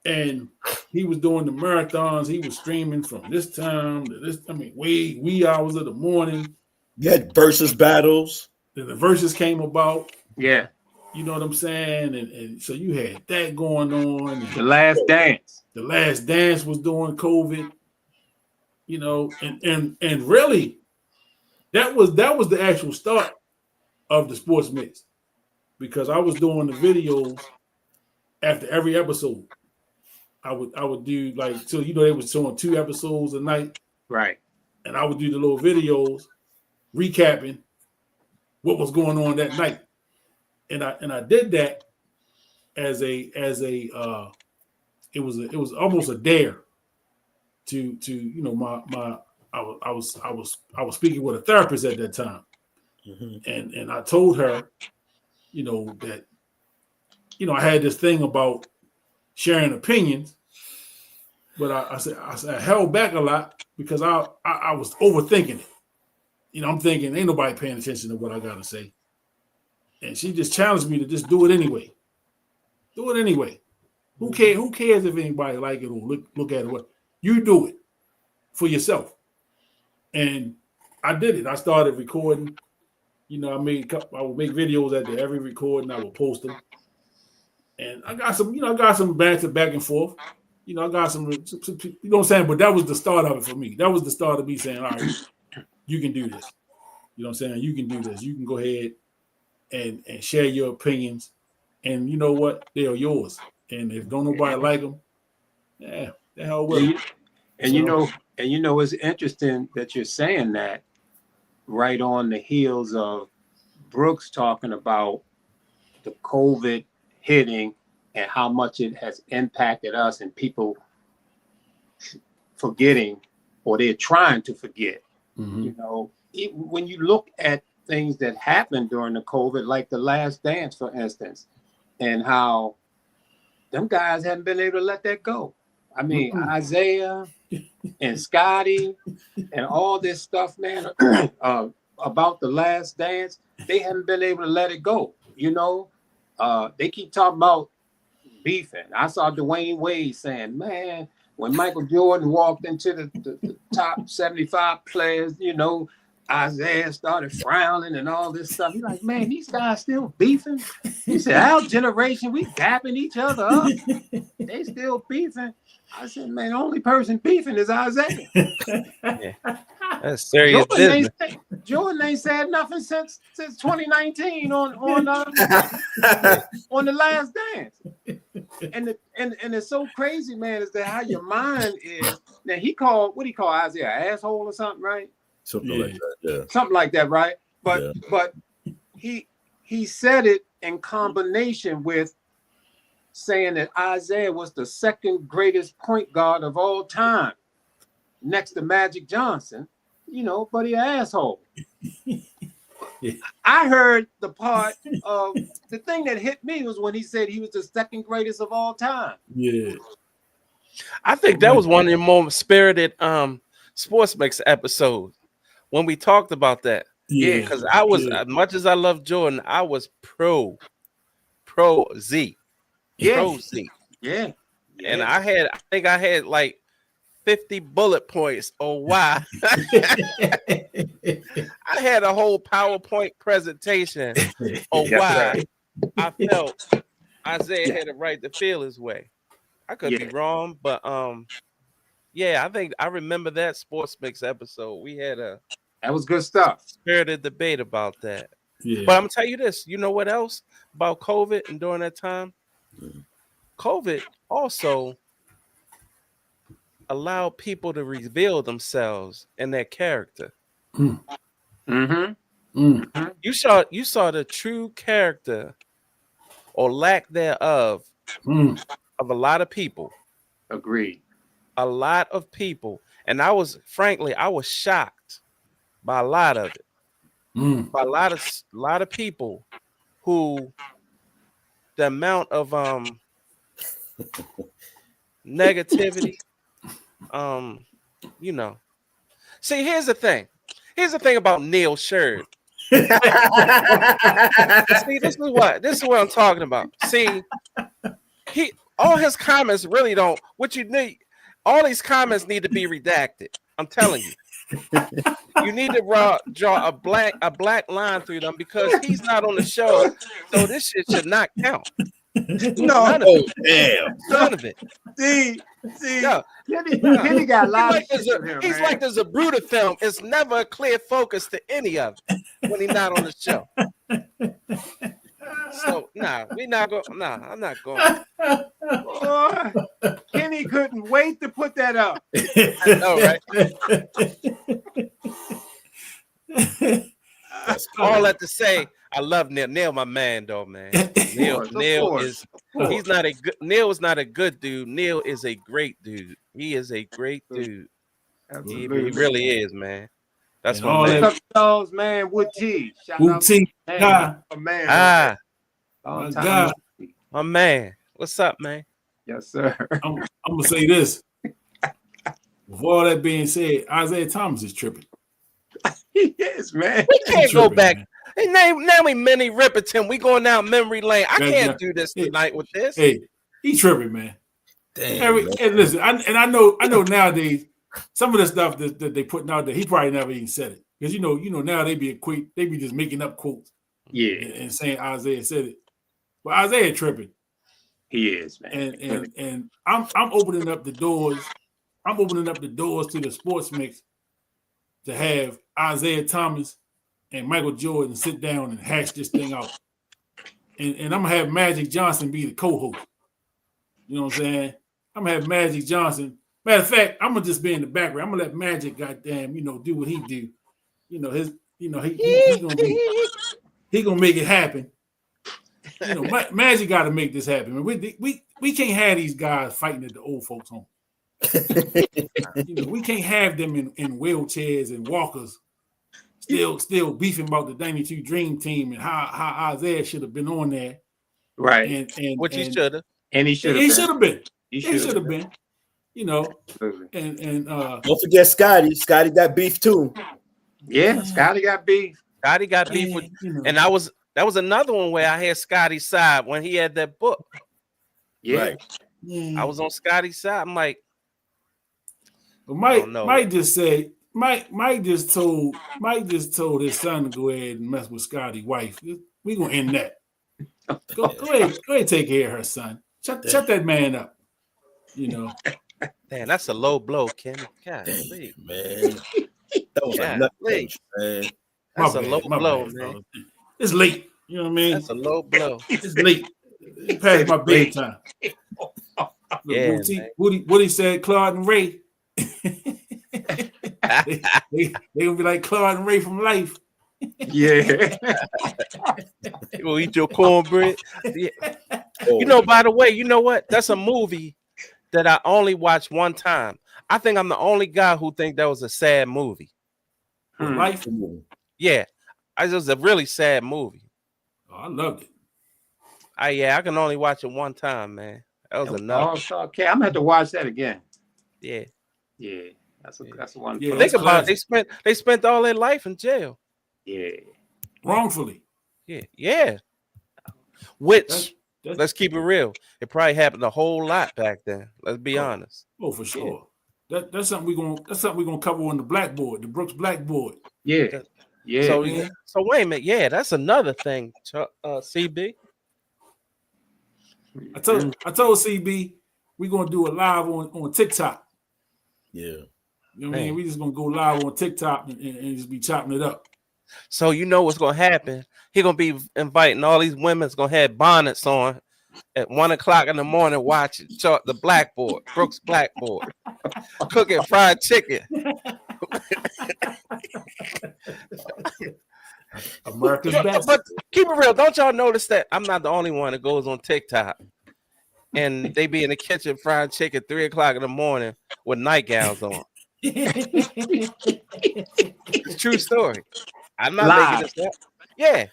and he was doing the marathons. He was streaming from this time to this. I mean, wee hours of the morning. You had versus battles. Then the verses came about. Yeah. You know what I'm saying? And so you had that going on. The Last Dance. The Last Dance was during COVID. You know, and really, that was the actual start of the Sports Mix, because I was doing the videos after every episode. I would do like, so you know, they was showing 2 episodes a night, Right. and I would do the little videos recapping what was going on that night, and I did that as a it was almost a dare to you know I was speaking with a therapist at that time, and I told her, you know, that, you know, I had this thing about sharing opinions, but I said I held back a lot because I was overthinking it. You know, I'm thinking ain't nobody paying attention to what I gotta say, and she just challenged me to just do it anyway. Do it anyway. Who cares if anybody like it or look at it? What you do it for yourself. And I did it. I started recording. You know, I would make videos after every recording. I would post them, and I got some banter back and forth. You know, I got some, you know what I'm saying. But that was the start of it for me. That was the start of me saying, all right, you can do this. You know what I'm saying? You can do this. You can go ahead and share your opinions, and you know what? They are yours. And if don't nobody like them, yeah, the hell will. And you know, it's interesting that you're saying that right on the heels of Brooks talking about the COVID hitting and how much it has impacted us, and people forgetting, or they're trying to forget. Mm-hmm. You know, when you look at things that happened during the COVID, like The Last Dance, for instance, and how them guys haven't been able to let that go. I mean, Isaiah and Scotty and all this stuff, man, about The Last Dance, they haven't been able to let it go. You know, they keep talking about beefing. I saw Dwayne Wade saying, man, when Michael Jordan walked into the top 75 players, you know, Isaiah started frowning and all this stuff. He's like, man, these guys still beefing. He said, our generation, we dapping each other up. They still beefing. I said, man, the only person beefing is Isaiah. Yeah. That's serious business. Jordan ain't said nothing since 2019 on The Last Dance. And it's so crazy, man, is that how your mind is. Now what he call Isaiah, asshole or something, right? Something like that, yeah. Something like that, right? But he said it in combination with saying that Isaiah was the second greatest point guard of all time, next to Magic Johnson, you know, but he an asshole. I heard the part of the thing that hit me was when he said he was the second greatest of all time. Yeah. I think that was one of the more spirited Sports Mix episodes when we talked about that. Yeah, because I was, as much as I love Jordan, I was pro Z. Yeah. Pro Z. Yeah. And I think I had like 50 bullet points on why. I had a whole PowerPoint presentation on why I felt Isaiah had a right to feel his way. I could be wrong, but yeah, I think I remember that Sports Mix episode. We had that was good stuff. Spirited debate about that. Yeah. But I'm gonna tell you this, you know what else about COVID and during that time? COVID also allowed people to reveal themselves and their character. Mm-hmm. You saw the true character or lack thereof of a lot of people. Agreed. A lot of people. And I was shocked by a lot of it. By a lot of people who the amount of negativity, you know. See, here's the thing. Here's the thing about Neil Sherd. See, this is what I'm talking about. See, all his comments really don't. What you need, all these comments need to be redacted. I'm telling you. You need to draw a black line through them because he's not on the show, so this shit should not count. No, damn. None of it. See, Yeah. Kenny got a lot of shit from him, He's man. like there's a Bruder film. It's never a clear focus to any of it when he's not on the show. So I'm not going. Boy, Kenny couldn't wait to put that up. All right. All that to say, I love Neil. Neil, my man, though, man. Neil is he's not a good. Neil is not a good dude. Neil is a great dude. He is a great dude. He really is, man. That's all my man. What's up, those, man? Wood T. Shout Wood out T. to God. my man. Ah, Long my time God. no see. my man. What's up, man? Yes, sir. I'm gonna say this. With all that being said, Isaiah Thomas is tripping. He is, man. We can't go tripping, back. man. Hey, now we Minnie Riperton. We going down memory lane. I Yeah, can't yeah. do this tonight with this. Hey, he tripping, man. Damn, man. And listen, I know nowadays some of the stuff that they putting out there, he probably never even said it. Because you know now they be just making up quotes Yeah, and saying Isaiah said it. But Isaiah tripping. he is, man. And I'm opening up the doors. I'm opening up the doors to the sports mix to have Isaiah Thomas and Michael Jordan sit down and hash this thing out. And I'm gonna have Magic Johnson be the co-host. You know what I'm saying? I'm gonna have Magic Johnson. Matter of fact, I'm gonna just be in the background. I'm gonna let Magic, goddamn, do what he do. He gonna make it happen. Magic got to make this happen. We can't have these guys fighting at the old folks' home. We can't have them in wheelchairs and walkers, still beefing about the 92 Dream Team and how Isaiah should have been on there. Right. Which he should have. And he should have been. He He should have been. Absolutely. And Don't forget Scotty. Scotty got beef too. Yeah, Scotty got beef. Scotty got beef with, and that was another one where I had Scotty's side when he had that book. Yeah. Right. yeah. I was on Scotty's side. I'm like, But I don't know. Mike just said Mike just told his son to go ahead and mess with Scotty's wife. We gonna end that. Go ahead, take care of her son. Shut that man up. damn, that's a low blow, Kenny. God, Damn, man. That was Yeah, a nut please. punch, man. that's My a bad, low my blow, bad, man. fellas. It's late. You know what I mean? That's a low blow. It's late. It's past my bedtime. Yeah, Woody said Claude and Ray. they gonna be like Claude and Ray from Life. Yeah. You gonna eat your cornbread? Yeah. Oh, By the way, you know what? That's a movie that I only watched one time. I think I'm the only guy who think that was a sad movie. Life. Yeah, it was a really sad movie. Oh, I loved it. I can only watch it one time, man. That was enough. Oh, okay. I'm gonna have to watch that again. Yeah. Yeah. That's one. Yeah, Think that's about it. classic. They spent all their life in jail. Yeah. Wrongfully. Yeah. Which That's let's keep it real. It probably happened a whole lot back then. Let's be honest. oh for sure. That's something we're gonna cover on the blackboard, the Brooks blackboard. Yeah. Yeah. So Yeah. so wait a minute. Yeah, that's another thing. CB. I told CB we're gonna do a live on TikTok. yeah. You know what I mean? We just gonna go live on TikTok and just be chopping it up. So you know what's gonna happen. He gonna be inviting all these women's gonna have bonnets on at 1:00 in the morning, watching the blackboard, Brooks blackboard, cooking fried chicken. America's best. But keep it real. Don't y'all notice that I'm not the only one that goes on TikTok and they be in the kitchen frying chicken 3:00 in the morning with nightgowns on. It's a true story. I'm not making this up. Yeah.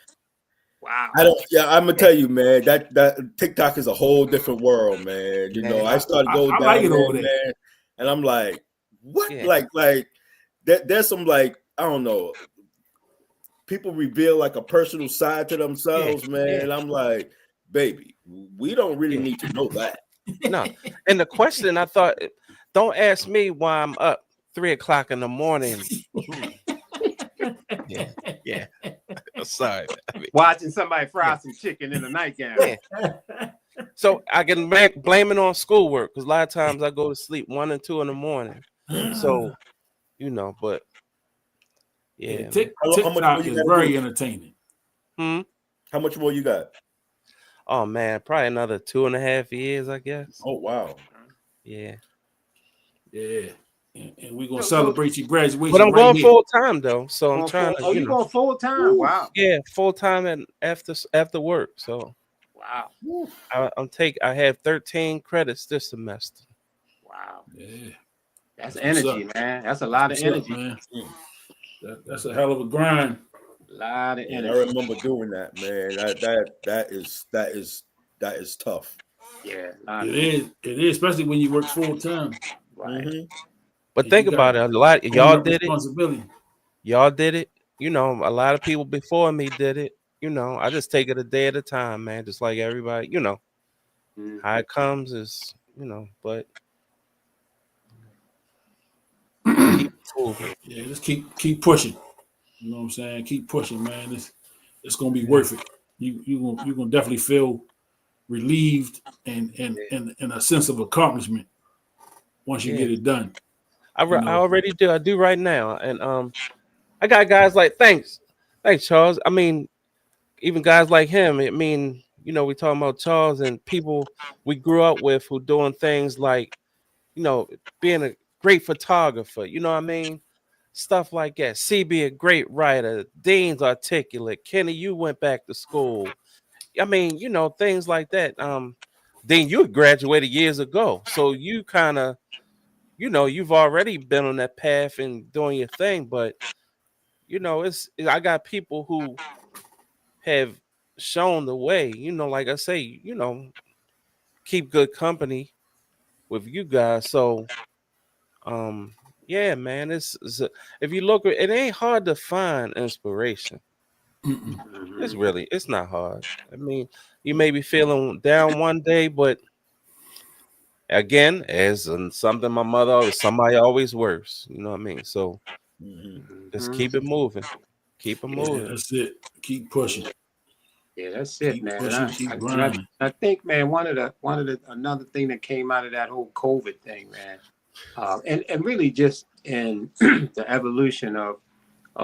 Wow. I'm gonna tell you, man, that TikTok is a whole different world, man. I started going I down like it there, over there. man, and I'm like, what? Yeah. Like there's some like I don't know. People reveal like a personal side to themselves, man. I'm like, baby, we don't really need to know that. No. And the question I thought, don't ask me why I'm up 3 o'clock in the morning. Yeah. Sorry. I mean, Watching somebody fry some chicken in a nightgown. yeah. So I can blame it on schoolwork because a lot of times I go to sleep 1 and 2 in the morning. So, but yeah. Yeah, TikTok is very entertaining. How much more you got? Oh man, probably another 2.5 years, I guess. Oh wow. Yeah. Yeah. And we're gonna celebrate your graduation. But I'm right going here. full time though, so I'm trying to. You going full time? Wow. Yeah, full time and after work. So wow. I have 13 credits this semester. Wow. Yeah. That's energy, man. That's a lot of energy, man. That's a hell of a grind. A lot of energy. I remember doing that, man. That is tough. Yeah, it is, especially when you work full time. Right. Mm-hmm. But think about it, a lot y'all did it. Y'all did it. A lot of people before me did it. I just take it a day at a time, man. Just like everybody, how it comes is, but keep moving. Yeah, just keep pushing. You know what I'm saying? Keep pushing, man. It's gonna be worth it. You're gonna definitely feel relieved and a sense of accomplishment once you get it done. I already do. I do right now, and I got guys like thanks Charles. I mean, even guys like him. I mean, we talking about Charles and people we grew up with who doing things like, being a great photographer. You know what I mean? Stuff like that. CB, a great writer. Dean's articulate. Kenny, you went back to school. I mean, things like that. Dean, you graduated years ago, so you kind of, you've already been on that path and doing your thing. But I got people who have shown the way. Like I say, keep good company with you guys. So, yeah, man, it's if you look, it ain't hard to find inspiration. It's not hard. I mean, you may be feeling down one day, but again, as something my mother always, somebody always worse. You know what I mean? So just keep it moving. Keep it moving. Yeah, that's it. Keep pushing. Yeah, that's it, keep man. Pushing, I think, man, one of the another thing that came out of that whole COVID thing, man, and really just in the evolution of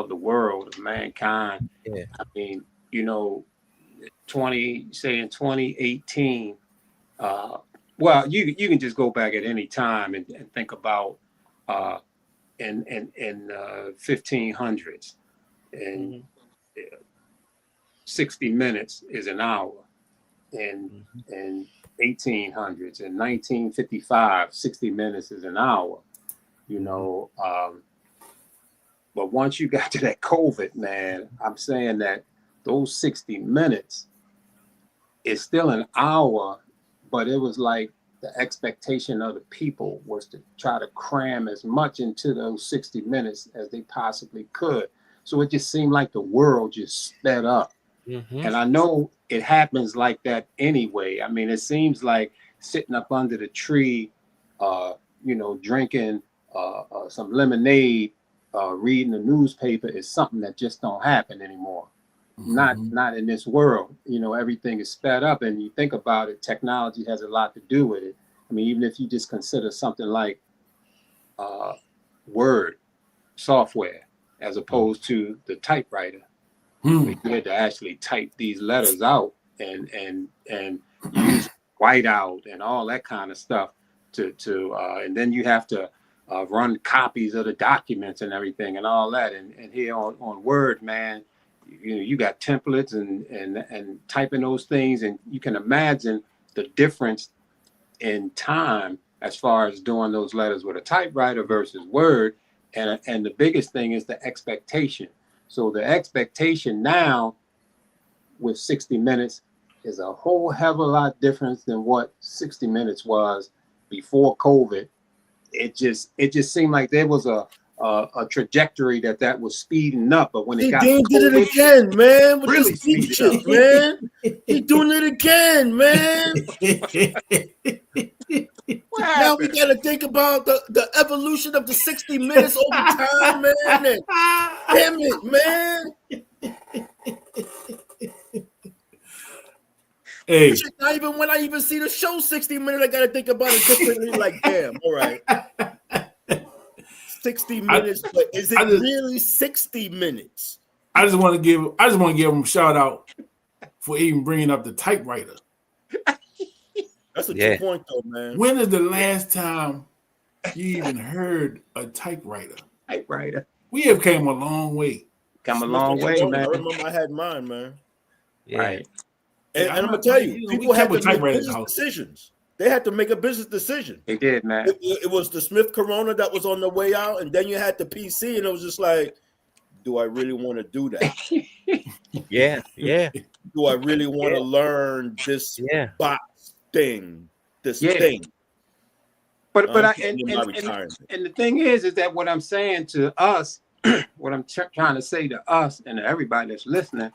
the world, of mankind. Yeah. I mean, in 2018, well, you can just go back at any time and think about in 1500s and 60 minutes is an hour, and 1800s and 1955, 60 minutes is an hour, but once you got to that COVID, man, I'm saying that those 60 minutes is still an hour, but it was like the expectation of the people was to try to cram as much into those 60 minutes as they possibly could. So it just seemed like the world just sped up. And I know it happens like that anyway. I mean, it seems like sitting up under the tree, drinking some lemonade, reading the newspaper is something that just don't happen anymore. Not in this world. Everything is sped up, and you think about it, technology has a lot to do with it. I mean, even if you just consider something like Word software as opposed to the typewriter. We had to actually type these letters out and use whiteout and all that kind of stuff to and then you have to run copies of the documents and everything and all that. And here on Word, man, you got templates and typing those things, and you can imagine the difference in time as far as doing those letters with a typewriter versus Word. And the biggest thing is the expectation. So the expectation now with 60 minutes is a whole hell of a lot different than what 60 minutes was before COVID it just seemed like there was a trajectory that was speeding up, but when it got Dean did it again, man. With Really this deep speed it shit, man. He doing it again, man. what Now we happened? gotta think about the evolution of the 60 minutes over time, man. And damn it, man. Hey, Shit, not even when I even see the show 60 minutes, I gotta think about it differently. Like, damn, all right. 60 minutes, but is it really 60 minutes? I just want to give him a shout out for even bringing up the typewriter. That's a good point, though, man. When is the last time you even heard a typewriter? Typewriter. We have came a long way. Come a long way, man. I remember I had mine, man. Yeah. Right. And I'm gonna tell you, people had to make business decisions. They had to make a business decision. They did, man. It was the Smith Corona that was on the way out, and then you had the PC, and it was just like, do I really want to do that? Yeah. Do I really want to learn this box thing, this thing? But and the thing is that what I'm saying to us, what I'm trying to say to us and to everybody that's listening,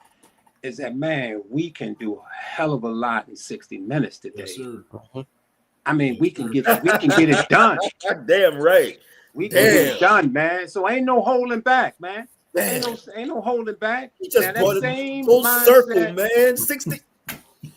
is that, man, we can do a hell of a lot in 60 minutes today. Yes, sir. I mean, we can get it done. Damn right. We can get it done, man. So ain't no holding back, man. Ain't no holding back. He just now, brought it full circle, man. 60.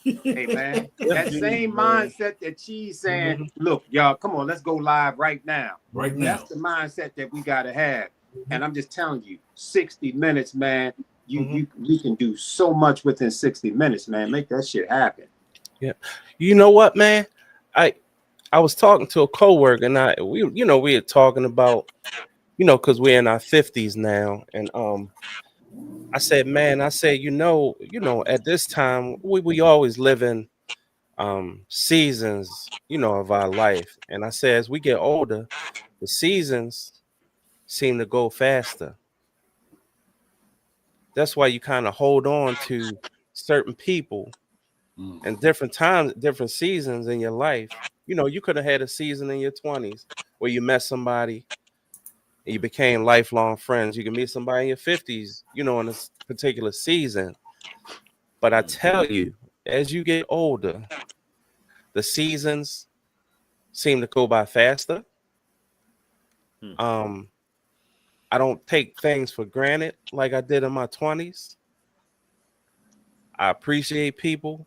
Hey, man, that same mindset that she's saying, look, y'all, come on, let's go live right now. Right now. That's the mindset that we got to have. And I'm just telling you, 60 minutes, man, we can do so much within 60 minutes, man. Make that shit happen. Yeah. You know what, man? I was talking to a coworker, and we were talking about, because we're in our 50s now, and I said, at this time we always live in seasons, of our life, and I said, as we get older, the seasons seem to go faster. That's why you kind of hold on to certain people and different times, different seasons in your life. You could have had a season in your 20s where you met somebody and you became lifelong friends. You can meet somebody in your 50s, in a particular season. But I tell you, as you get older, the seasons seem to go by faster. I don't take things for granted like I did in my 20s. I appreciate people.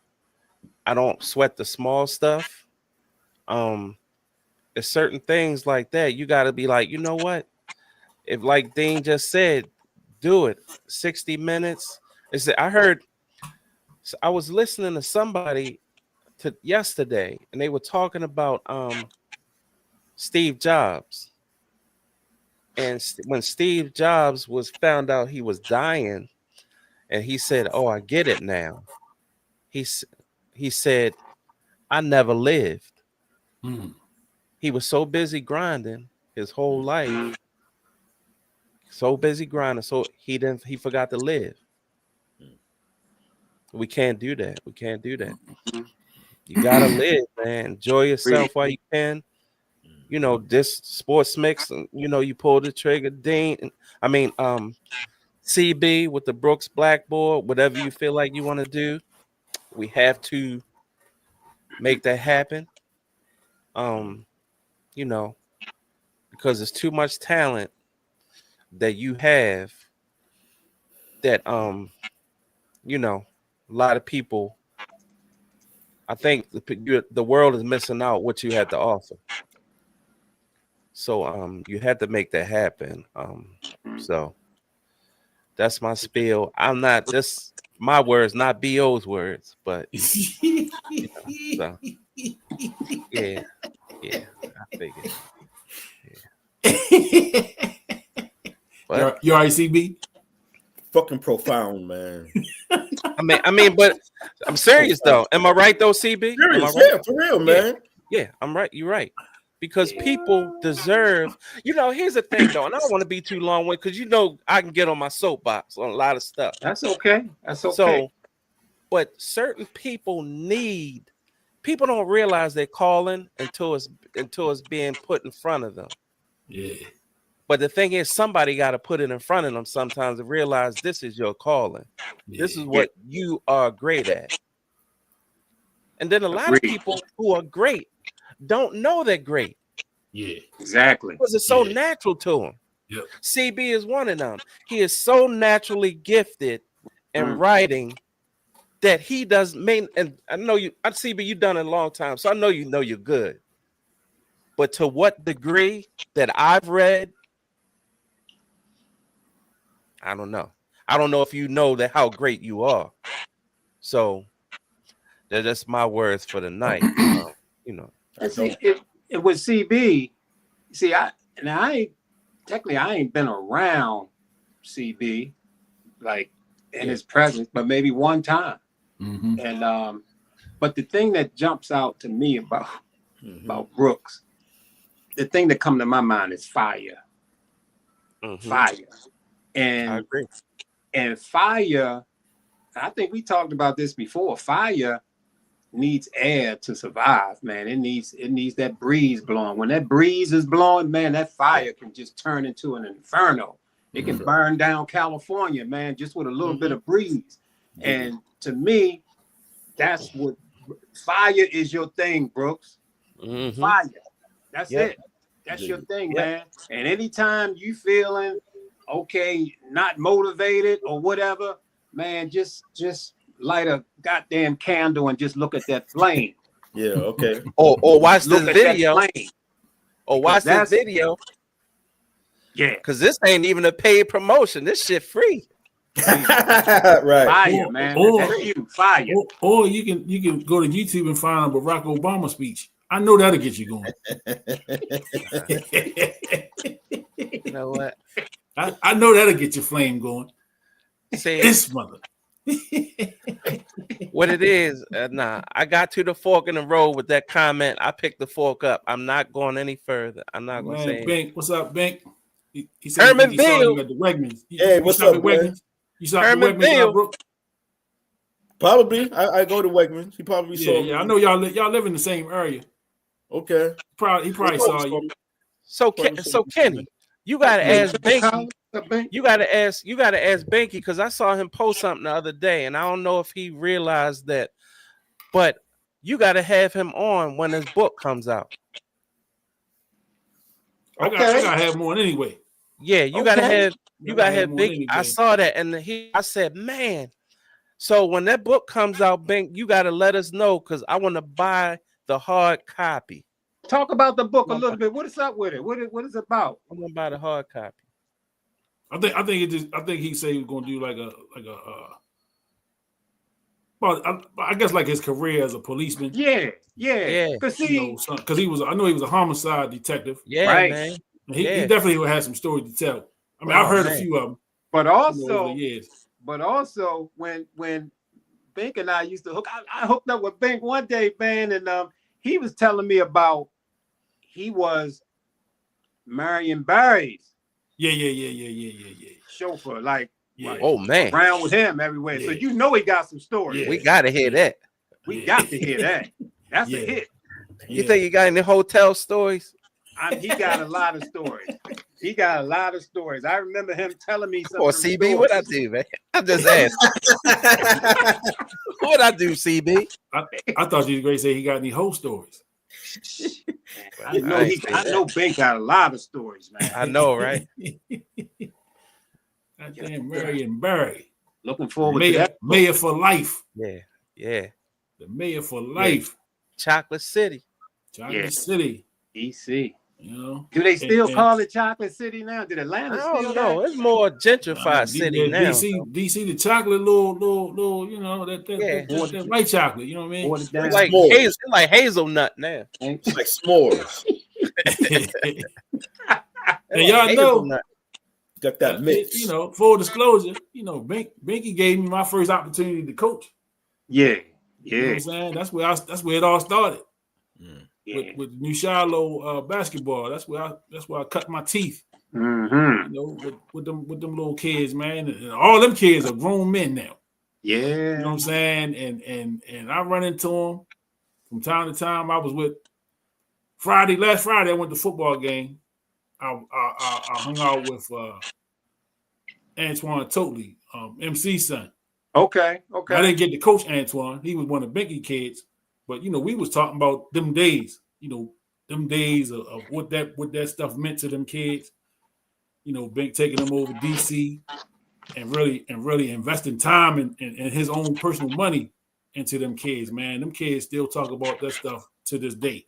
I don't sweat the small stuff. There's certain things like that. You got to be like, you know what? If, like Dean just said, do it. 60 minutes. I was listening to somebody yesterday, and they were talking about Steve Jobs. And when Steve Jobs was found out he was dying, and he said, "Oh, I get it now." He said, "I never lived." He was so busy grinding his whole life, so he forgot to live. We can't do that. You gotta live, man. Enjoy yourself while you can. This sports mix, you pull the trigger, Dean. CB with the Brooks Blackboard, whatever you feel like you want to do, we have to make that happen. Because there's too much talent that you have that, a lot of people, I think the world is missing out what you had to offer. So you had to make that happen. So that's my spiel. My words, not BO's words, but so, yeah, I figured. Yeah. But, you RICB? Fucking profound, man. but I'm serious though. Am I right though, CB? Serious, right? Yeah, for real, man. Yeah, I'm right. You're right. Because people deserve, here's the thing though, and I don't want to be too long with, because I can get on my soapbox on a lot of stuff. That's okay. So, but certain people need People don't realize they're calling until it's being put in front of them. Yeah. But the thing is, somebody got to put it in front of them sometimes to realize this is your calling. This is what you are great at. And then a lot of people who are great don't know they're great. Yeah. Exactly. Because it's so natural to them. Yep. CB is one of them. He is so naturally gifted in writing that he does main. And I know you, CB, you've done it a long time, so I know you're good. But to what degree that I've read, I don't know. I don't know if you know that how great you are. So that's my words for the night. You know. See, it was CB. See, I ain't been around CB like in his presence, but maybe one time. Mm-hmm. And but the thing that jumps out to me about Brooks, the thing that comes to my mind is fire. Fire. And I agree. And fire, I think we talked about this before. Fire needs air to survive, man. It needs that breeze blowing. When that breeze is blowing, man, that fire can just turn into an inferno. It can burn down California, man, just with a little bit of breeze. And to me, that's what fire is your thing, Brooks. Fire. That's it. That's your thing, man. And anytime you feeling okay, not motivated or whatever, man, just light a goddamn candle and just look at that flame. Yeah, okay. Or watch this video. Or watch this video. Yeah. Because this ain't even a paid promotion. This shit free. Right. Fire, man. Fire. Or you can go to YouTube and find a Barack Obama speech. I know that'll get you going. You know what? I know that'll get your flame going. See, this mother. What it is, I got to the fork in the road with that comment. I picked the fork up. I'm not going any further. I'm not going to say Bink, what's up, Bink? He said Herman he saw Bill you at the Wegmans. Hey, what's up, Wegmans? You saw Herman Wegmans, Bill. Brooke? Probably. I go to Wegmans. He probably saw me. Yeah, I know y'all live in the same area. Okay. He probably saw you. So Kenny, you gotta ask Banky. You gotta ask Banky, because I saw him post something the other day, and I don't know if he realized that, but you gotta have him on when his book comes out. I gotta have more anyway. Yeah, you gotta have Banky. I saw that, and I said, man. So when that book comes out, Bank, you gotta let us know, because I want to buy the hard copy. Talk about the book a little bit. What is up with it? What is it about? I'm gonna buy the hard copy. I think he said he was gonna do I guess like his career as a policeman. Yeah. Because I know he was a homicide detective. Yeah, right. Man. He definitely would have some stories to tell. I mean, I've heard a few of them. But also, over the years. when Bink and I used to I hooked up with Bink one day, man, and he was telling me about he was Marion Barry's chauffeur, like oh man, around with him everywhere. So you know he got some stories. Yeah. We gotta hear that. We got to hear that. That's a hit. You think you got any hotel stories? He got a lot of stories. I remember him telling me something. Or CB, what I do, man? I just asked. What I do, CB? I thought you were going to say he got any whole stories. I know Bink got a lot of stories, man. I know, right? Goddamn Marion Barry. Looking forward to that. Mayor for life. Yeah. The mayor for life. Chocolate City. City. EC. You know, do they still call it Chocolate City now? Did Atlanta still? No, it's more gentrified city now. DC, the chocolate, little, you know, that white chocolate. You know what I mean? It's like hazelnut now. It's like s'mores. And y'all know, got that mix. You know, full disclosure, you know, Binky gave me my first opportunity to coach. Yeah. You know what I'm saying? That's where it all started. With New Shiloh basketball. That's where I cut my teeth. Mm-hmm. You know, with them little kids, man. And all them kids are grown men now. Yeah. You know what I'm saying? And I run into them from time to time, I was with last Friday, I went to football game. I hung out with Antoine Totley, MC's son. Okay. I didn't get to coach Antoine. He was one of Binky kids. But, we was talking about them days, them days of what that stuff meant to them kids. Bink taking them over DC and really investing time and his own personal money into them kids, man. Them kids still talk about that stuff to this day.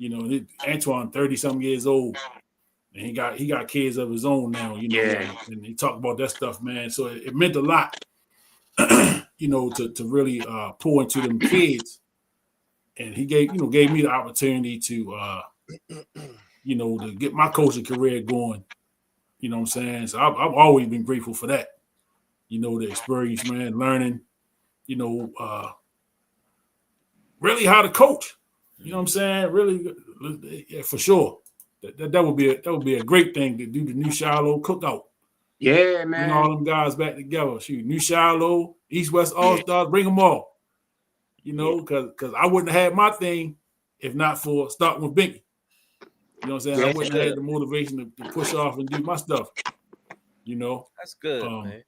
Antoine 30-something years old, and he got kids of his own now, and he talked about that stuff, man. So it meant a lot, to really pour into them kids. And he gave me the opportunity to to get my coaching career going. You know what I'm saying? So I've always been grateful for that. The experience, man, learning, really how to coach. You know what I'm saying? Really, yeah, for sure. That would be a great thing to do, the New Shiloh cookout. Yeah, man. Bring all them guys back together. Shoot, New Shiloh, East West All Stars, bring them all. Because I wouldn't have had my thing if not for starting with Binky. You know what I'm saying? I wouldn't have had the motivation to push off and do my stuff. That's good, man.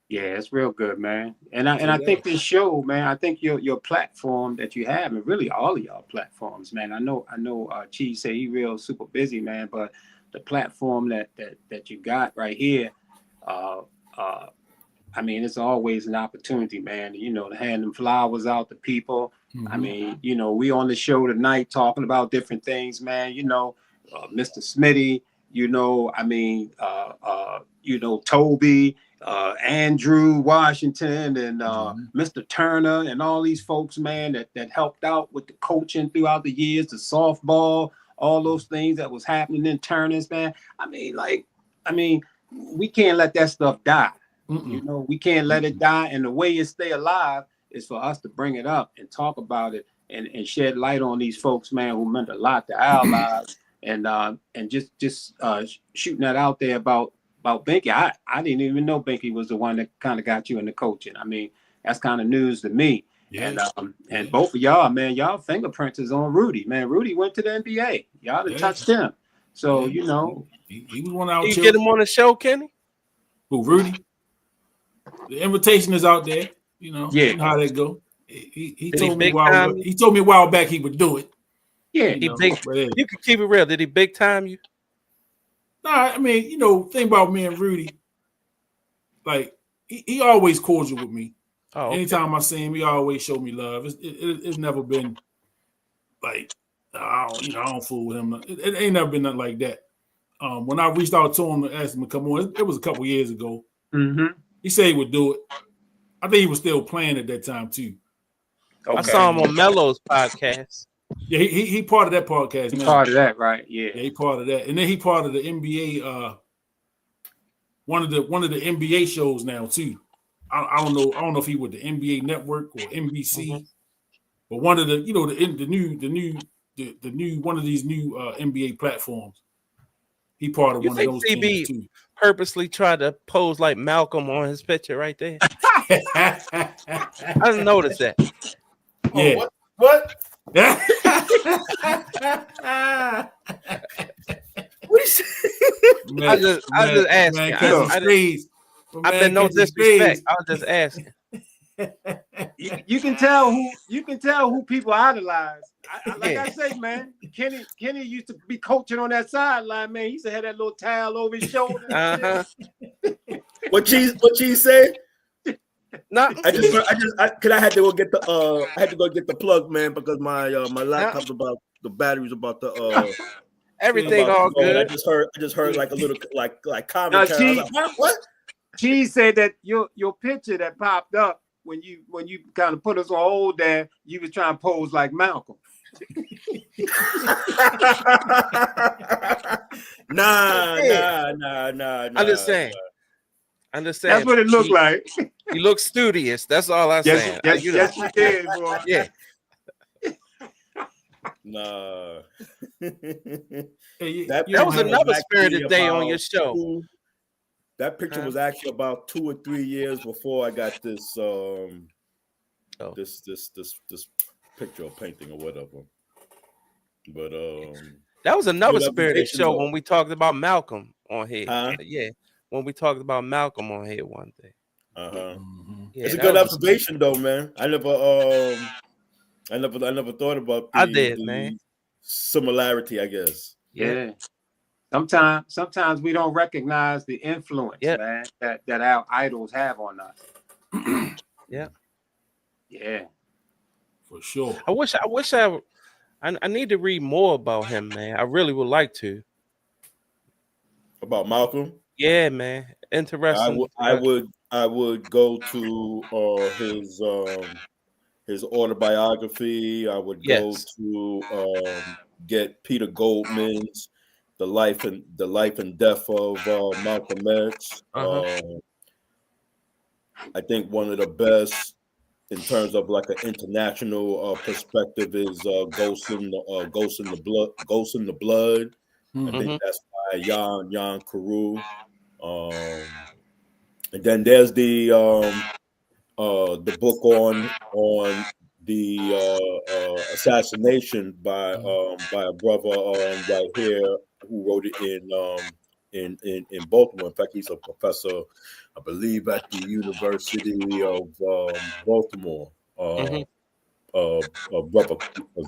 Yeah, it's real good, man. And I think this show, man, I think your platform that you have, and really all of y'all platforms, man. I know Cheese say he real super busy, man, but the platform that you got right here, I mean, it's always an opportunity, man, to hand them flowers out to people. Mm-hmm. I mean, we on the show tonight talking about different things, man, Mr. Smitty, Toby, Andrew Washington, and Mr. Turner, and all these folks, man, that helped out with the coaching throughout the years, the softball, all those things that was happening in Turners, man. I mean, we can't let that stuff die. Mm-mm. We can't let it die. And the way it stay alive is for us to bring it up and talk about it and shed light on these folks, man, who meant a lot to our lives. And just shooting that out there about Binky. I didn't even know Binky was the one that kind of got you into coaching. I mean, that's kind of news to me. Yeah. And both of y'all, man, y'all fingerprints is on Rudy. Man, Rudy went to the NBA. Y'all done touched him. So, he was one out. You get him on the show, Kenny? Who, Rudy? The invitation is out there. You know how that go. He told me a while back he would do it. Yeah, you can keep it real. Did he big time you? Nah, I mean, thing about me and Rudy, like he always cordial with me. Oh, okay. Anytime I see him, he always show me love. It's never been like I don't fool with him. It ain't never been nothing like that. When I reached out to him and asked him to come on, it was a couple years ago. Mm-hmm. He said he would do it. I think he was still playing at that time too. Okay. I saw him on Mello's podcast. Yeah, he part of that podcast. He part of that, right? Yeah, he part of that, and then he part of the NBA. One of the NBA shows now too. I don't know if he with the NBA Network or NBC, but one of the the new one of these new NBA platforms. He part of one of those things too. Purposely tried to pose like Malcolm on his picture right there. I didn't notice that. Yeah. Oh, what? What is I just asking. I've been no disrespect. I was just asking. You can tell who people idolize. I say, man, Kenny used to be coaching on that sideline, man. He used to have that little towel over his shoulder. Uh-huh. What cheese said? No, I had to go get the plug, man, because my laptop's about the battery's about to everything all good. I just heard like a little like commentary. What? Cheese said that your picture that popped up when you kind of put us on hold there, you was trying to pose like Malcolm. Nah. I'm just saying. That's what it looked like. You look studious. That's all I'm saying. Yes, you did, boy. Yeah. Nah. That was another spirited day on your show. That picture was actually about 2 or 3 years before I got this picture or painting or whatever. But that was another good spirited observation, show though. when we talked about Malcolm on here. Huh? Yeah, when we talked about Malcolm on here one day. Mm-hmm. Yeah, It's a that good was observation, though, man. I never thought about I did, man. the similarity, I guess. Yeah. Sometimes we don't recognize the influence, man, that our idols have on us. Yeah. Yeah. For sure. I need to read more about him, man. I really would like to. About Malcolm? Yeah, man. Interesting. I would go to his autobiography. I would go to get Peter Goldman's The Life and Death of Malcolm X. I think one of the best in terms of like an international perspective is Ghost in the Blood. I think that's by Jan Carew. And then there's the book on the assassination by a brother right here who wrote it in Baltimore. In fact, he's a professor, I believe, at the University of Baltimore. Brother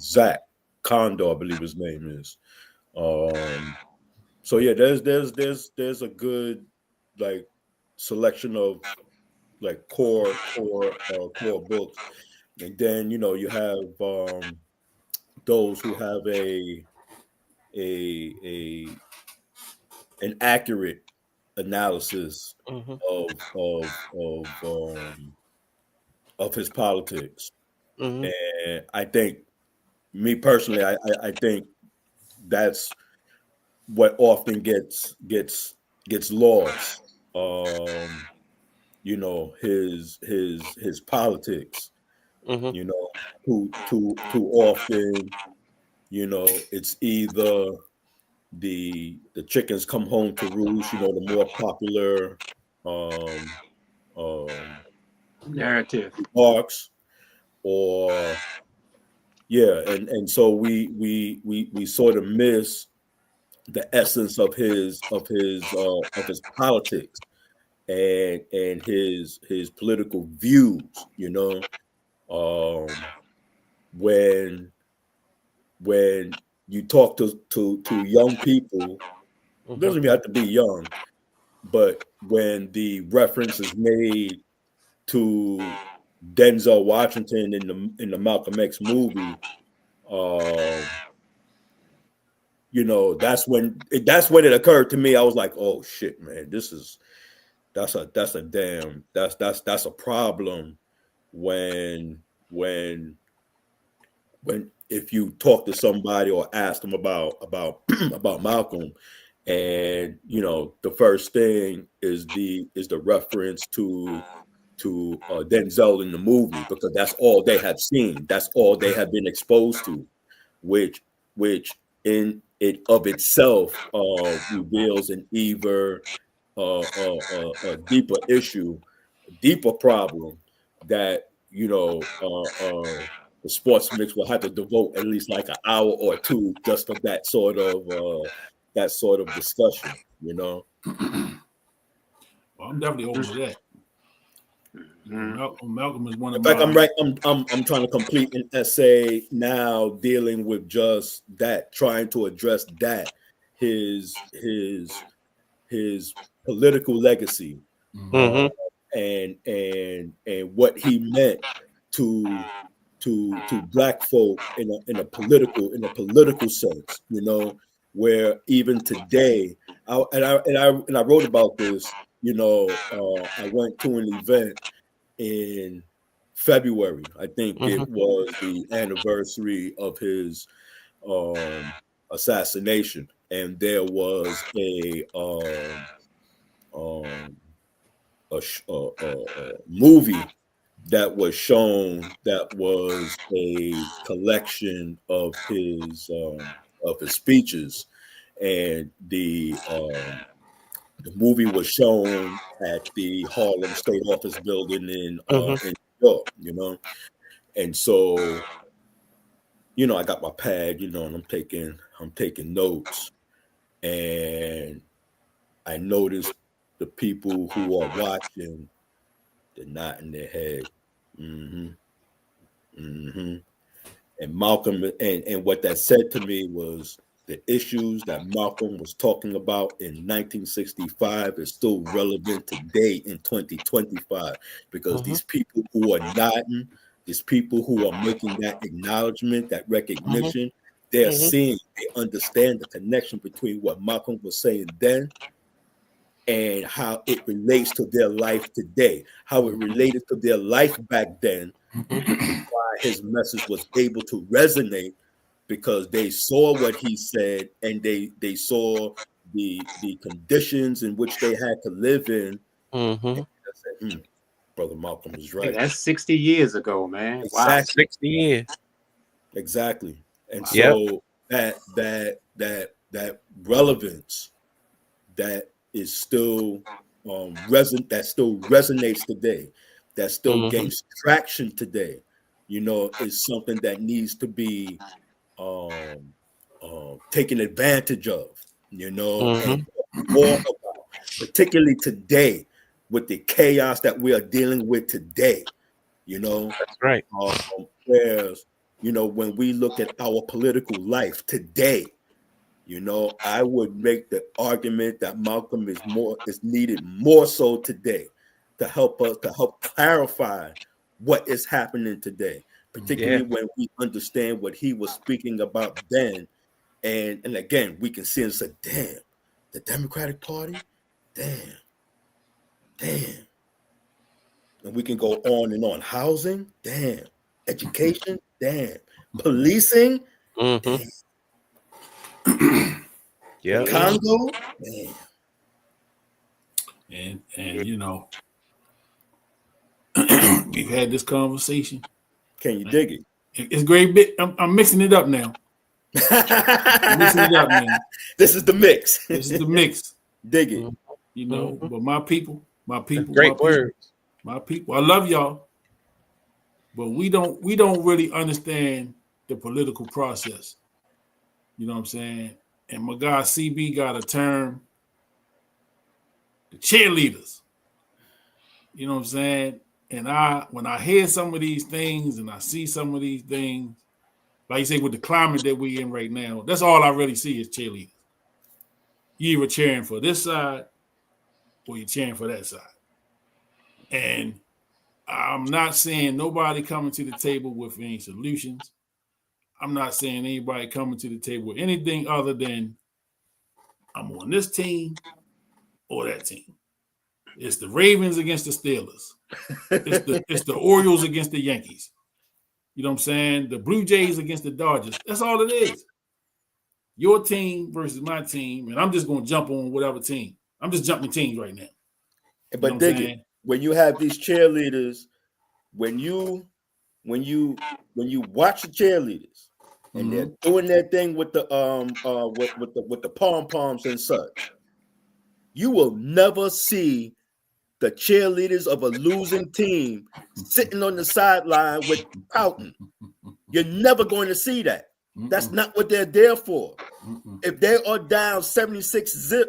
Zach Condor, I believe his name is. So yeah, there's a good like selection of like core books, and then you have those who have an accurate analysis of his politics. And I think, me personally, I think that's what often gets lost. His politics. Too often, it's either the chickens come home to roost. The more popular narrative arcs, or and so we sort of miss the essence of his politics and his political views. When you talk to young people, it doesn't even have to be young, but when the reference is made to Denzel Washington in the Malcolm X movie, that's when it occurred to me. I was like, oh shit, man, that's a problem when if you talk to somebody or ask them about Malcolm, and the first thing is the reference to Denzel in the movie, because that's all they have seen, that's all they have been exposed to, which in it of itself reveals an either a deeper issue, a deeper problem that the Sports Mix will have to devote at least like an hour or two just for that sort of discussion. Well, I'm definitely over that. Malcolm is one of. In fact, I'm right. I'm trying to complete an essay now dealing with just that, trying to address that, his political legacy, and what he meant to Black folk in a political sense. Where even today, I wrote about this. I went to an event in February. I think it was the anniversary of his assassination, and there was a movie that was shown that was a collection of his speeches, and the movie was shown at the Harlem State Office Building in New York, and so you know, I got my pad, you know, and I'm taking notes, and I noticed the people who are watching, they're nodding their head. Mm-hmm. Mm-hmm. And Malcolm, and what that said to me was the issues that Malcolm was talking about in 1965 is still relevant today in 2025, because Mhm. these people who are nodding, these people who are making that acknowledgement, that recognition, they're Mhm. seeing, they understand the connection between what Malcolm was saying then and how it relates to their life today, how it related to their life back then, and why his message was able to resonate, because they saw what he said, and they saw the conditions in which they had to live in. Mhm. And I said, Brother Malcolm is Hey, right. that's 60 years ago, man. Wow. Exactly. 60 years. Exactly. And Yep. so that relevance that is still that still resonates today, that still Mhm. gains traction today, you know, is something that needs to be taken advantage of, you know, and Mhm. more about, particularly today with the chaos that we are dealing with today, you know. That's right. Whereas, you know, when we look at our political life today, you know, I would make the argument that Malcolm is needed more so today to help clarify what is happening today, Yeah. particularly when we understand what he was speaking about then. And again, we can see and say, damn, the Democratic Party, damn. And we can go on and on. Housing, damn. Education, damn. Policing, Mhm. damn. The Yep. Congo, damn. And you know, we've had this conversation. Can you dig it? It's great bit. I'm mixing it up now. I'm mixing it up now. This is the mix. This is the mix. Dig it. You know, Mhm. but my people, Great words. my people. I love y'all, but we don't really understand the political process. You know what I'm saying? And my guy CB got a term, the cheerleaders. You know what I'm saying? And when I hear some of these things and I see some of these things, like you say, with the climate that we in right now, that's all I really see is cheerleaders. You either cheering for this side or you're cheering for that side. And I'm not saying nobody coming to the table with any solutions. I'm not saying anybody coming to the table with anything other than I'm on this team or that team. It's the Ravens against the Steelers. It's the Orioles against the Yankees. You know what I'm saying? The Blue Jays against the Dodgers. That's all it is. Your team versus my team, and I'm just going to jump on whatever team. I'm just jumping teams right now. You know what But I'm dig saying? it. When you have these cheerleaders, when you watch the cheerleaders and they're doing their thing with the with the pom poms and such, you will never see the cheerleaders of a losing team sitting on the sideline with pouting. You're never going to see that. That's not what they're there for. If they are down 76-0,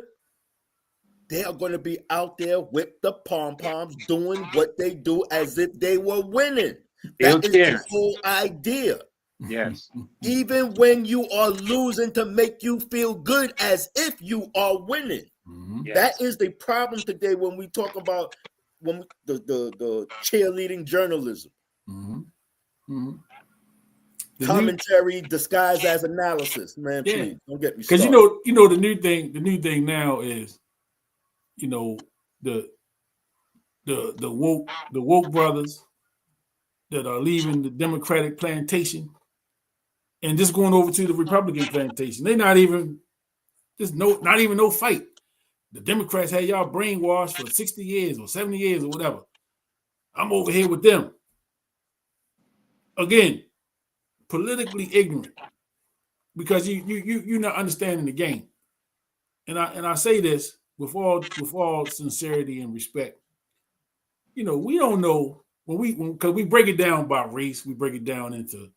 they are going to be out there with the pom-poms doing what they do as if they were winning. Still That is cheering. the whole idea. Yes. Even when you are losing, to make you feel good as if you are winning. Yes. That is the problem today when we talk about the cheerleading journalism. Commentary disguised as analysis. Man, please don't get me started. Because you know the new thing now is, you know, the woke brothers that are leaving the Democratic plantation and just going over to the Republican plantation. They not even no fight. The Democrats had y'all brainwashed for 60 years or 70 years or whatever. I'm over here with them. Again, politically ignorant, because you're not understanding the game. And I say this with all sincerity and respect. You know, we don't know because we break it down by race, we break it down into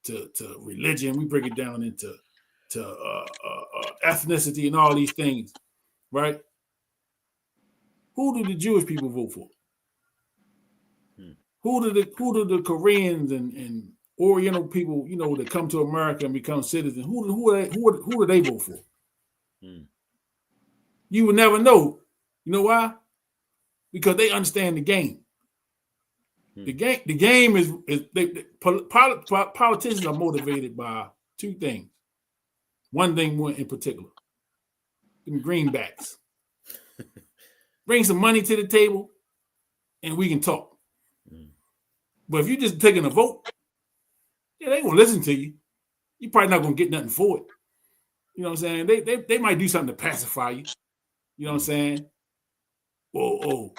to religion. We break it down into ethnicity and all these things, right? Who do the Jewish people vote for? Who do the Koreans and Oriental people, that come to America and become citizens? Who do they vote for? You would never know. You know why? Because they understand the game. The game is politicians are motivated by two things. One thing in particular, them greenbacks. Bring some money to the table, and we can talk. But if you're just taking a vote, they ain't gonna listen to you. You're probably not gonna get nothing for it. You know what I'm saying? They might do something to pacify you. You know what I'm saying? Oh,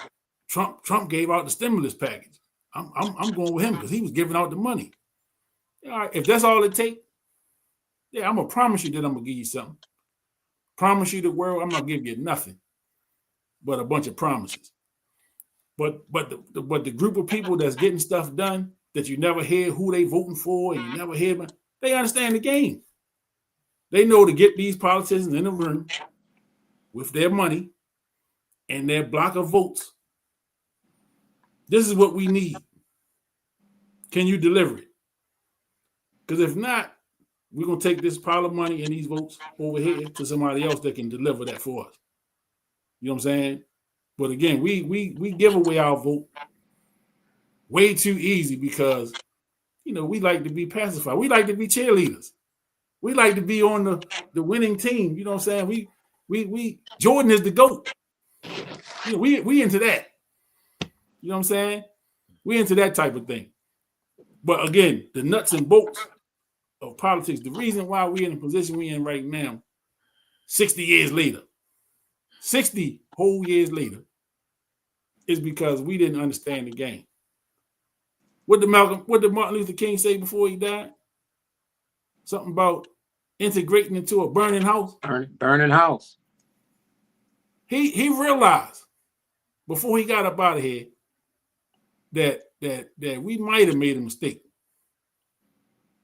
Trump gave out the stimulus package. I'm going with him because he was giving out the money. All right, if that's all it takes, yeah, I'm gonna promise you that I'm gonna give you something. Promise you the world, I'm not giving you nothing but a bunch of promises. But the group of people that's getting stuff done that you never hear who they voting for and you never hear, they understand the game. They know to get these politicians in the room with their money and their block of votes. This is what we need. Can you deliver it? Because if not, we're going to take this pile of money and these votes over here to somebody else that can deliver that for us. You know what I'm saying? But again, we give away our vote way too easy because, we like to be pacified. We like to be cheerleaders. We like to be on the winning team. You know what I'm saying? We Jordan is the GOAT. We into that. You know what I'm saying? We into that type of thing. But again, the nuts and bolts of politics, the reason why we're in the position we're in right now, 60 years later, 60 whole years later, is because we didn't understand the game. What did Martin Luther King say before he died? Something about integrating into a burning house. Burning house. He realized before he got up out of here that we might have made a mistake.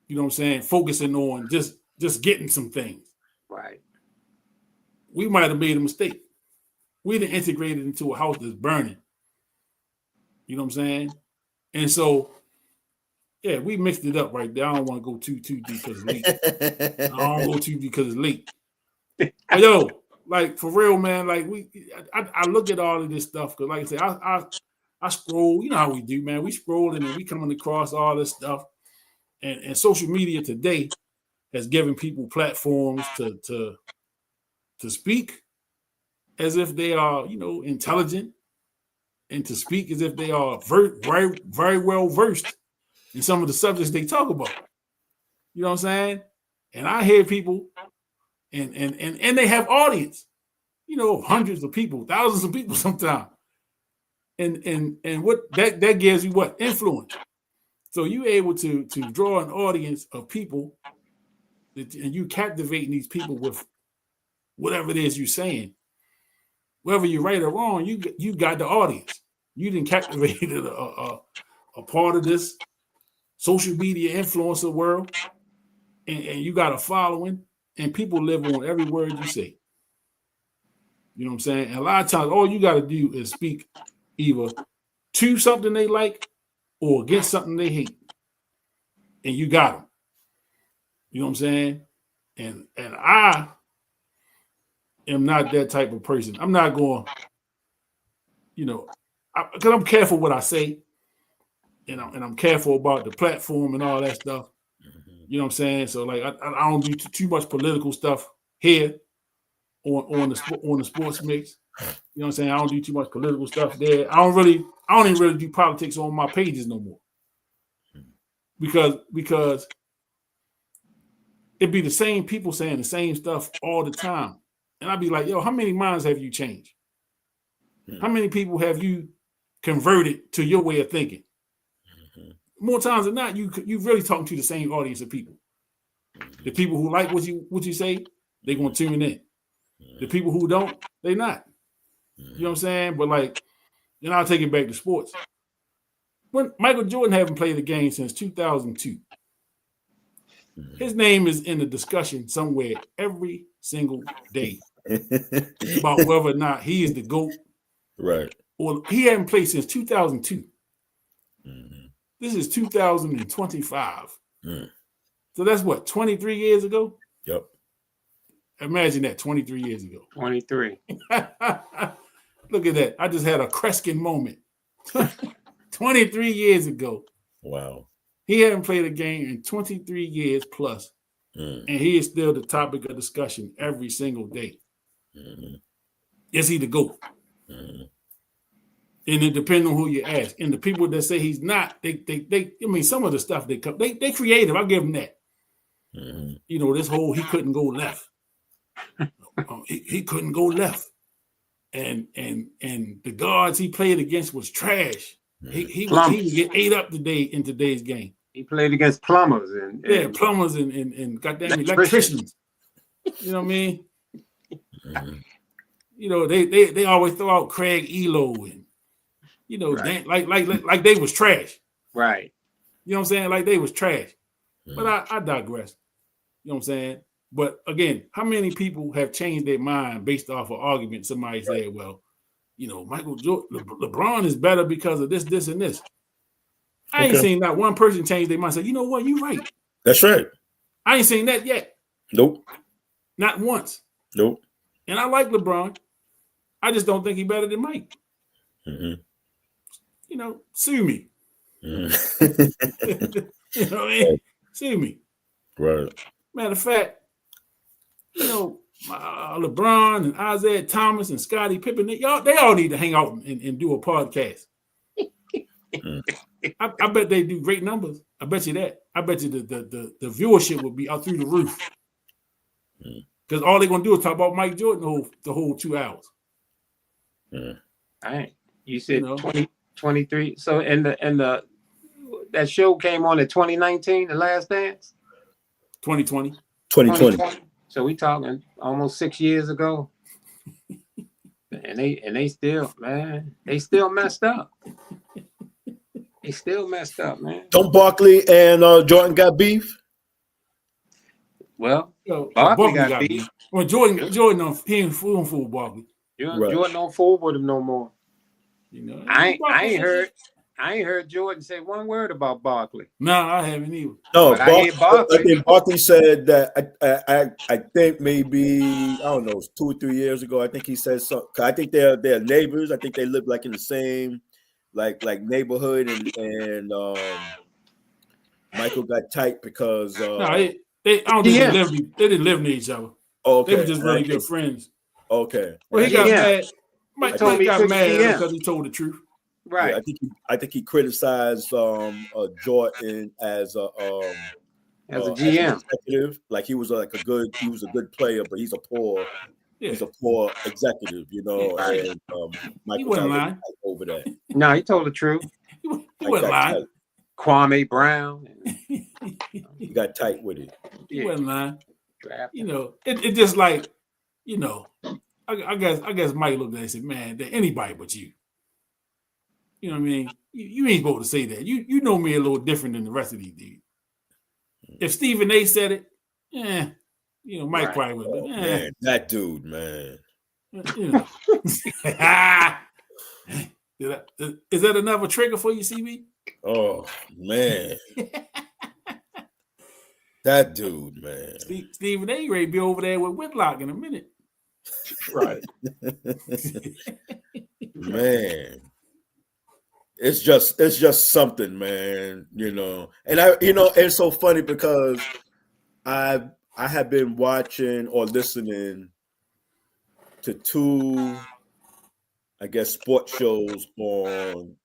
You know what I'm saying? Focusing on just getting some things. Right. We might have made a mistake. We didn't integrate it into a house that's burning. You know what I'm saying? And so, yeah, we mixed it up right there. I don't want to go too deep because it's late. I don't go too deep because it's late. But yo, like for real, man, like I look at all of this stuff because, like I said, I scroll. You know how we do, man. We scrolling and we coming across all this stuff, and social media today has given people platforms to speak as if they are, intelligent, and to speak as if they are very, very well versed in some of the subjects they talk about. You know what I'm saying? And I hear people, and they have audience, hundreds of people, thousands of people sometimes. And what that gives you what? Influence. So you're able to draw an audience of people, and you captivating these people with whatever it is you're saying. Whether you're right or wrong, you got the audience. You didn't captivate a part of this social media influencer world, and you got a following, and people live on every word you say. You know what I'm saying? And a lot of times, all you got to do is speak either to something they like or against something they hate, and you got them. You know what I'm saying? And I am not that type of person. I'm not going, because I'm careful what I say, and I'm careful about the platform and all that stuff. You know what I'm saying? So like, I don't do too much political stuff here on the sports mix. You know what I'm saying? I don't do too much political stuff there. I don't even really do politics on my pages no more, because it'd be the same people saying the same stuff all the time, and I'd be like, yo, how many minds have you changed? How many people have you converted to your way of thinking? More times than not, you really talking to the same audience of people. The people who like what you say, they're gonna tune in. The people who don't, they not. You know what I'm saying? But like, I'll take it back to sports. When Michael Jordan haven't played a game since 2002. His name is in the discussion somewhere every single day about whether or not he is the GOAT. Right. Or he hadn't played since 2002. Mm-hmm. This is 2025. Mm. So that's what, 23 years ago? Yep. Imagine that, 23 years ago. 23. Look at that. I just had a Kreskin moment. 23 years ago. Wow. He hadn't played a game in 23 years plus. And he is still the topic of discussion every single day. Mm-hmm. Is he the GOAT? Mm-hmm. And it depends on who you ask. And the people that say he's not, they I mean, some of the stuff they creative. I give them that. Mm-hmm. You know, this whole he couldn't go left. He couldn't go left. And the guards he played against was trash. He would get ate up today in today's game. He played against plumbers and plumbers and goddamn electricians. You know what I mean? Mm-hmm. You know, they always throw out Craig Elo and you know, right. like they was trash. Right. You know what I'm saying? Like they was trash. Mm-hmm. But I digress. You know what I'm saying? But again, how many people have changed their mind based off of argument? Somebody said, well, you know, Michael Jordan, LeBron is better because of this, this, and this. I ain't seen not one person change their mind and say, you know what, you're right. That's right. I ain't seen that yet. Nope. Not once. Nope. And I like LeBron. I just don't think he's better than Mike. Mm-hmm. You know, sue me. Mm-hmm. You know what I mean? Sue me. Right. Matter of fact, you know, LeBron and Isaiah Thomas and Scottie Pippen, they all need to hang out and do a podcast. I bet they do great numbers. I bet you that. I bet you the viewership will be out through the roof. Because all they're gonna do is talk about Mike Jordan the whole 2 hours. All right. You said 20, 23. So and the that show came on in 2019, The Last Dance? 2020. 2020. So we talking almost 6 years ago. And they still, man, they still messed up. They still messed up, man. Don't Barkley and Jordan got beef? Well, Barkley got beef. Well, Jordan he ain't fool Barkley. Jordan don't fool with him no more. You know, I ain't heard Jordan say one word about Barkley. No, I haven't either. No, I think Barkley said that I think maybe I don't know, 2 or 3 years ago. I think he said something. I think they're neighbors. I think they live like in the same like neighborhood, and Michael got tight because I don't think they didn't live near each other. Okay. They were just really good friends. Okay. Well, he got mad. Mike got mad because he told the truth. Right. Yeah, I think he criticized Jordan as a GM executive. Like he was a good player, but he's a poor executive, you know. Right. And Michael wasn't lying over that. No, he told the truth. He wasn't lying. Kwame Brown. He got tight with it. He wasn't lying. You know, it just like, you know, I guess Mike looked at it and said, man, they're anybody but you. You know what I mean? You ain't supposed to say that. You know me a little different than the rest of these dudes. If Stephen A said it, you know, Mike probably would. Oh, man, that dude, man. You know. Is that another trigger for you, CB? Oh man. That dude, man. Stephen A ready to be over there with Whitlock in a minute. Right. Man. It's just something, man, you know. And it's so funny because I have been watching or listening to 2, I guess, sports shows on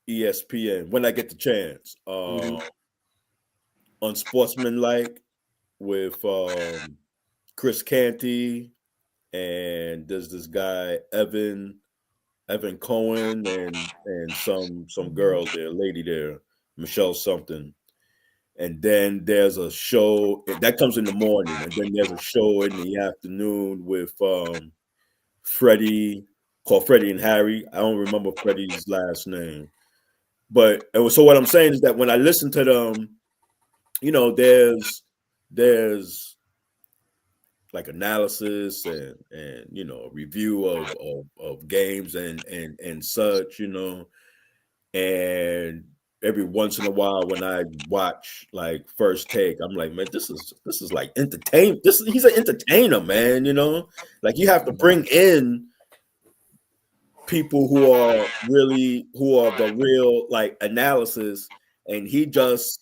ESPN when I get the chance. Unsportsmanlike with Chris Canty, and there's this guy Evan Cohen and some girl there, lady there, Michelle something. And then there's a show that comes in the morning, and then there's a show in the afternoon with Freddie, called Freddie and Harry. I don't remember Freddie's last name. So what I'm saying is that when I listen to them, you know, there's there's like analysis and you know, review of games and such, you know. And every once in a while when I watch like First Take, I'm like, man, this is like entertain. He's an entertainer, man, you know. Like, you have to bring in people who are the real like analysis, and he just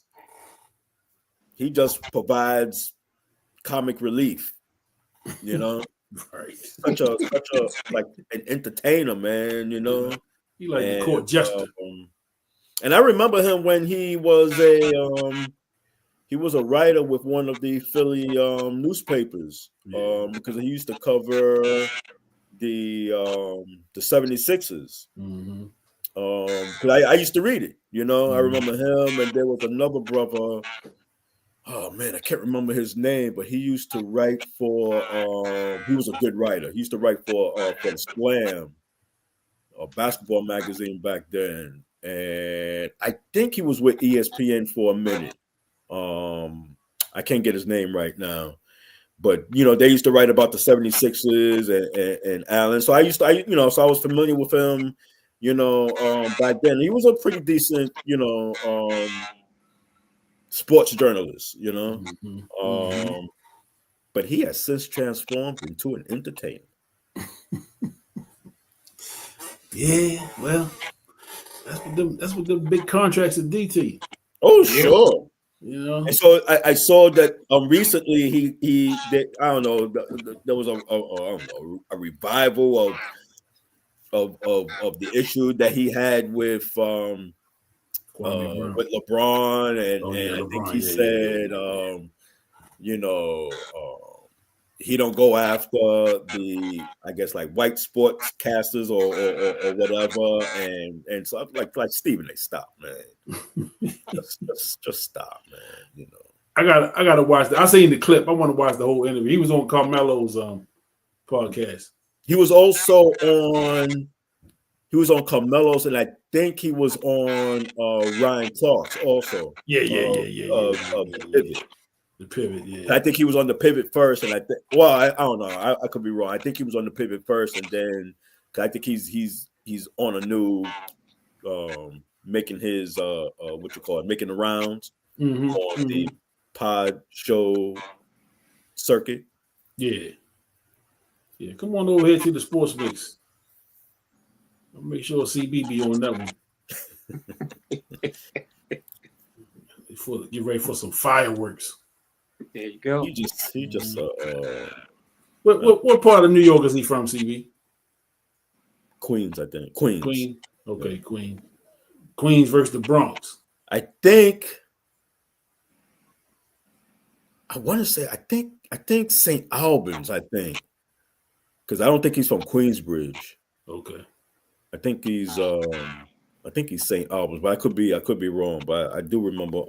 provides comic relief, you know. Right. Such a like an entertainer, man, you know. He like the court jester. And I remember him when he was a writer with one of the Philly newspapers, because he used to cover the 76ers. Mm-hmm. Because I used to read it, you know. I remember him, and there was another brother. Oh man, I can't remember his name, but he used to write for. He was a good writer. He used to write for Slam, a basketball magazine back then, and I think he was with ESPN for a minute. I can't get his name right now, but you know, they used to write about the 76ers and Allen. So I was familiar with him, you know, back then. He was a pretty decent, you know, sports journalist, you know. But he has since transformed into an entertainer. Yeah, well, that's what the big contracts of DT. Oh, sure. You know, and so I saw that recently he did, I don't know, there was a revival of the issue that he had with LeBron, and I think he said you know, he don't go after the, I guess, like white sports casters or whatever, and so I'm like Stephen A, stop, man. just stop, man. You know, I gotta watch that. I seen the clip. I want to watch the whole interview. He was on Carmelo's podcast. He was also on Carmelo's, and I think he was on Ryan Clark's also. Yeah. The Pivot, yeah. I think he was on the Pivot first, and I don't know. I could be wrong. I think he was on the Pivot first, and then I think he's on a new making his making the rounds on the pod show circuit. Yeah. Come on over here to the Sports Mix. I'll make sure CB be on that one. Get ready for some fireworks. There you go. He just what part of New York is he from, CB? Queens, I think. Queens. Okay, Queens. Queens versus the Bronx. I think St. Albans, because I don't think he's from Queensbridge. Okay. I think he's St. Albans, but I could be wrong. But I do remember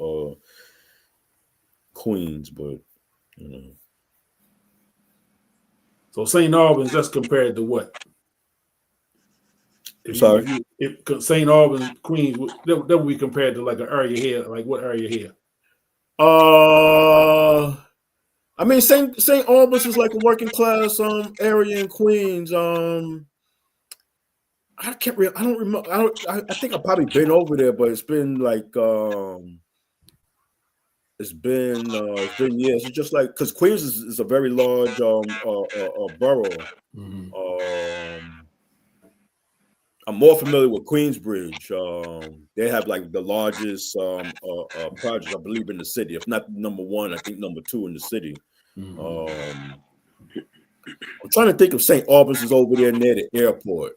Queens, but you know. So St. Albans, that's compared to what? If St. Albans, Queens, that would be compared to like an area here. Like what area here? I mean, St. Albans is like a working class area in Queens. I don't remember. I think I've probably been over there, but it's been like it's been years. It's just like, because Queens is a very large borough. I'm more familiar with Queensbridge. They have like the largest project, I believe, in the city. If not number one, I think number two in the city. I'm trying to think if St. Albans is over there near the airport,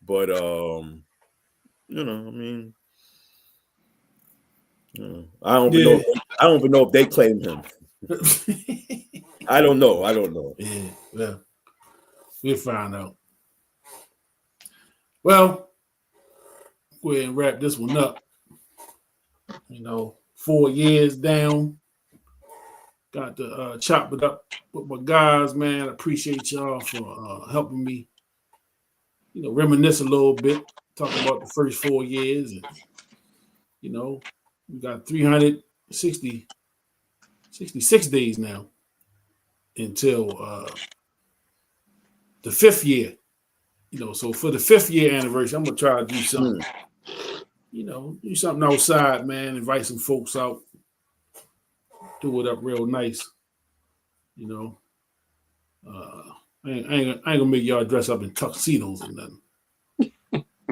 but you know, I mean, I don't even know if they claim him. I don't know. Yeah, well, we'll find out. Well, go ahead and wrap this one up. You know, 4 years down. Got to chop it up with my guys, man. I appreciate y'all for helping me, you know, reminisce a little bit, talk about the first 4 years. And, you know, we got 360 66 days now until the 5th year. You know, so for the 5th year anniversary, I'm gonna try to do something. You know, do something outside, man. Invite some folks out. Do it up real nice. You know, I ain't gonna make y'all dress up in tuxedos or nothing.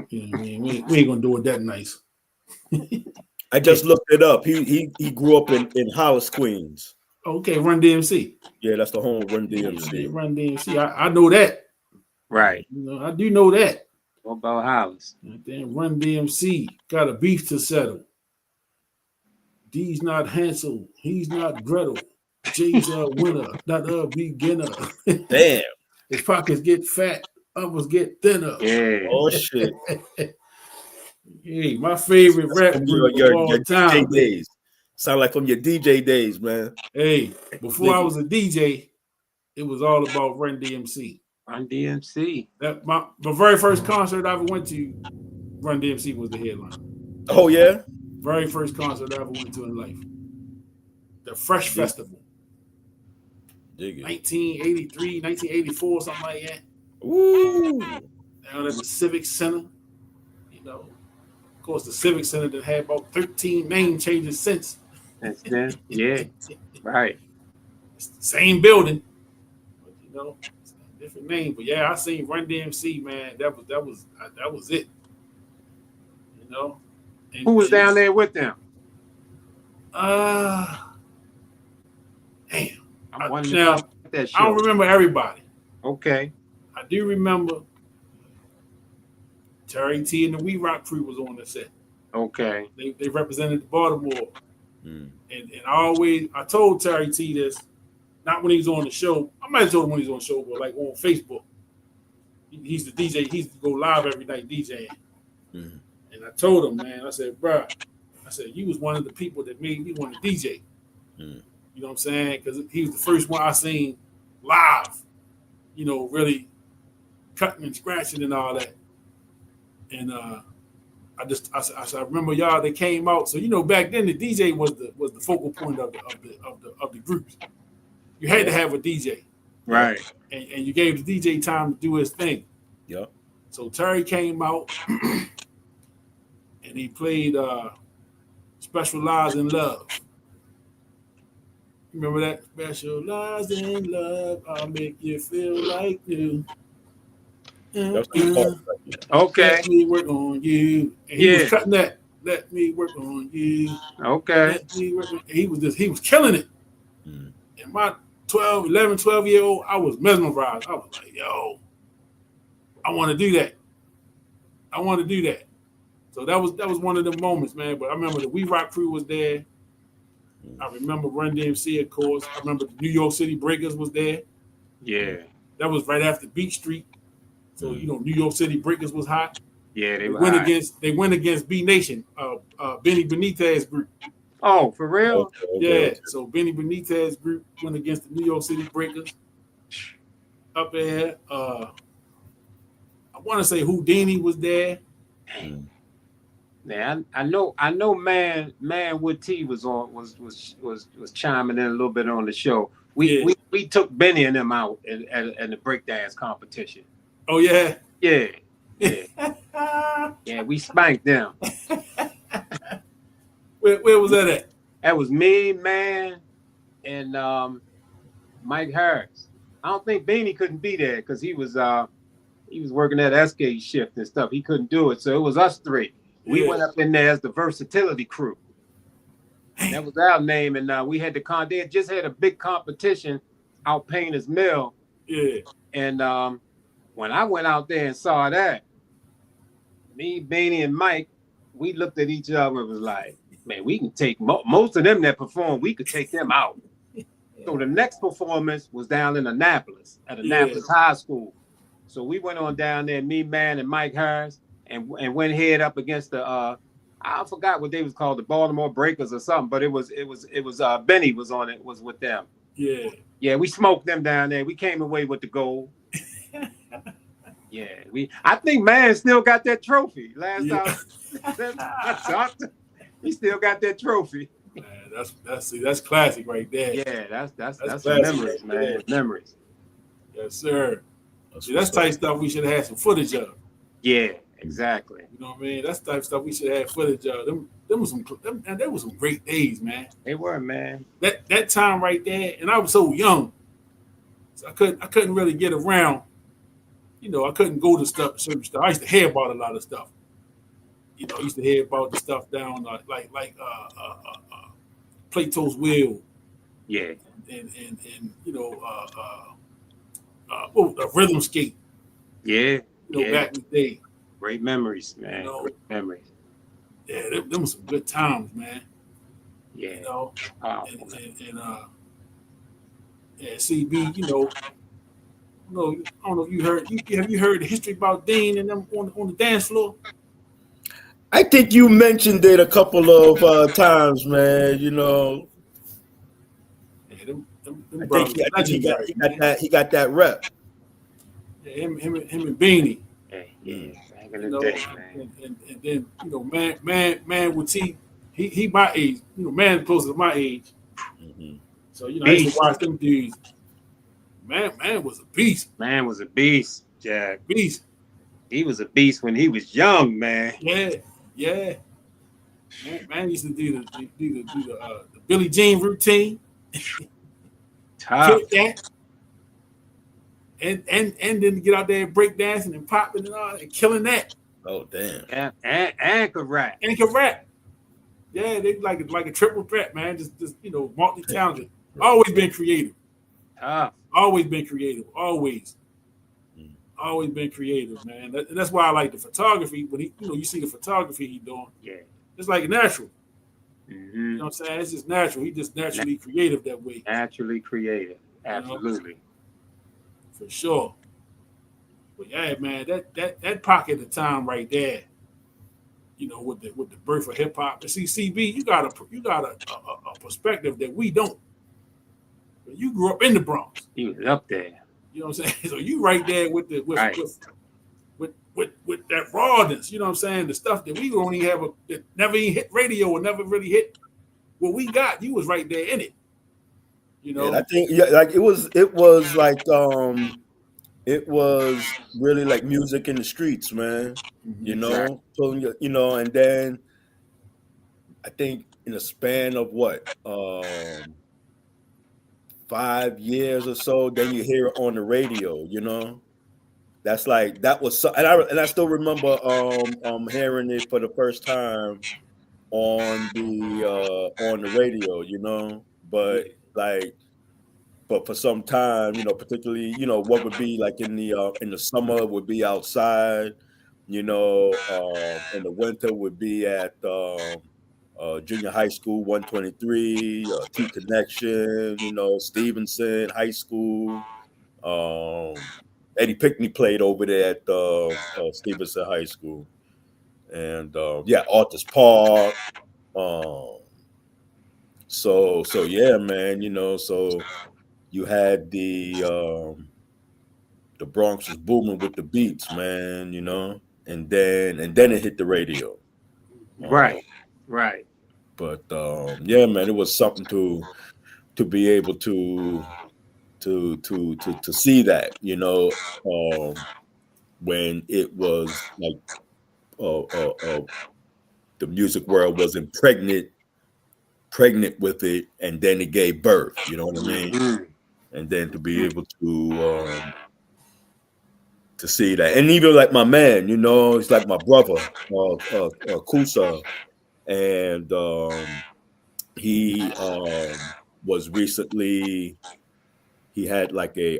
You know what I mean? We ain't gonna do it that nice. I just looked it up. He grew up in Hollis, Queens. Okay, Run DMC. Yeah, that's the home of Run DMC. Run DMC. I know that. Right. You know, I do know that. What about Hollis? Then Run DMC got a beef to settle. D's not Hansel. He's not Gretel. J's a winner, not a beginner. Damn. His pockets get fat. Others get thinner. Yeah. Oh shit. Hey, my favorite rap group of all your time. DJ days. Sound like from your DJ days, man. Hey, before I was a DJ, it was all about Run DMC. Run DMC. That my very first concert I ever went to, Run DMC was the headline. Oh yeah. Very first concert I ever went to in life. The Fresh Festival. Dig it. 1983, 1984, something like that. Ooh. Down at the Civic Center. You know, of course, the Civic Center that had about 13 name changes since. That's then. Yeah. Right. It's the same building, but you know, it's a different name. But yeah, I seen Run DMC, man. That was it. You know. And Who was down there with them? Damn. I wanted Now, to talk about that show. I don't remember everybody. Okay. I do remember Terry T and the We Rock crew was on the set. Okay. They represented Baltimore. Mm. And I told Terry T this, not when he was on the show. I might have told him when he was on the show, but like on Facebook. He's the DJ. He used to go live every night DJing. Mm. And I told him, man, I said, bro, you was one of the people that made me want to DJ. Mm. You know what I'm saying? Because he was the first one I seen live, you know, really cutting and scratching and all that. And I remember y'all, they came out. So, you know, back then the DJ was the focal point of the groups. You had to have a DJ. Right. And you gave the DJ time to do his thing. Yep. So Terry came out and he played Specialized in Love. Remember that? Specialized in love, I'll make you feel like new. That's the Okay. Let me work on you. And he was cutting that. Let me work on you. Okay. Let me work on he was killing it. Mm. And my 12-year-old, I was mesmerized. I was like, yo, I want to do that. I want to do that. So that was one of the moments, man. But I remember the We Rock crew was there. I remember Run DMC, of course. I remember the New York City Breakers was there. Yeah. That was right after Beach Street. So, you know, New York City Breakers was hot. Yeah, They went against B Nation, Benny Benitez group. Oh, for real? Yeah. So Benny Benitez group went against the New York City Breakers. Up there. I want to say Houdini was there. Man, I know Man with T was chiming in a little bit on the show. We took Benny and them out in the breakdance competition. Oh yeah. Yeah. Yeah, we spanked them. Where was that at? That was me, Man, and Mike Harris. I don't think Beanie couldn't be there because he was working that SK shift and stuff. He couldn't do it, so it was us three. We went up in there as the versatility crew. That was our name, and we had they just had a big competition out Painters Mill. Yeah. And when I went out there and saw that, me, Beanie, and Mike, we looked at each other and was like, man, we can take most of them that performed, we could take them out. So the next performance was down in Annapolis at Annapolis High School. So we went on down there, me, Man, and Mike Harris, and went head up against the I forgot what they was called, the Baltimore Breakers or something, but it was Benny was on it, was with them. Yeah. Yeah, we smoked them down there. We came away with the gold. Yeah, I think Man still got that trophy. Last time I talked, he still got that trophy. Man, that's classic right there. Yeah, that's classic memories, right man. there. Memories. Yes, sir. That's See, that's what's up. type stuff we should have had some footage of. Yeah, exactly. You know what I mean? That's type stuff we should have footage of. Them was some great days, man. They were, man. That time right there, and I was so young, so I couldn't really get around. You know, I couldn't go to certain stuff. I used to hear about a lot of stuff. You know, I used to hear about the stuff down like Plato's Wheel Yeah, and you know Rhythm Skate. yeah, You know, yeah. back in the day. Great memories, man. You know. Great memories. Yeah, them were some good times, man. Yeah. You know, Powerful, and, man. yeah, CB, you know, I don't know if you heard. Have you heard the history about Dean and them on the dance floor? I think you mentioned it a couple of times, man. You know, Yeah, them I brothers, think legendary, man. he got that rep. Yeah, him and Beanie. Yeah. Back in You the know, day, man. and then you know, man with T, he my age. You know, man closer to my age. Mhm. So you know, I used to watch them dudes. Man was a beast. Man was a beast, Jack. Beast. He was a beast when he was young, man. Yeah. Man used to do the Billie Jean routine. Tough. Hit that. And then get out there and break dancing and popping and all and killing that. Oh damn! Yeah, and could rap. And can rap. Yeah, they like a triple threat, man. Just you know, multi-talented. Always been creative. Tough. Always been creative. Always been creative, man. That's why I like the photography. When you see the photography he doing, Yeah. it's like natural. Mm-hmm. You know what I'm saying? It's just natural. He just naturally creative that way. Naturally creative. Absolutely. For sure. But yeah, man, that pocket of time right there, you know, with the birth of hip hop. And see, CB, you got a perspective that we don't. You grew up in the Bronx. He was up there. You know what I'm saying? So you right there with that rawness. You know what I'm saying? The stuff that we don't even have that never even hit radio or never really hit what we got. You was right there in it. You know, And I think like it was like it was really like music in the streets, man. You know, so you know, and then I think in a span of what 5 years or so, then you hear it on the radio. You know, that was so, and I still remember hearing it for the first time on the radio. You know, but for some time, you know, particularly, you know, what would be like in the summer would be outside, you know, in the winter would be at junior high school 123, T Connection, you know, Stevenson High School. Eddie Pickney played over there at Stevenson High School, and Arthur's Park. So yeah, man, you know, so you had the Bronx was booming with the beats, man, you know, and then it hit the radio. Right. But yeah, man, it was something to be able to see that, you know, when it was like the music world was pregnant with it, and then it gave birth. You know what I mean? Mm-hmm. And then to be able to see that, and even like my man, you know, he's like my brother, Kusa, and he was recently, he had like a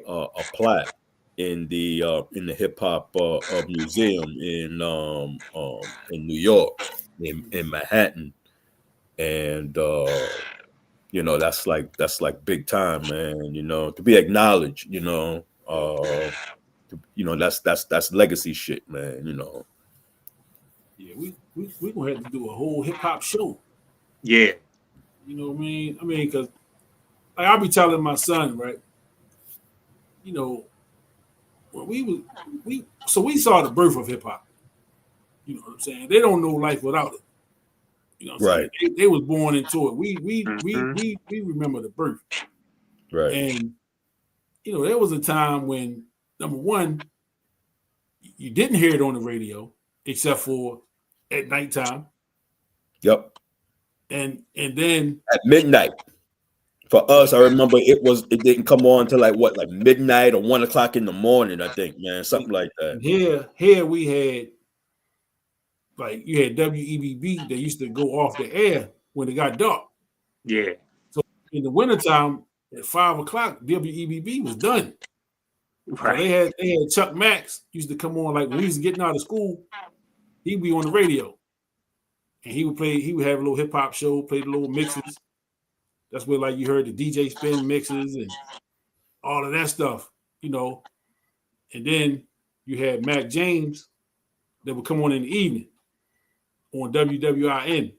plaque in the hip hop museum in New York, in Manhattan, and you know, that's like big time, man. You know, to be acknowledged, you know, that's legacy shit, man. You know. Yeah, we gonna have to do a whole hip hop show. Yeah. You know what I mean? Because like I'll be telling my son, right? You know, when we saw the birth of hip hop. You know what I'm saying? They don't know life without it. You know what I'm saying? They was born into it. We remember the birth. Right. And you know, there was a time when, number one, you didn't hear it on the radio except for at nighttime. Yep. And then at midnight. For us, I remember it didn't come on till like midnight or 1 o'clock in the morning, I think, man. Something like that. Here we had, like, you had WEBB that used to go off the air when it got dark. Yeah. So in the wintertime at 5 o'clock, WEBB was done. Right. So they had Chuck Max used to come on, like when we was getting out of school, he'd be on the radio. And he would have a little hip hop show, play the little mixes. That's where, like, you heard the DJ spin mixes and all of that stuff, you know. And then you had Mac James that would come on in the evening on WWIN.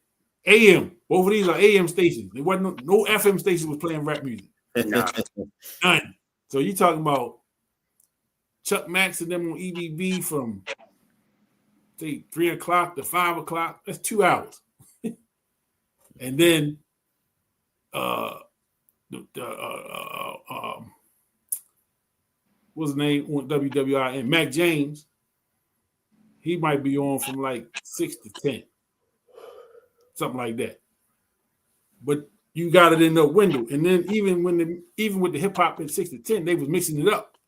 AM. Both of these are AM stations. There wasn't no FM station was playing rap music. None. So you talking about Chuck Max and them on EBB from, say, 3 o'clock to 5 o'clock. That's 2 hours. And then what's his name on WWI, and Mac James, he might be on from like 6 to 10, something like that. But you got it in the window, and then even with the hip hop at 6 to 10, they was mixing it up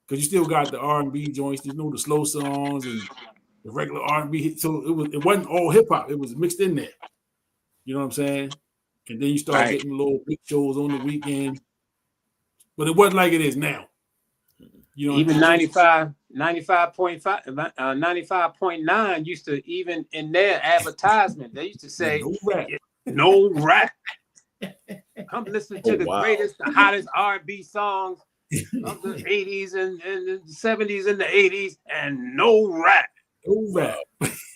because you still got the R&B joints, you know, the slow songs and the regular R&B. So it wasn't all hip hop; it was mixed in there. You know what I'm saying? And then you start getting little big shows on the weekend. But it wasn't like it is now. You know, even 95.9 used to, even in their advertisement, they used to say, no rap. Come listen to the greatest, the hottest R&B songs of the 80s and the 70s and the 80s, and no rap. No rap.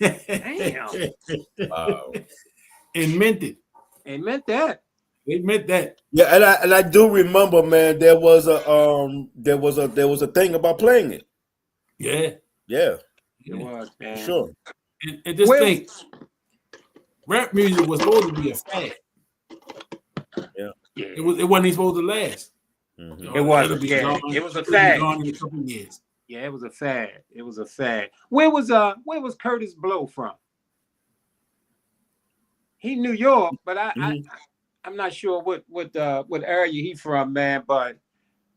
Damn. Wow. And meant it. They meant that. They meant that. Yeah, and I do remember, man. There was a thing about playing it. Yeah. Yeah. It was, man. Sure. And just think, rap music was supposed to be a fad. Yeah. It wasn't even supposed to last. Mm-hmm. You know, It was. gone, It was a fad. Gone in a couple of years. Yeah, it was a fad. It was a fad. Where was Curtis Blow from? He New York, but I'm not sure what area he from, man. But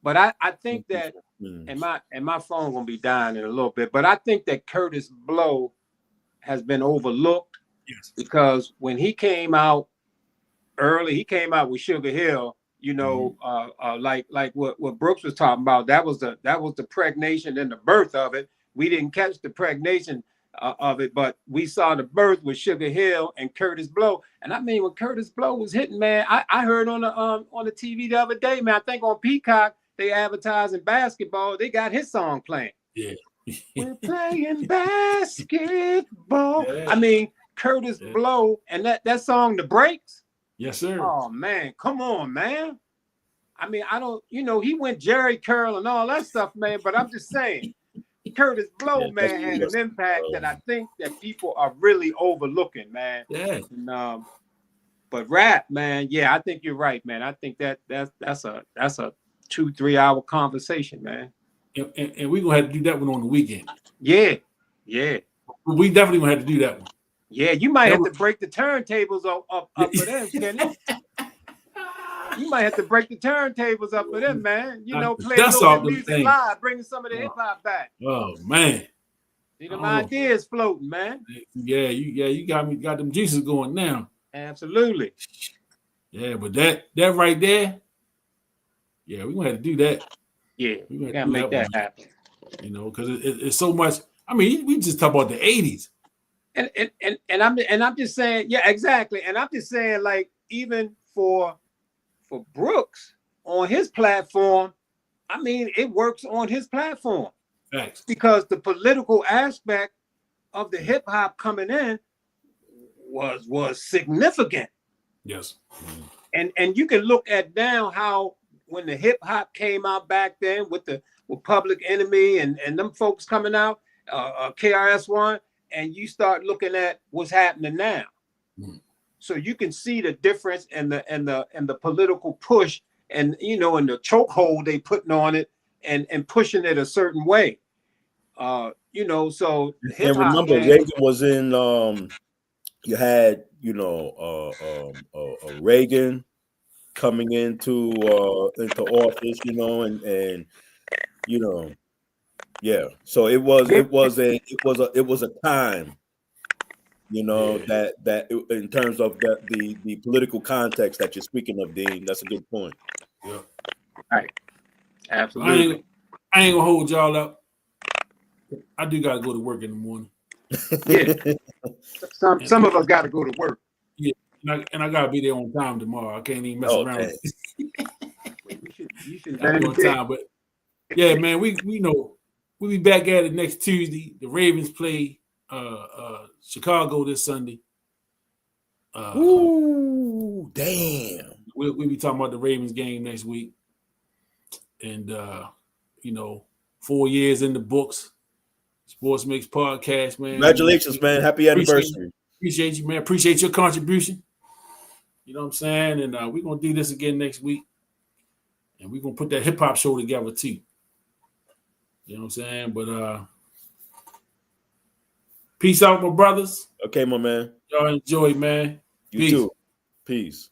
I think that, and my phone gonna be dying in a little bit. But I think that Curtis Blow has been overlooked. Yes. Because when he came out early, he came out with Sugar Hill. You know, like what Brooks was talking about. That was the pregnation and the birth of it. We didn't catch the pregnation of it, but we saw the birth with Sugar Hill and Curtis Blow. And I mean, when Curtis Blow was hitting, man, I heard on the TV the other day, man, I think on Peacock, they advertising basketball. They got his song playing. Yeah. We're playing basketball. Yeah. I mean, Curtis Blow and that song, The Breaks. Yes, sir. Oh, man, come on, man. I mean, I don't, he went Jerry Curl and all that stuff, man, but I'm just saying, Curtis Blow, man, had an impact that I think that people are really overlooking, man. Yeah. And, but rap, man, yeah, I think you're right, man. I think that's a 2-3 hour conversation, man. And we're gonna have to do that one on the weekend. Yeah. We definitely gonna have to do that one. Yeah, you might have to break the turntables up for them, Kenny. You might have to break the turntables up for them, man. Play a little music live, bringing some of the hip hop back. Oh man, see them ideas floating, man. Yeah, you got them juices going now. Absolutely. Yeah, but that right there, yeah, we gonna have to do that. Yeah, we gotta make that happen. Because it's so much. I mean, we just talk about the 80s. And I'm just saying, yeah, exactly. And I'm just saying, like, even for Brooks on his platform, I mean, it works on his platform. Thanks. Because the political aspect of the hip hop coming in was significant. Yes. And you can look at now how when the hip hop came out back then with Public Enemy and them folks coming out, KRS-One, and you start looking at what's happening now. So you can see the difference and the political push and and the chokehold they putting on it and pushing it a certain way. So hip And hop. remember, Reagan was in. You had Reagan coming into office, and yeah. So it was a time, that in terms of the political context that you're speaking of, Dean. That's a good point. Yeah. Right. Absolutely. I ain't gonna hold y'all up. I do gotta go to work in the morning. Yeah. Some of us got to go to work. Yeah, and I gotta be there on time tomorrow. I can't even mess around with this. You should I'll be on time, but yeah, man, we know we'll be back at it next Tuesday. The Ravens play Chicago this Sunday. Ooh, damn. We'll be talking about the Ravens game next week. And 4 years in the books. Sports Mix Podcast, man. Congratulations, man. Happy anniversary. Appreciate you, man. Appreciate your contribution. You know what I'm saying? And we're going to do this again next week. And we're going to put that hip-hop show together, too. You know what I'm saying? But peace out, my brothers. Okay, my man. Y'all enjoy, man. You Peace. too. Peace.